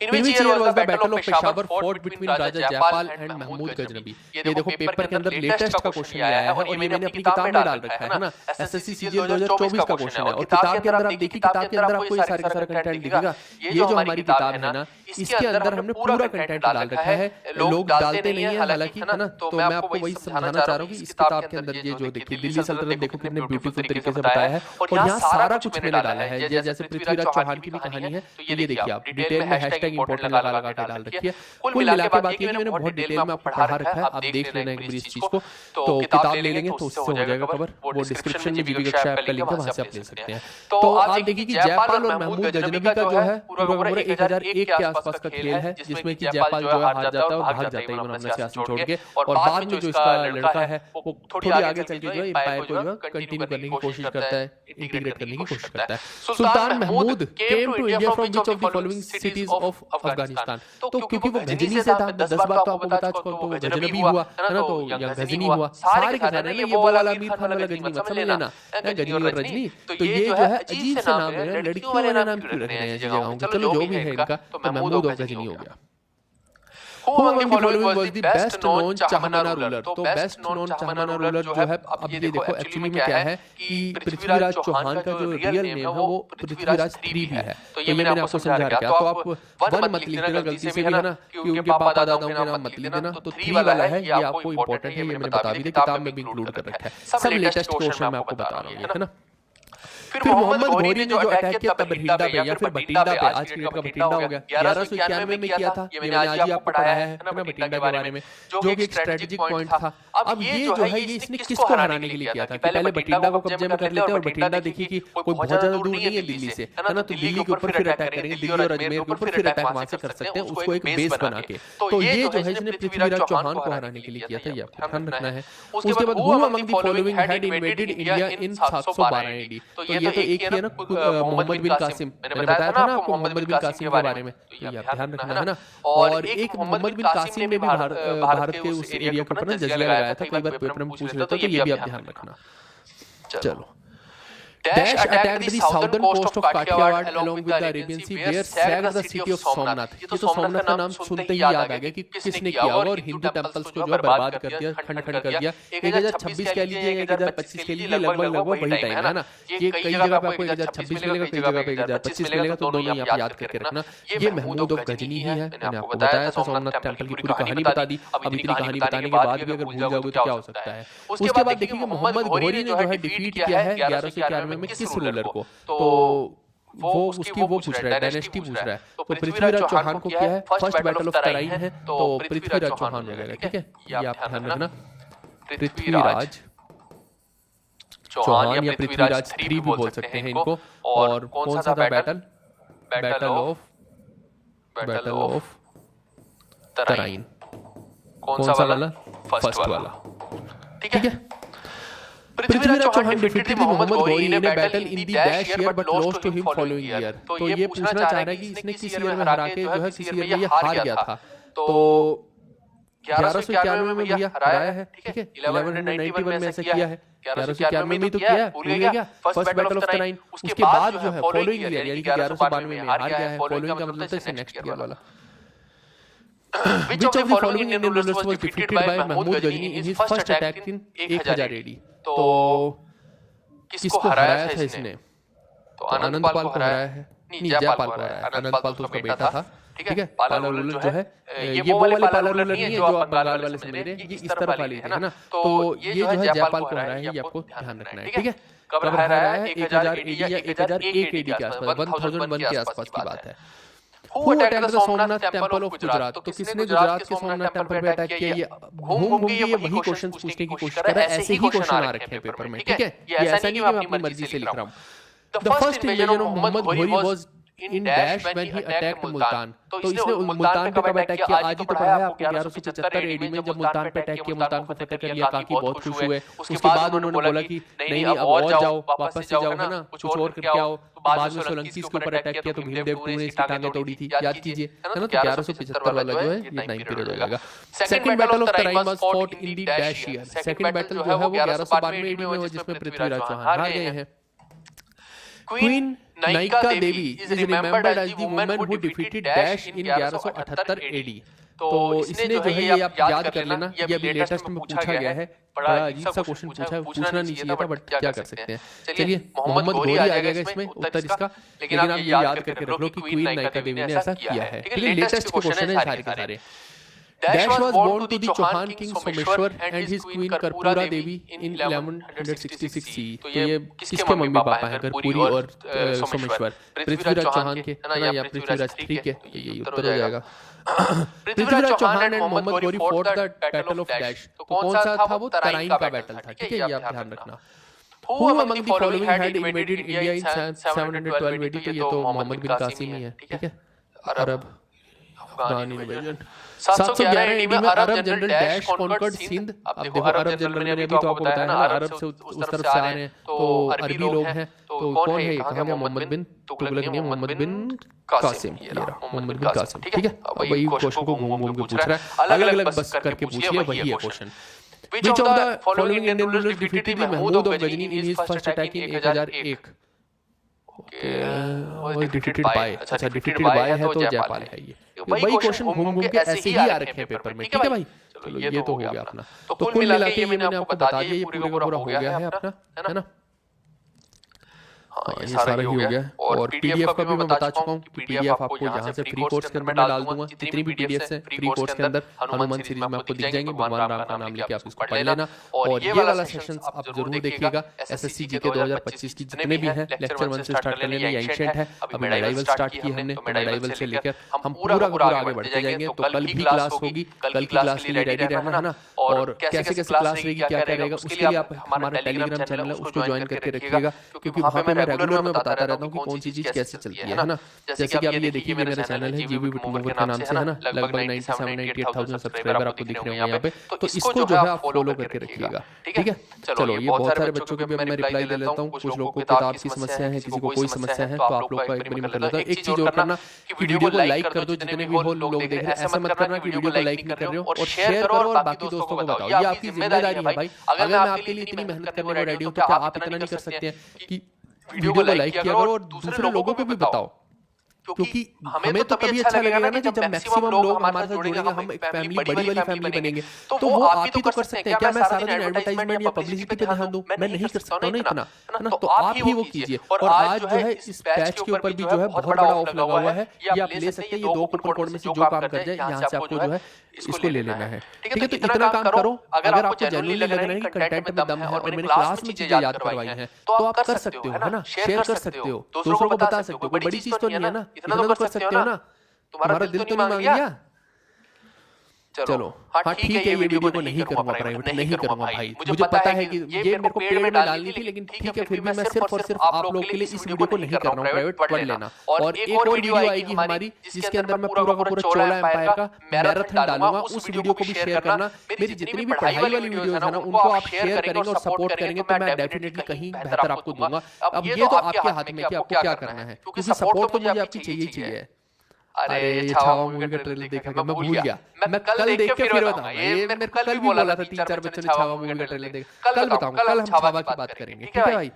In which year was the Battle of Peshawar fought between Raja Jaipal and Mahmud Ghaznavi। ये देखो पेपर के अंदर लेटेस्ट का क्वेश्चन आया है और ये मैंने अपनी किताब में डाल रखा है ना। एसएससी सीजीएल 2024 का क्वेश्चन है और किताब के अंदर आप देखिए, किताब के अंदर आपको ये सारे का सारा कंटेंट दिखेगा। ये जो हमारी किताब है ना, इसके अंदर हमने पूरा कंटेंट डाल रखा है। लोग डालते नहीं है हालांकि, है ना। तो मैं आपको वही समझाना चाह रहा हूँ कि इस किताब के अंदर ये जो देखिए दिल्ली सल्तनत देखो कितने ब्यूटीफुल तरीके से बताया है और यहाँ सारा कुछ मैंने डाला है। जैसे पृथ्वीराज चौहान की भी कहानी है, तो ये देखिए आप डिटेल में हैशटैग इंपोर्टेंट लगा लगा के डाल रखी है। कुल मिला के बात ये मैंने बहुत डिटेल में आपको पढ़ा रखा है, आप देख लेना एक बार इस चीज को। तो किताब ले लेंगे तो उससे हो जाएगा कवर। वो डिस्क्रिप्शन में विवेक कक्षा ऐप का लिंक है, वहां से आप ले सकते हैं। तो आप देखिए कि जयपाल और महमूद गजनबी का जो है पूरा पूरा 1001 के आसपास का खेल है, जिसमें कि जयपाल जो है हार जाता है और भाग जाता है इमरान सियासत छोड़ के। और बाद में जो इसका लड़का है वो थोड़ी आगे चल के जो है एम्पायर को जो है कंटिन्यू करने की कोशिश करता है, इंटीग्रेट करने की कोशिश करता है। Sultan Mahmud came to India from which of the following cities of Afghanistan. तो क्योंकि वो गजनी से था, 10 बार तो आपको बता चुका, तो गजनबी हुआ, है ना, तो या गजनी हुआ, सारे के सारे ये वो वाला अमीर खान वाला गजनी मत समझ लेना, गजनी और रजनी। तो ये जो है अजीब से नाम है, लड़कियों वाले नाम क्यों रख रहे हैं जगहों के। चलो जो भी है इनका, तो महमूद और गजनी हो गया। Who among the following was the best known Chahamana ruler. तो बेस्ट नोन चाहमाना रूलर जो है, अब ये देखो एक्चुअली में क्या है कि पृथ्वीराज चौहान का जो रियल नेम है वो पृथ्वीराज III भी है। तो ये मैंने आपको समझा रखा। तो आप 1 मत लिख देना गलती से भी, है ना, कि उनके पापा दादाओं के नाम मत लिख देना। तो 3 वाला है, ये आपको इंपॉर्टेंट है, ये मैंने बता भी दिया, किताब में भी इंक्लूड कर रखा है। सब लेटेस्ट क्वेश्चन मैं आपको बता रहा हूँ, है ना। फिर मोहम्मद घोरी ने जो अटैक किया तब बठिंडा पे या फिर बठिंडा पे, आज की डेट का बठिंडा हो गया, 1191 में किया था। ये मैंने आज ही आपको पढ़ाया है ना बठिंडा के बारे में, जो कि एक स्ट्रेटेजिक पॉइंट था। अब ये जो है ये इसने किसको हराने के लिए किया था कि पहले बठिंडा को कब्जे में कर लेते हैं और बठिंडा देखिए कि कोई बहुत ज्यादा दूर नहीं है दिल्ली से, है ना, तो दिल्ली के ऊपर फिर अटैक करेंगे, दिल्ली और अजमेर के ऊपर फिर अटैक वहां से कर सकते हैं, उसको एक बेस बना के। तो ये जो है इसने पृथ्वीराज चौहान को हराने के लिए किया था, ये आपको ध्यान रखना है। उसके बाद who among the following had invaded India in 712 AD, तो ये तो एक ही है ना मोहम्मद बिन कासिम, मैंने बताया था ना आपको मोहम्मद बिन कासिम के बारे में, तो ये आप ध्यान रखना है ना। और एक मोहम्मद बिन कासिम ने भी भारत के उस एरिया के ऊपर ना जजिया लगाया था, कई बार पेपर में पूछ लेता, तो ये भी आप ध्यान रखना। चलो, Dash attacked the southern coast of Kathiawad along with the Arabian Sea, where sacked the city of Somnath। ये तो सोमनाथ का नाम सुनते ही याद आ गया कि किसने किया होगा, और हिंदू टेंपल्स को जो है बर्बाद कर दिया, खंड खंड कर दिया। 1026 कह लीजिए, 1025 कह लीजिए, लगभग वही टाइम है ना। ये कई जगह पे आपको 1026 मिलेगा, कई जगह पे 1025 मिलेगा, तो दोनों ही आप याद करके रखना। ये महमूद ऑफ गजनी ही है, मैंने आपको बताया था, सोमनाथ टेंपल की पूरी कहानी बता दी। अब इतनी कहानी बताने के बाद भी अगर भूल जाओगे तो क्या हो सकता है। उसके बाद देखिए मोहम्मद घोरी ने जो है डिफीट किया है 1191 में किस रूलर को, तो वो उसकी वो पूछ रहा है, डायनेस्टी पूछ रहा है। तो पृथ्वीराज चौहान को क्या है, फर्स्ट बैटल ऑफ तराइन है, तो पृथ्वीराज चौहान हो जाएगा, ठीक है, ये आप ध्यान रखना। पृथ्वीराज चौहान या पृथ्वीराज 3 भी बोल सकते हैं इनको। और कौन सा था बैटल, बैटल ऑफ तराइन, कौन सा वाला, फर्स्ट वाला, ठीक है। Prithviraj Chauhan defeated Mohammad Ghori in a battle in the dash year but lost to him following year. तो ये पूछना चाह रहा है कि इसने किस ईयर में हरा के जो है किस ईयर में ये हार गया था, तो 1191 में भैया हराया है, ठीक है। 1191 में ऐसा किया है, 1191 में ही तो किया है, भूल गया, फर्स्ट बैटल ऑफ तराइन। उसके बाद जो है फॉलोइंग ईयर यानी कि 1192 में हार गया है। फॉलोइंग का मतलब है नेक्स्ट ईयर वाला। Which of the following Indian rulers was defeated by Mahmud Ghazni in his first attack in 1000 AD? तो किसको हराया था इसने, तो आनंदपाल को हराया है, नहीं जयपाल को हराया है। आनंदपाल तो उसका बेटा था, ठीक है। पाला रूलर जो है ये वो वाले पाला रूलर नहीं है जो आप बंगाल वाले समझ रहे हैं, ये इस तरफ वाली है ना। तो ये जो है जयपाल को हराया है, ये आपको ध्यान रखना है, ठीक है। कब हराया है, 1000 AD या 1001 AD के आसपास, 1001 के आसपास की बात है। Who attacked the Somnath temple of Gujarat, तो किसने गुजरात के सोमनाथ टेंपल पे अटैक किया। ये घूम घूम के ये वही क्वेश्चन पूछने की कोशिश कर रहा है, ऐसे ही क्वेश्चन आ रखे हैं पेपर में, ठीक है। ये ऐसा नहीं कि मैं अपनी मर्जी से लिख रहा हूं। The first invasion of Mohammad Ghori was in dash when he attacked Multan. तो इसने मुल्तान पे कब अटैक किया, आज ही तो पढ़ा है आपको 1175 एडी में, जब मुल्तान पे अटैक किया, मुल्तान को फतेह कर लिया, काकी बहुत खुश हुए। उसके बाद उन्होंने बोला कि नहीं अब और जाओ, वापस से जाओ, है ना, कुछ और करके आओ। बाद में सोलंकी के ऊपर अटैक किया तो भीमदेव टू ने इसकी टांगें तोड़ी थी, याद कीजिए, है ना। तो 1175 वाला जो है ये टाइम पीरियड हो जाएगा। Second battle of Tarain was fought in the dash year. Second battle जो है वो 1192 एडी में हुआ, जिसमें पृथ्वीराज चौहान हार गए हैं। Queen Nayika Devi is remembered as the woman who defeated dash in 1178 AD. तो इसने जो है ये आप याद कर लेना, ये अभी लेटेस्ट में पूछा गया है, बड़ा अजीब सा क्वेश्चन पूछा है, पूछना नहीं चाहिए था, बट क्या कर सकते हैं। चलिए मोहम्मद घोरी आ जाएगा इसमें उत्तर इसका, लेकिन आप ये याद करके रख लो कि क्वीन नायिका देवी ने ऐसा किया है, ठीक है। लेटेस्ट के क्वेश्चन है सारे के सारे। Dash was born to the Chauhan king Someshwar and his queen Karpura Devi in 1166 CE। तो ये किसके मम्मी पापा हैं, कर्पूरी और सोमेश्वर, पृथ्वीराज चौहान के, है ना, या पृथ्वीराज 3 के, यही उत्तर हो जाएगा। Prithviraj Chauhan and Mohammad Ghori fought the battle of dash. तो कौन सा था वो, तराइन का बैटल था, ठीक है, ये आप ध्यान रखना। Who among the following had invaded India in 712 AD? तो ये तो मोहम्मद बिन कासिम ही है, ठीक है। अरब अफगान इन्वेजन 711 एडी में अरब जनरल डैश कॉन्कर्ड सिंध। अब देखो अरब जनरल मैंने अभी तो आपको बताया ना, अरब से उस तरफ से आ रहे हैं, तो अरबी लोग हैं। तो कौन है, कहां गया, मोहम्मद बिन तुगलक नहीं, मोहम्मद बिन कासिम, ये रहा मोहम्मद बिन कासिम, ठीक है। अब वही क्वेश्चन को घूम घूम के पूछ रहा है, अलग अलग बस करके पूछ लिया, वही है question. Which of the following Indian rulers defeated the Mahmud of Ghazni in his first attack in 1001? Okay, defeated by, अच्छा डिफीटेड बाय है तो जयपाल है। ये वही क्वेश्चन घूम घूम के ऐसे ही आ रखे हैं पेपर में, ठीक है भाई। चलो ये तो हो गया अपना। तो कुल मिला के ये मैंने आपको बता दिया, ये पूरा पूरा हो गया है अपना, है ना। हाँ ये सारा ही हो गया। और पीडीएफ का भी मैं बता चुका हूँ कि पीडीएफ आपको यहाँ से फ्री कोर्स के अंदर मैं डाल दूंगा। जितनी भी पीडीएफ है फ्री कोर्स के अंदर हनुमान सीरीज में आपको दिख जाएंगे। भगवान राम का नाम लेके आप इसको पढ़ लेना। और ये वाला सेशन आप जरूर देखिएगा। एसएससी जीके 2025 की जितने भी हैं लेक्चर 1 से स्टार्ट कर लेना। ये एंशिएंट है, अभी मेडाइवल स्टार्ट की हमने, तो मेडाइवल से लेकर हम पूरा का पूरा आगे बढ़ते जाएंगे। तो कल भी क्लास होगी, कल की क्लास के लिए रेडी रहना है ना। और कैसे कैसे क्लास रहेगी, क्या क्या रहेगा, उसके लिए आप हमारा टेलीग्राम चैनल है उसको ज्वाइन करके रखिएगा, क्योंकि वहाँ पे मैं रेगुलर में बताता रहता हूँ कि कौन सी चीज कैसे चलती है ना। जैसे कि आप ये देखिए मेरा चैनल है जीवी बिटमूवर के नाम से है ना, लगभग 97-98,000 सब्सक्राइबर आपको दिख रहे होंगे यहाँ पे। तो इसको जो है आप फॉलो करके रखिएगा, ठीक है। चलो, ये बहुत सारे बच्चों के भी मैं रिप्लाई दे लेता हूँ। कुछ लोगों को किताब की समस्या है, किसी को कोई समस्या है, तो आप लोग का एक बार मैं कर लेता हूँ। एक चीज और करना कि वीडियो को लाइक कर दो, जितने भी हो लोग देख रहे हैं। ऐसा मत करना कि वीडियो को लाइक नहीं कर रहे हो और शेयर करो और बाकी दोस्तों को बताओ। ये आपकी जिम्मेदारी है भाई। अगर मैं आपके लिए इतनी मेहनत करने को रेडी हूँ, तो क्या आप इतना नहीं कर सकते हैं कि वीडियो को लाइक किया करो और दूसरे लोगों को भी बताओ। क्योंकि हमें तो तभी अच्छा लगेगा ना कि जब मैक्सिमम लोग हमारे साथ जुड़ेंगे, हम एक फैमिली, बड़ी वाली फैमिली बनेंगे। तो वो आप ही तो कर सकते हैं। क्या मैं सारा दिन एडवर्टाइजमेंट या पब्लिसिटी पे ध्यान दूं? मैं नहीं कर सकता ना इतना, है ना। तो आप ही वो कीजिए। और आज जो है इस बैच के ऊपर भी जो है बहुत बड़ा ऑफ लगा हुआ है, ये आप ले सकते हैं। ये 2 कूपन कोड में से जो काम कर जाए, यहाँ से आपको जो है इसको ले लेना है, ठीक है। तो इतना काम करो। अगर आपको जेन्युइनली लग रहा है कि कंटेंट में दम है और मैंने क्लास में चीजें याद करवाई हैं, तो आप कर सकते हो, है ना। शेयर कर सकते हो, दूसरों को बता सकते हो। कोई बड़ी चीज तो नहीं है ना, इतना तो कर सकते हो ना। तुम्हारा दिल तो नहीं मांग लिया? चलो हाँ ठीक है, ये वीडियो को नहीं करूंगा प्राइवेट, नहीं करूंगा भाई। मुझे पता है कि ये मेरे को पेड में डालनी थी, लेकिन ठीक है, फिर भी मैं सिर्फ और सिर्फ आप लोगों के लिए इस वीडियो को नहीं कर रहा हूँ प्राइवेट, पढ़ लेना। और एक और वीडियो आएगी हमारी, जिसके अंदर मैं पूरा का पूरा चोला एम्पायर का मैराथन डालूंगा। उस वीडियो को भी शेयर करना। मेरी जितनी भी पढ़ाई वाली वीडियोस है ना, उनको आप शेयर करेंगे और सपोर्ट करेंगे, तो मैं डेफिनेटली कहीं बेहतर आपको दूंगा। अब ये तो आपके हाथ में कि आपको क्या करना है, क्योंकि सपोर्ट तो मुझे आपकी चाहिए ही चाहिए। अरे छावा मूवी का ट्रेलर देखा क्या? मैं भूल गया। मैं कल देख के फिर बताऊंगा। ये मेरे को कल भी बोला था 3-4 बच्चों ने छावा मूवी का ट्रेलर देखा। कल बताऊंगा, कल हम छावा की बात करेंगे, ठीक है भाई।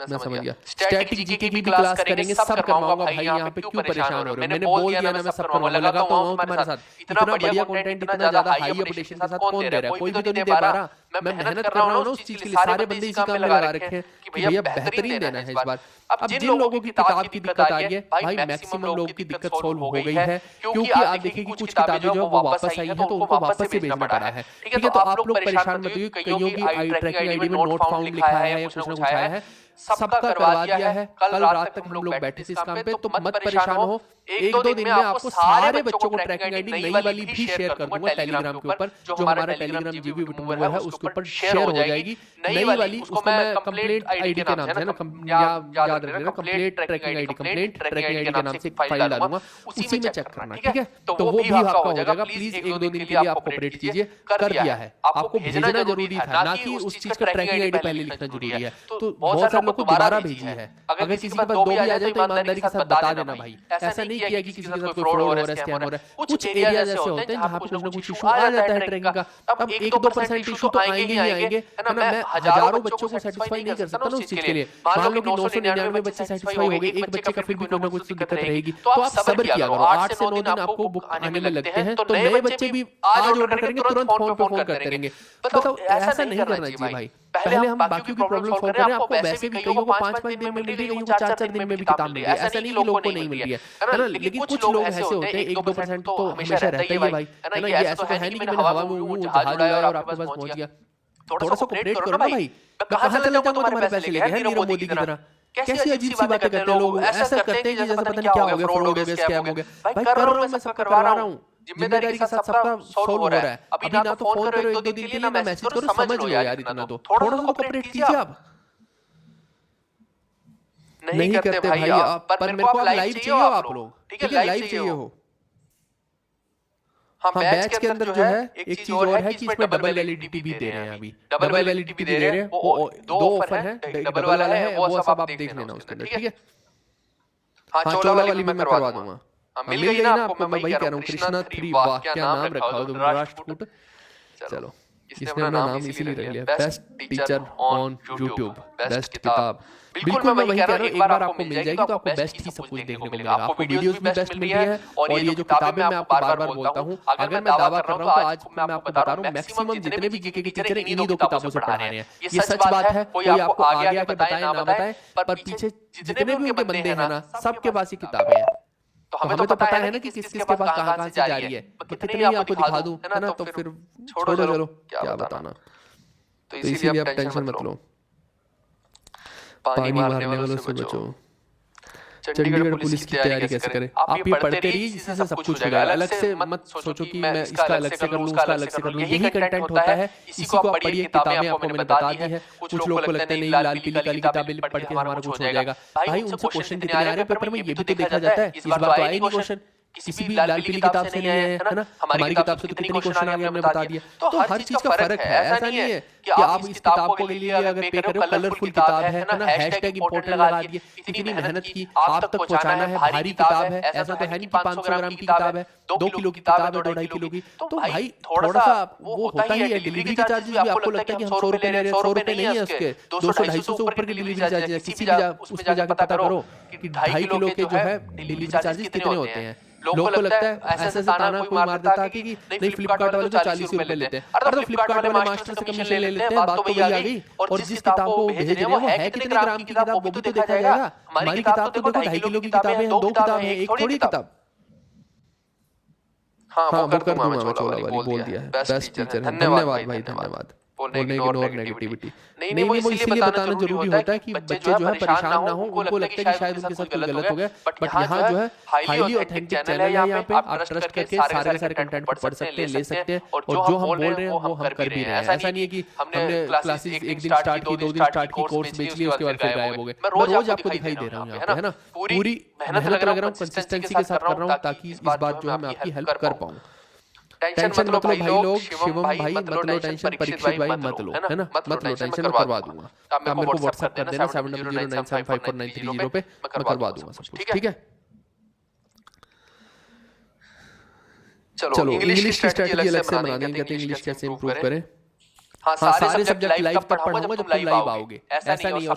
मैं समझ गया। स्टैटिक जीके की भी क्लास करेंगे, सब करवाऊंगा भाई। यहाँ पे क्यों परेशान हो रहे हो? मैंने बोल दिया ना, मैं सब करवाऊंगा। लगा तो हूँ तुम्हारे साथ। इतना बढ़िया कंटेंट, इतना ज्यादा हाई अपडेशन के साथ कौन दे रहा है? कोई भी तो नहीं दे पा रहा। मैं मेहनत कर रहा हूँ ना उस चीज के लिए। सारे बंदे इसी काम में लगा रखे हैं कि भैया बेहतरीन देना है इस बार। अब जिन लोगों की किताब की दिक्कत आ रही है भाई, मैक्सिमम लोगों की दिक्कत सॉल्व हो गई है, क्योंकि आप देखिए कि कुछ किताबें जो है वो वापस आई हैं, तो उनको वापस से भेजना पड़ा है, ठीक है। तो आप लोग परेशान मत होइए। कईयों की ट्रैकिंग आईडी में नोट फाउंड लिखा है या कुछ ना कुछ आया है, सबका करवा दिया है। कल रात तक हम लोग बैठे थे इस काम पे, तो मत परेशान हो। 1-2 दिन में आपको सारे बच्चों को ट्रैकिंग आईडी नई वाली भी शेयर कर दूंगा टेलीग्राम के ऊपर। जो हमारा टेलीग्राम जीवी बिटमूवर है उसके ऊपर शेयर हो जाएगी नई वाली। उसको मैं कंप्लीट आईडी के नाम से ना, याद रख लेना, complete tracking ID, complete tracking ID के नाम से एक फाइल डालूंगा, उसी में चेक करना, ठीक है। तो वो भी आपका हो जाएगा। प्लीज 1-2 दिन के लिए आप कोऑपरेट कीजिए। कर दिया है, आपको भेजना जरूरी था, ना कि उस चीज का ट्रैकिंग आईडी पहले लिखना जरूरी है। तो बहुत सारे लोग को दोबारा भेजी है। अगर किसी के पास 2 भी आ जाए तो ईमानदारी के साथ बता देना भाई। ऐसा नहीं किया कि किसी के साथ कोई फ्रॉड हो रहा है, स्कैम हो रहा है। कुछ एरिया ऐसे होते हैं जहां पे कुछ ना कुछ इशू आ जाता है ट्रैकिंग का। अब 1-2% इशू तो आएंगे ही आएंगे, है ना। मैं हजारों बच्चों को सेटिस्फाई नहीं कर सकता ना उस चीज के लिए। मान लो कि 999 बच्चे सेटिस्फाई हो गए, एक बच्चे का फिर भी कोई ना कुछ दिक्कत रहेगी, तो आप सब्र किया करो। 8 से 9 दिन आपको बुक आने में लगते हैं, तो नए बच्चे भी आज ऑर्डर करेंगे, तुरंत फोन पे फोन करते रहेंगे। बताओ, ऐसा नहीं करना चाहिए भाई। पहले हम बाकी की प्रॉब्लम सॉल्व करें। आपको वैसे भी कईयों को 5-5 दिन में मिल रही है, कईयों को 4-4 दिन में भी किताब मिल रही है। ऐसा नहीं कि लोगों को नहीं मिल रही है ना। लेकिन कुछ लोग ऐसे होते हैं, 1-2% तो हमेशा रहता ही है भाई, है ना। ये ऐसा तो है नहीं कि मैंने हवा में जहाज उड़ाया और आपके पास पहुंच गया। थोड़ा सा कोऑपरेट करो ना भाई। मैं कहां चले जाऊंगा तुम्हारे पैसे लेके, है नीरव मोदी की तरह? कैसी अजीब सी बातें करते हैं लोग। ऐसा करते हैं कि जैसे पता नहीं क्या हो गया, फ्रॉड हो गया, स्कैम हो गया। भाई कर रहा हूं, मैं सब करवा रहा हूं, जिम्मेदारी के साथ सबका सॉल्व हो रहा है। अभी ना तो फोन करो 1-2 दिन के लिए, ना मैसेज करो, समझ लो यार इतना तो। थोड़ा सा कोऑपरेट कीजिए आप। नहीं करते भाई आप, पर मेरे को लाइव चाहिए हो आप लोग, ठीक है। लाइव चाहिए हो। हाँ, बैच के अंदर जो है एक चीज और है कि इसमें डबल वैलिडिटी भी दे रहे हैं। अभी डबल वैलिडिटी दे रहे हैं, वो 2 ऑफर है। डबल वाला है वो सब आप देख लेना उसके अंदर, ठीक है। हाँ, चोला वाली मैं करवा दूंगा। मिल गई ना आपको? मैं वही कह रहा हूँ, कृष्णा 3, वाह क्या नाम रखा हो तुम, राष्ट्रकूट। चलो इसने अपना नाम इसीलिए रख लिया, best teacher on YouTube, best किताब। बिल्कुल मैं वही कह रहा हूँ, एक बार आपको मिल जाएगी तो आपको बेस्ट ही सब कुछ देखने को मिलेगा। आपको वीडियोस भी बेस्ट मिल रही है, और ये जो किताबें मैं आपको बार बार बोलता हूँ, अगर मैं दावा कर रहा हूँ तो आज मैं आपको बता रहा हूँ मैक्सिमम जितने भी जीके के टीचर हैं इन्हीं दो किताबों से पढ़ा रहे हैं। ये सच बात है, कोई आपको आगे आके बताए ना बताए, पर पीछे जितने भी उनके बंदे हैं ना, सबके पास ये किताबें हैं। तो हमें तो पता है ना कि किस किसके पास कहाँ कहाँ से जा रही है। कितनी ही आपको दिखा दूं, है ना, तो फिर छोड़ो चलो क्या बताना। तो इसीलिए आप टेंशन मत लो, पानी मारने वालों से बचो। चंडीगढ़ पुलिस की तैयारी कैसे करें? आप ये पढ़ते रहिए, जिससे सब कुछ हो जाएगा। अलग से मत सोचो कि मैं इसका अलग से कर लूं, उसका अलग से कर लूं। यही कंटेंट होता है, इसी को आप पढ़िए। किताबें आपको मैंने बता दी है। कुछ लोगों को लगता है नहीं लाल पीली काली किताबें पढ़ के हमारा कुछ हो जाएगा। भाई उनसे क्वेश्चन कितने आ रहे हैं पेपर में, ये भी तो देखा जाता है। इस बार तो आया ही नहीं क्वेश्चन, किसी भी लाल पीली किताब से नहीं आए हैं, है ना। हमारी किताब से तो कितनी क्वेश्चन आ गए हमने बता दिया। तो हर चीज का फर्क है। ऐसा नहीं है कि आप इस किताब को के लिए अगर पे करो, कलरफुल किताब है ना, हैशटैग इंपॉर्टेंट लगा दिए, इतनी मेहनत की आप तक पहुंचाना है, भारी किताब है। ऐसा तो है नहीं कि 500 ग्राम की किताब है, 2 किलो की किताब है, 2.5 किलो की। तो भाई थोड़ा सा वो होता ही है। डिलीवरी चार्जेस भी आपको लगता है कि हम 100 रुपए ले रहे हैं, 100 रुपए नहीं है उसके, 200-250 से ऊपर के डिलीवरी चार्जेस है। किसी भी उसमें जाकर पता करो कि 2.5 किलो के जो है डिलीवरी चार्जेस कितने होते हैं। लोगों को लगता है ऐसे ताना कोई मार देता है कि नहीं फ्लिपकार्ट वाले तो 40 रुपए लेते हैं। अरे तो फ्लिपकार्ट वाले मास्टर से कमीशन ले लेते हैं, बात तो वही आ गई। और जिस किताब को भेज रहे हैं वो है कितने ग्राम की किताब, वो भी तो देखा जाएगा। हमारी किताब तो देखो 2.5 किलो की किताबें हैं, 2 किताबें हैं, एक थोड़ी किताब। हाँ वो कर दूंगा मैं, चोला वाली बोल दिया है। बेस्ट टीचर, धन्यवाद भाई, धन्यवाद। बोलने इग्नोर नेगेटिविटी। नहीं वो इसलिए बताना जरूरी होता है कि बच्चे जो है परेशान ना हो, उनको लगता है कि शायद उनके साथ कोई गलत हो गया। बट यहाँ जो है हाईली ऑथेंटिक चैनल है, यहाँ पे आप ट्रस्ट करके सारे के सारे कंटेंट पढ़ सकते हैं, ले सकते हैं। और जो हम बोल रहे हैं वो हम कर भी रहे हैं। ऐसा नहीं है कि हमने क्लासेस एक दिन स्टार्ट की, 2 दिन स्टार्ट की, कोर्स बेच लिए, उसके बाद फिर गायब हो गए। मैं रोज आपको दिखाई दे रहा हूँ यहाँ पे, है ना। पूरी मेहनत लग रहा हूँ, कंसिस्टेंसी के साथ कर रहा हूँ, ताकि इस बात जो है मैं आपकी हेल्प कर पाऊँ। टेंशन मत लो भाई लोग, शिवम भाई मत लो टेंशन, परीक्षित भाई मत लो, है ना, मत लो टेंशन, मैं करवा दूंगा। आप मेरे को व्हाट्सएप कर देना 7009754930 पे, मैं करवा दूंगा सब कुछ, ठीक है। चलो इंग्लिश की स्ट्रेटजी अलग से बना देंगे, कहते हैं इंग्लिश कैसे इंप्रूव करें। हाँ सारे सब्जेक्ट लाइव तक पढ़ाऊंगा जब तुम लाइव आओगे, ऐसा नहीं है।